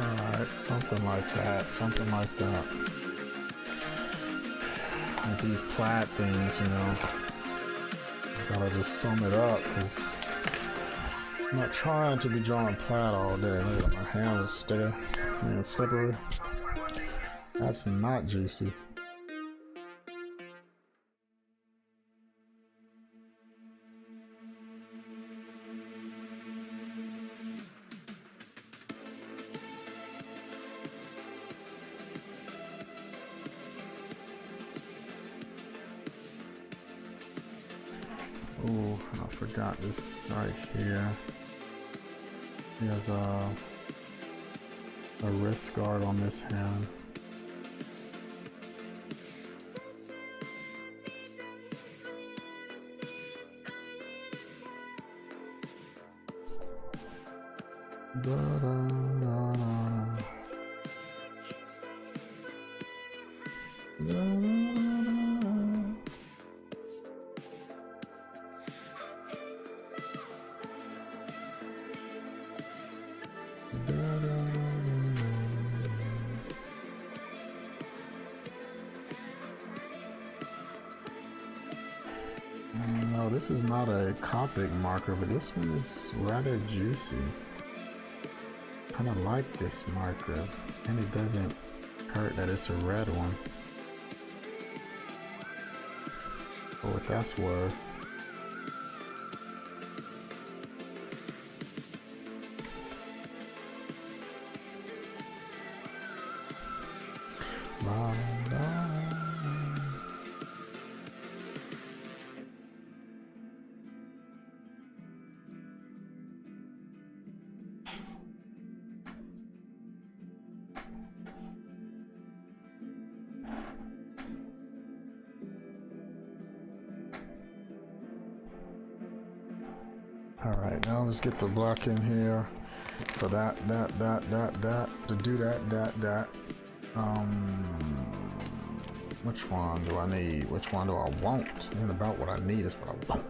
S1: Alright, something like that, something like that. Like these plaid things, you know. I gotta just sum it up, because I'm not trying to be drawing plaid all day. Look at my hands stay slippery. That's not juicy. Oh, I forgot this right here. He has a wrist guard on this hand. No, this is not a Copic marker, but this one is rather juicy. Kind of like this marker, and it doesn't hurt that it's a red one. For what that's worth. Alright, now let's get the block in here for that, to do that. Which one do I need? Which one do I want? And about what I need is what I want.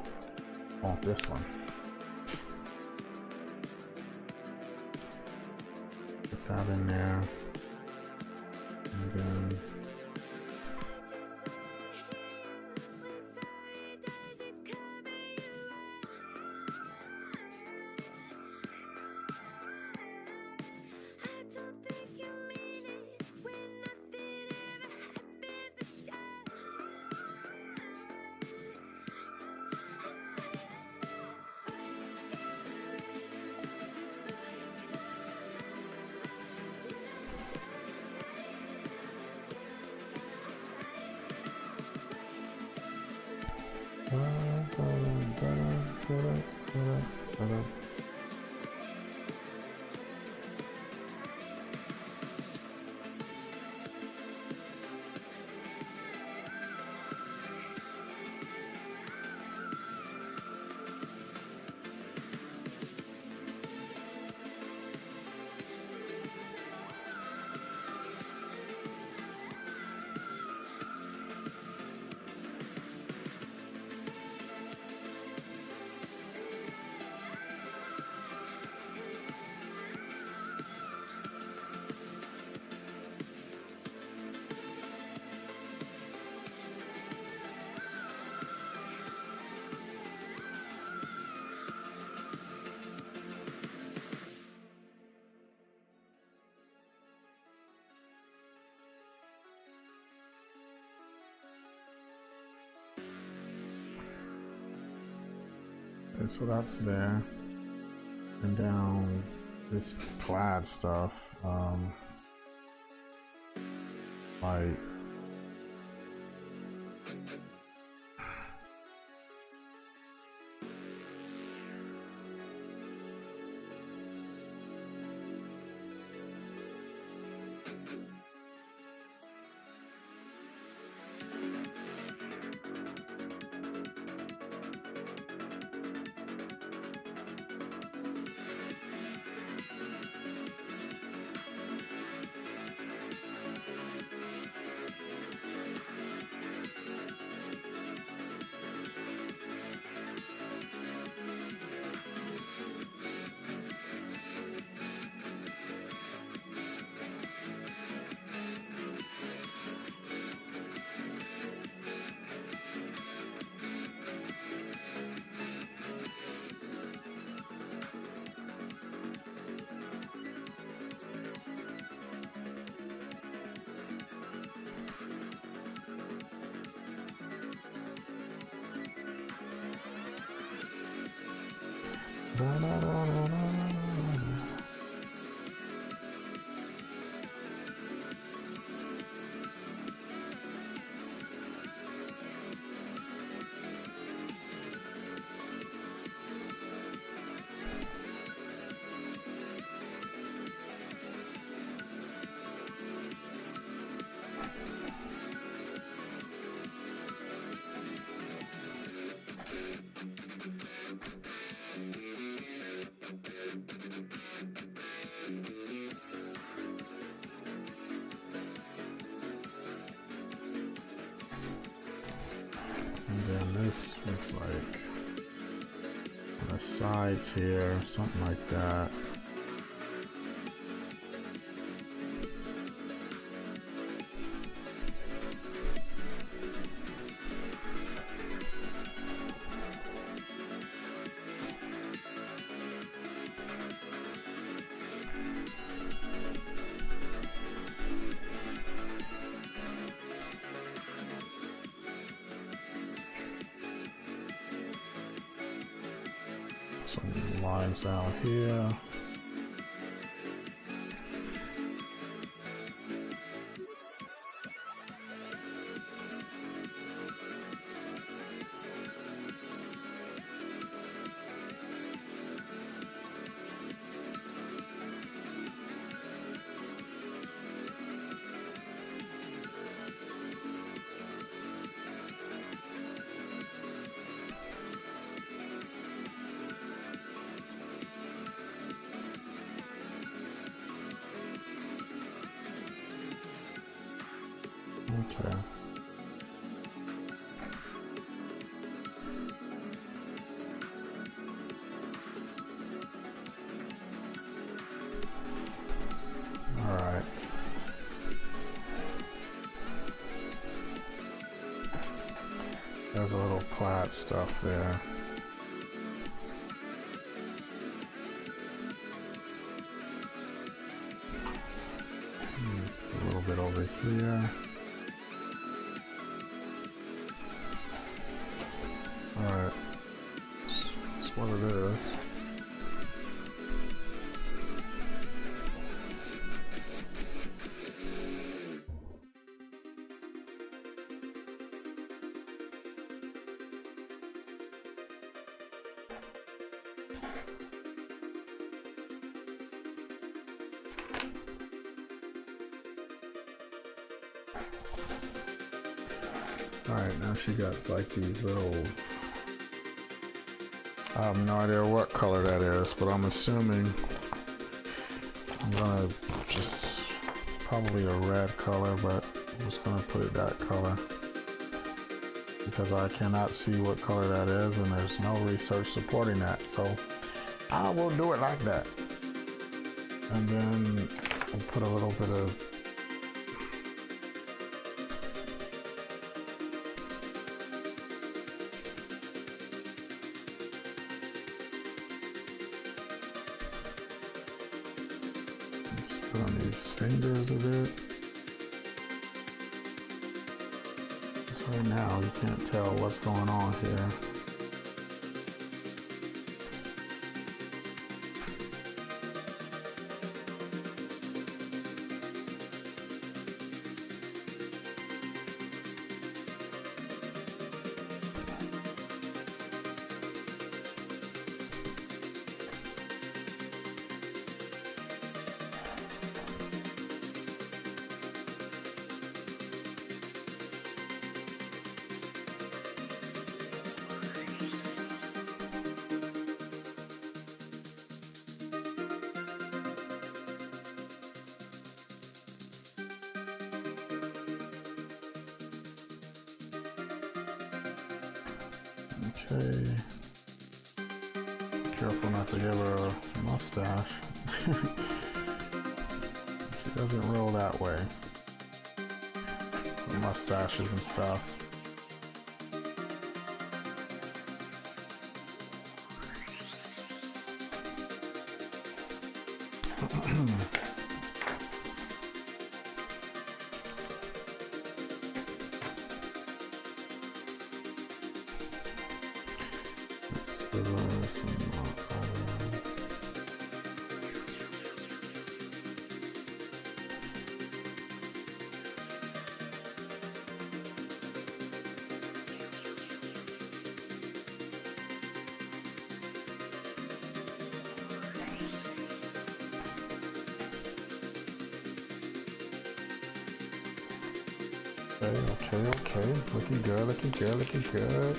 S1: I want this one. Put that in there. And then Okay, so that's there. And down this plaid stuff, like and then this was like on the sides here, something like that. Some lines down here. Okay. All right. There's a little plaid stuff there. A little bit over here. Alright, that's what it is. Alright, now she got like these little... I have no idea what color that is, but I'm assuming I'm gonna just... It's probably a red color, but I'm just gonna put it that color. Because I cannot see what color that is, and there's no research supporting that. So I will do it like that. And then we'll put a little bit of... Put on these fingers a bit. So right now you can't tell what's going on here. Okay. Careful not to give her a mustache. She doesn't roll that way. The mustaches and stuff. Okay. Looking good.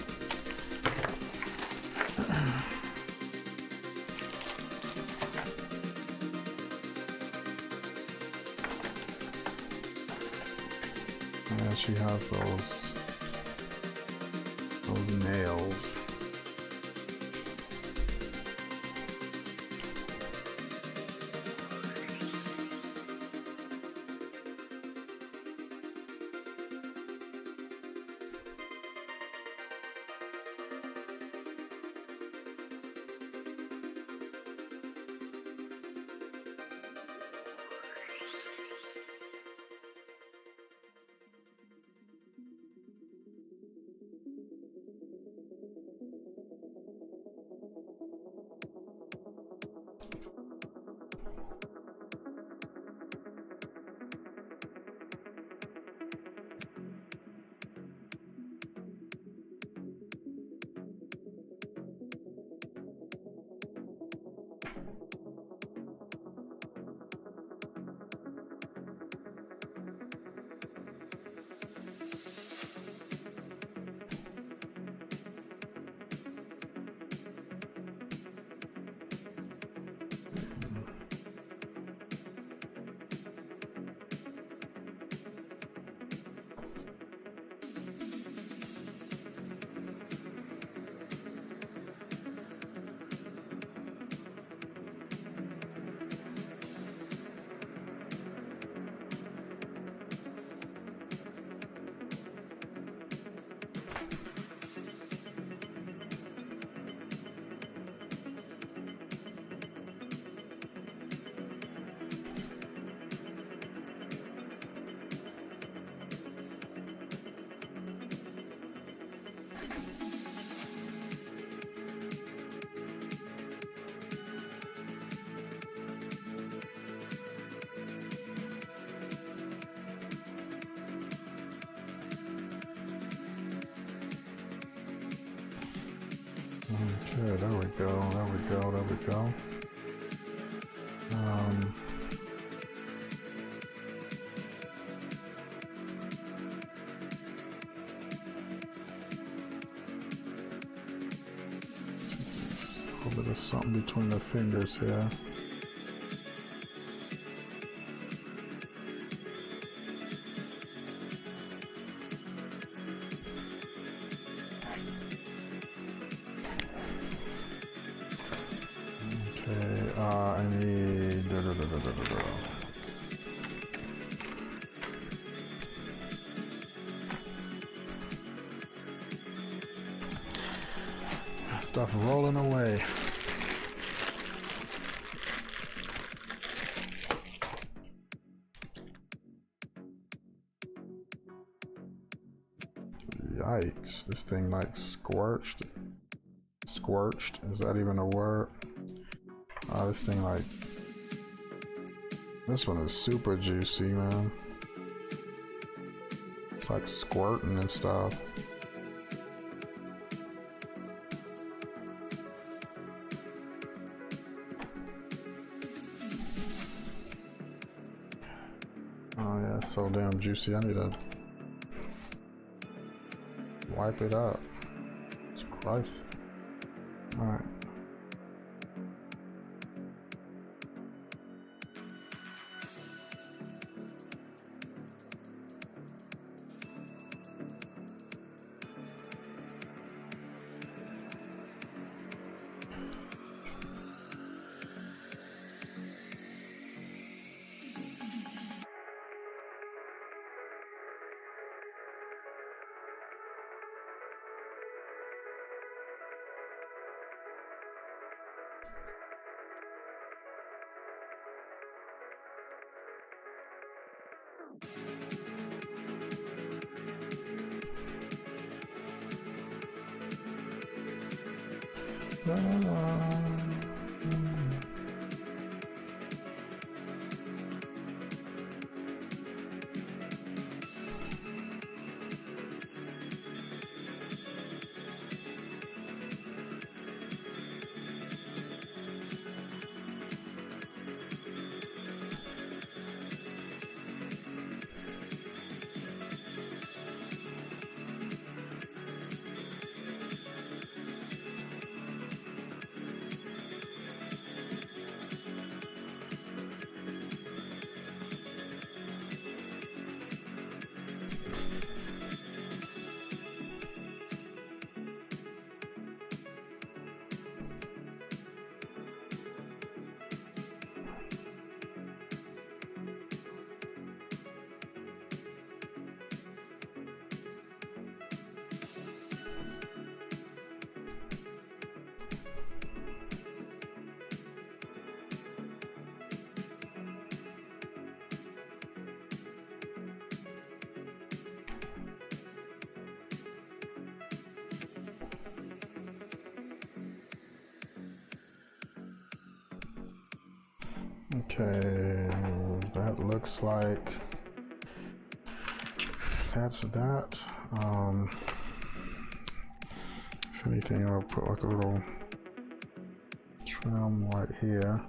S1: And she has those nails. Okay, there we go. A little bit of something between the fingers here. I need stuff rolling away. Yikes, this thing like squirched. Is that even a word? This thing like, this one is super juicy, man. It's like squirting and stuff. Oh yeah, it's so damn juicy. I need to wipe it up. It's Christ. Alright. La, la, la. Okay, that looks like that's that. If anything, I'll put like a little trim right here.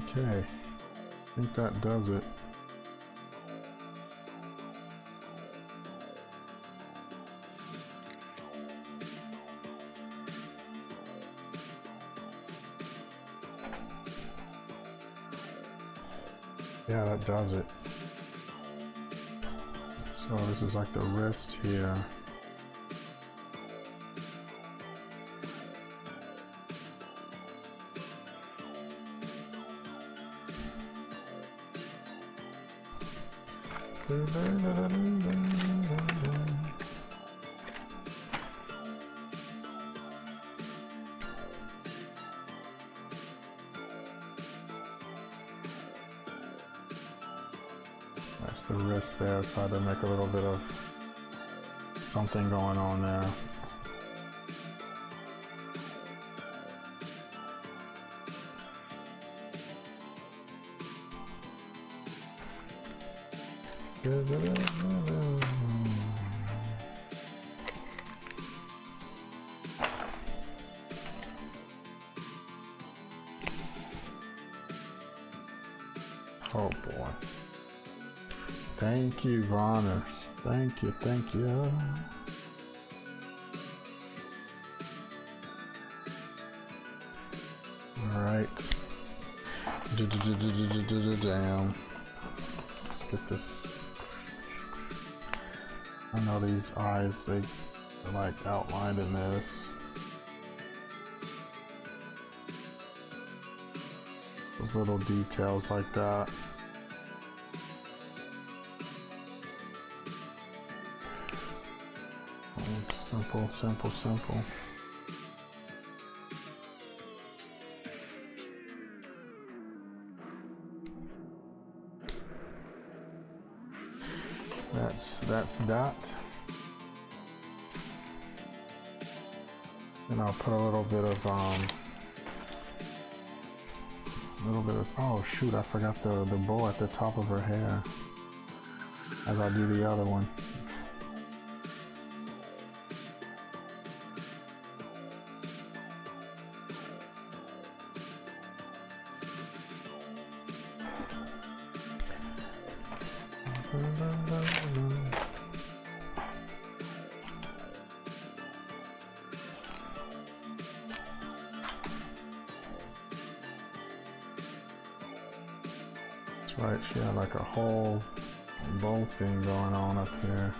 S1: Okay, I think that does it. Yeah, that does it. So this is like the wrist here. That's the wrist there, so I had to make a little bit of something going on there. Oh boy. Thank you, Vonners. Thank you, thank you. Alright. Damn. Let's get this. I know these eyes, they're like outlined in this. Those little details like that. Oh, simple, simple, simple. That's that. And I'll put a little bit of oh shoot, I forgot the bow at the top of her hair as I do the other one. That's right, she had like a whole bow thing going on up here.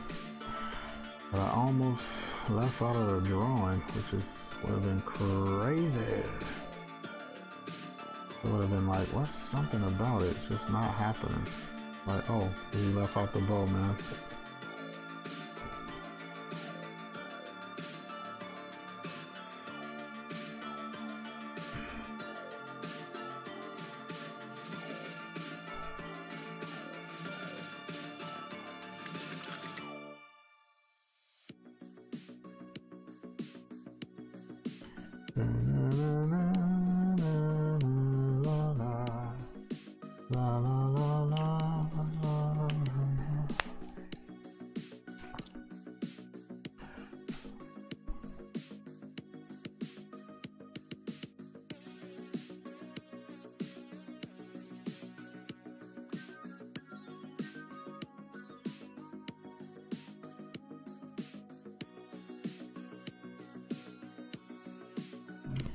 S1: But I almost left out of the drawing, which would have been crazy. It would have been like, what's something about it? It's just not happening. Like, oh, you left out the bow, man.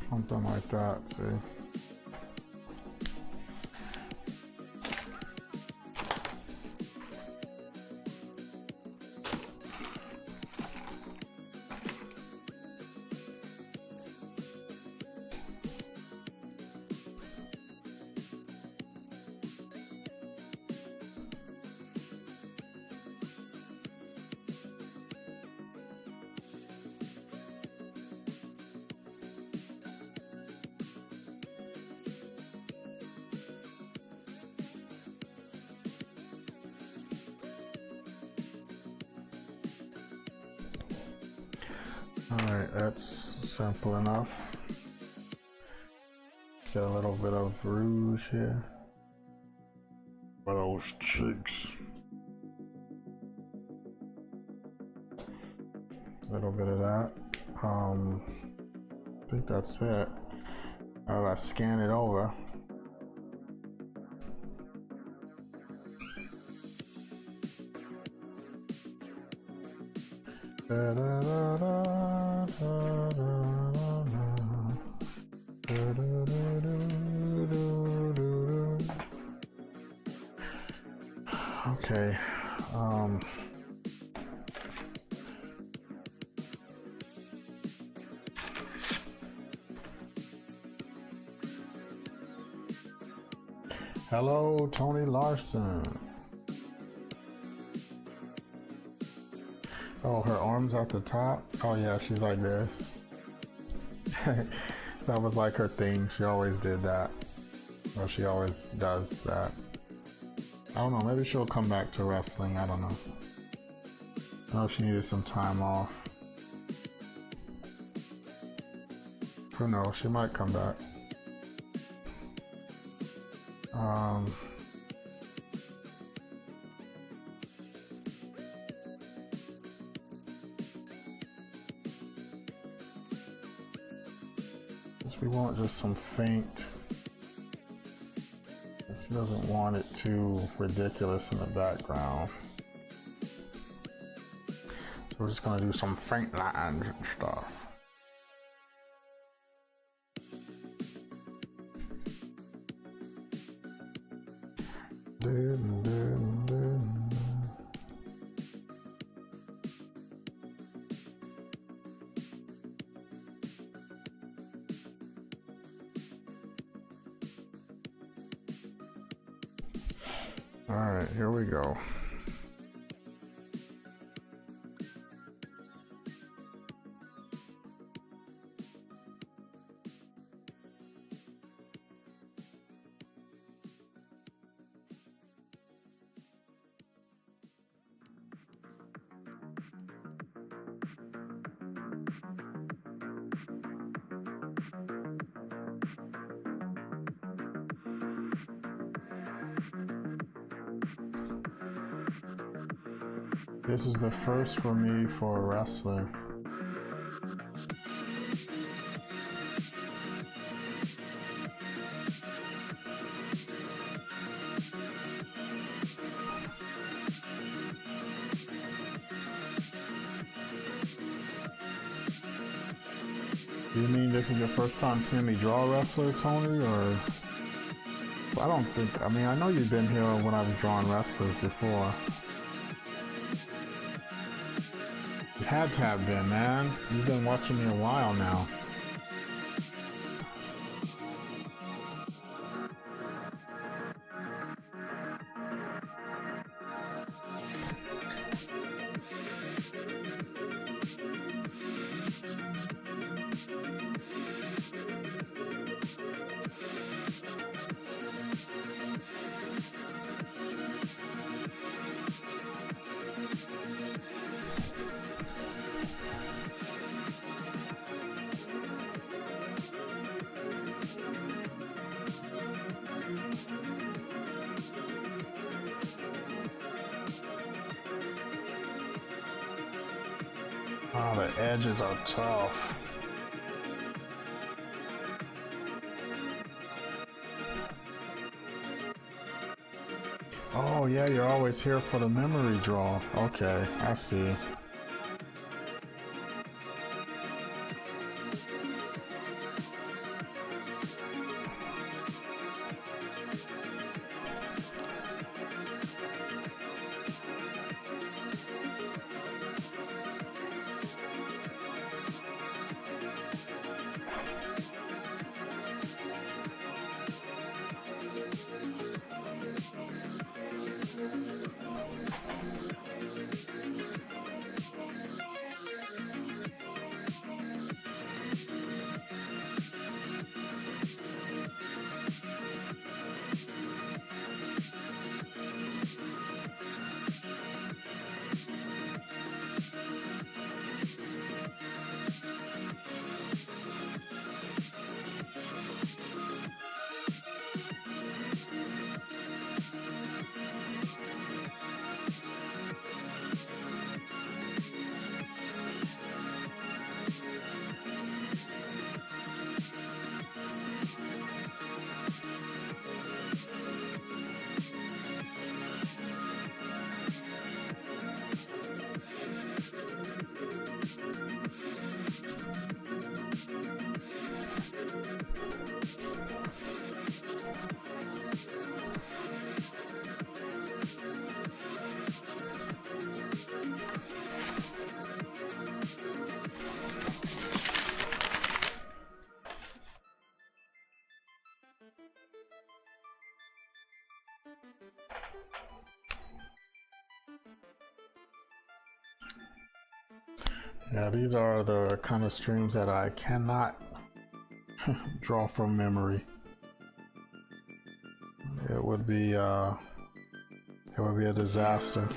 S1: Something like that, see? Alright, that's simple enough. Get a little bit of rouge here for those cheeks. A little bit of that. I think that's it. I'll scan it over. Okay. Hello, Tony Larson. Oh, her arms at the top? Oh yeah, she's like this. That was like her thing. She always did that. Well, she always does that. I don't know, maybe she'll come back to wrestling, I don't know. I know she needed some time off. Who knows, she might come back. We want just some faint. She doesn't want it too ridiculous in the background. So we're just gonna do some faint lines and stuff. All right, here we go. This is the first for me for a wrestler. You mean this is your first time seeing me draw a wrestler, Tony, or? I don't think, I mean, I know you've been here when I've drawn wrestlers before. You had to have been, man. You've been watching me a while now. Oh, the edges are tough. Oh yeah, you're always here for the memory draw. Okay, I see. Yeah, these are the kind of streams that I cannot draw from memory. It would be a disaster.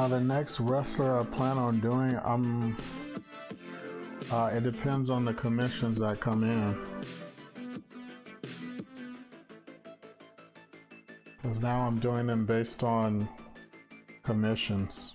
S1: The next wrestler I plan on doing, it depends on the commissions that come in. Because now I'm doing them based on commissions.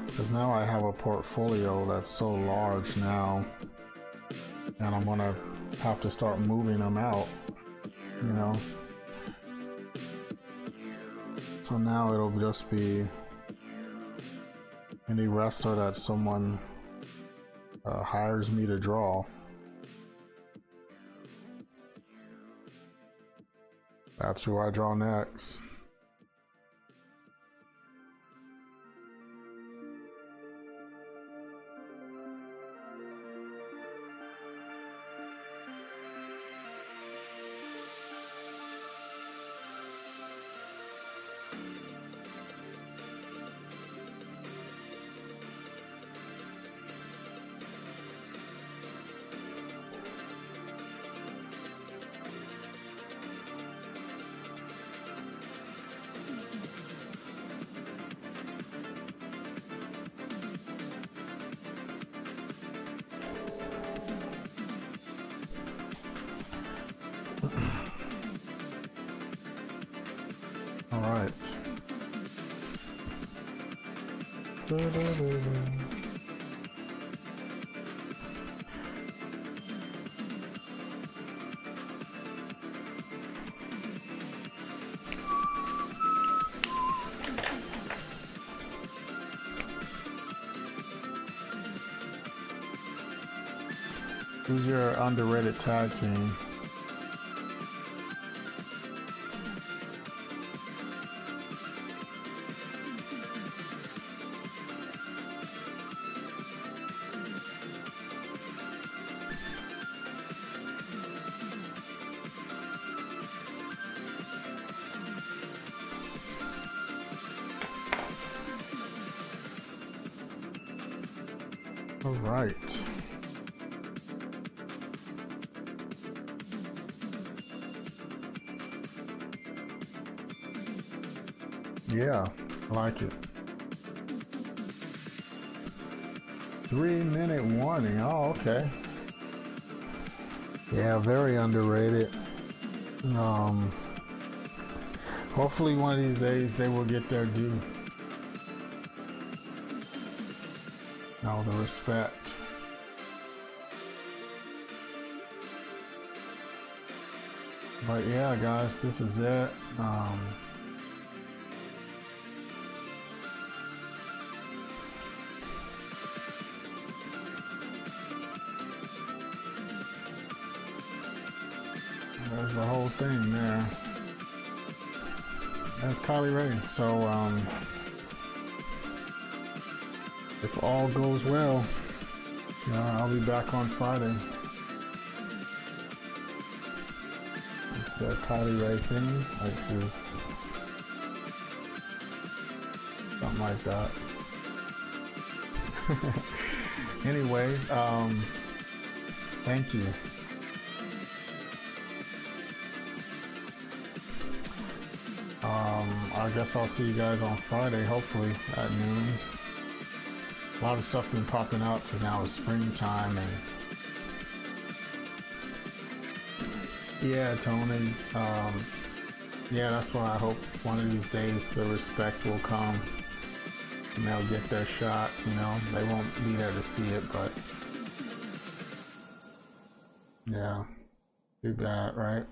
S1: Because now I have a portfolio that's so large now, and I'm gonna have to start moving them out, you know. So now it'll just be any wrestler that someone hires me to draw. That's who I draw next. All right. Who's your underrated tag team? All right. Yeah, I like it. 3-minute warning. Oh, okay. Yeah, very underrated. Hopefully one of these days they will get their due. All the respect. But yeah, guys, this is it. There's the whole thing there. That's Kylie Ray. So, if all goes well, I'll be back on Friday. It's the Kylie Ray thing, which is something like that. Anyway, thank you. I guess I'll see you guys on Friday, hopefully at noon. A lot of stuff been popping up because now it's springtime, and yeah, Tony. Yeah, that's why I hope one of these days the respect will come and they'll get their shot. They won't be there to see it, but yeah, too bad, right?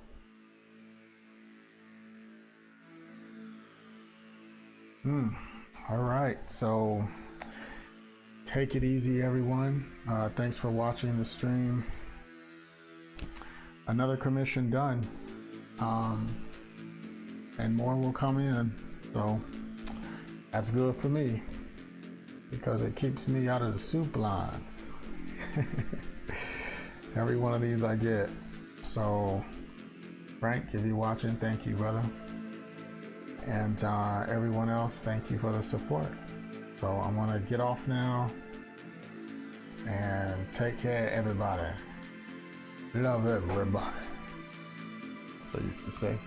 S1: All right, so take it easy, everyone. Thanks for watching the stream. Another commission done, and more will come in, so that's good for me because it keeps me out of the soup lines. Every one of these I get. So Frank, if you're watching, thank you, brother. And everyone else, thank you for the support. So I'm gonna get off now and take care, everybody. Love everybody. So I used to say.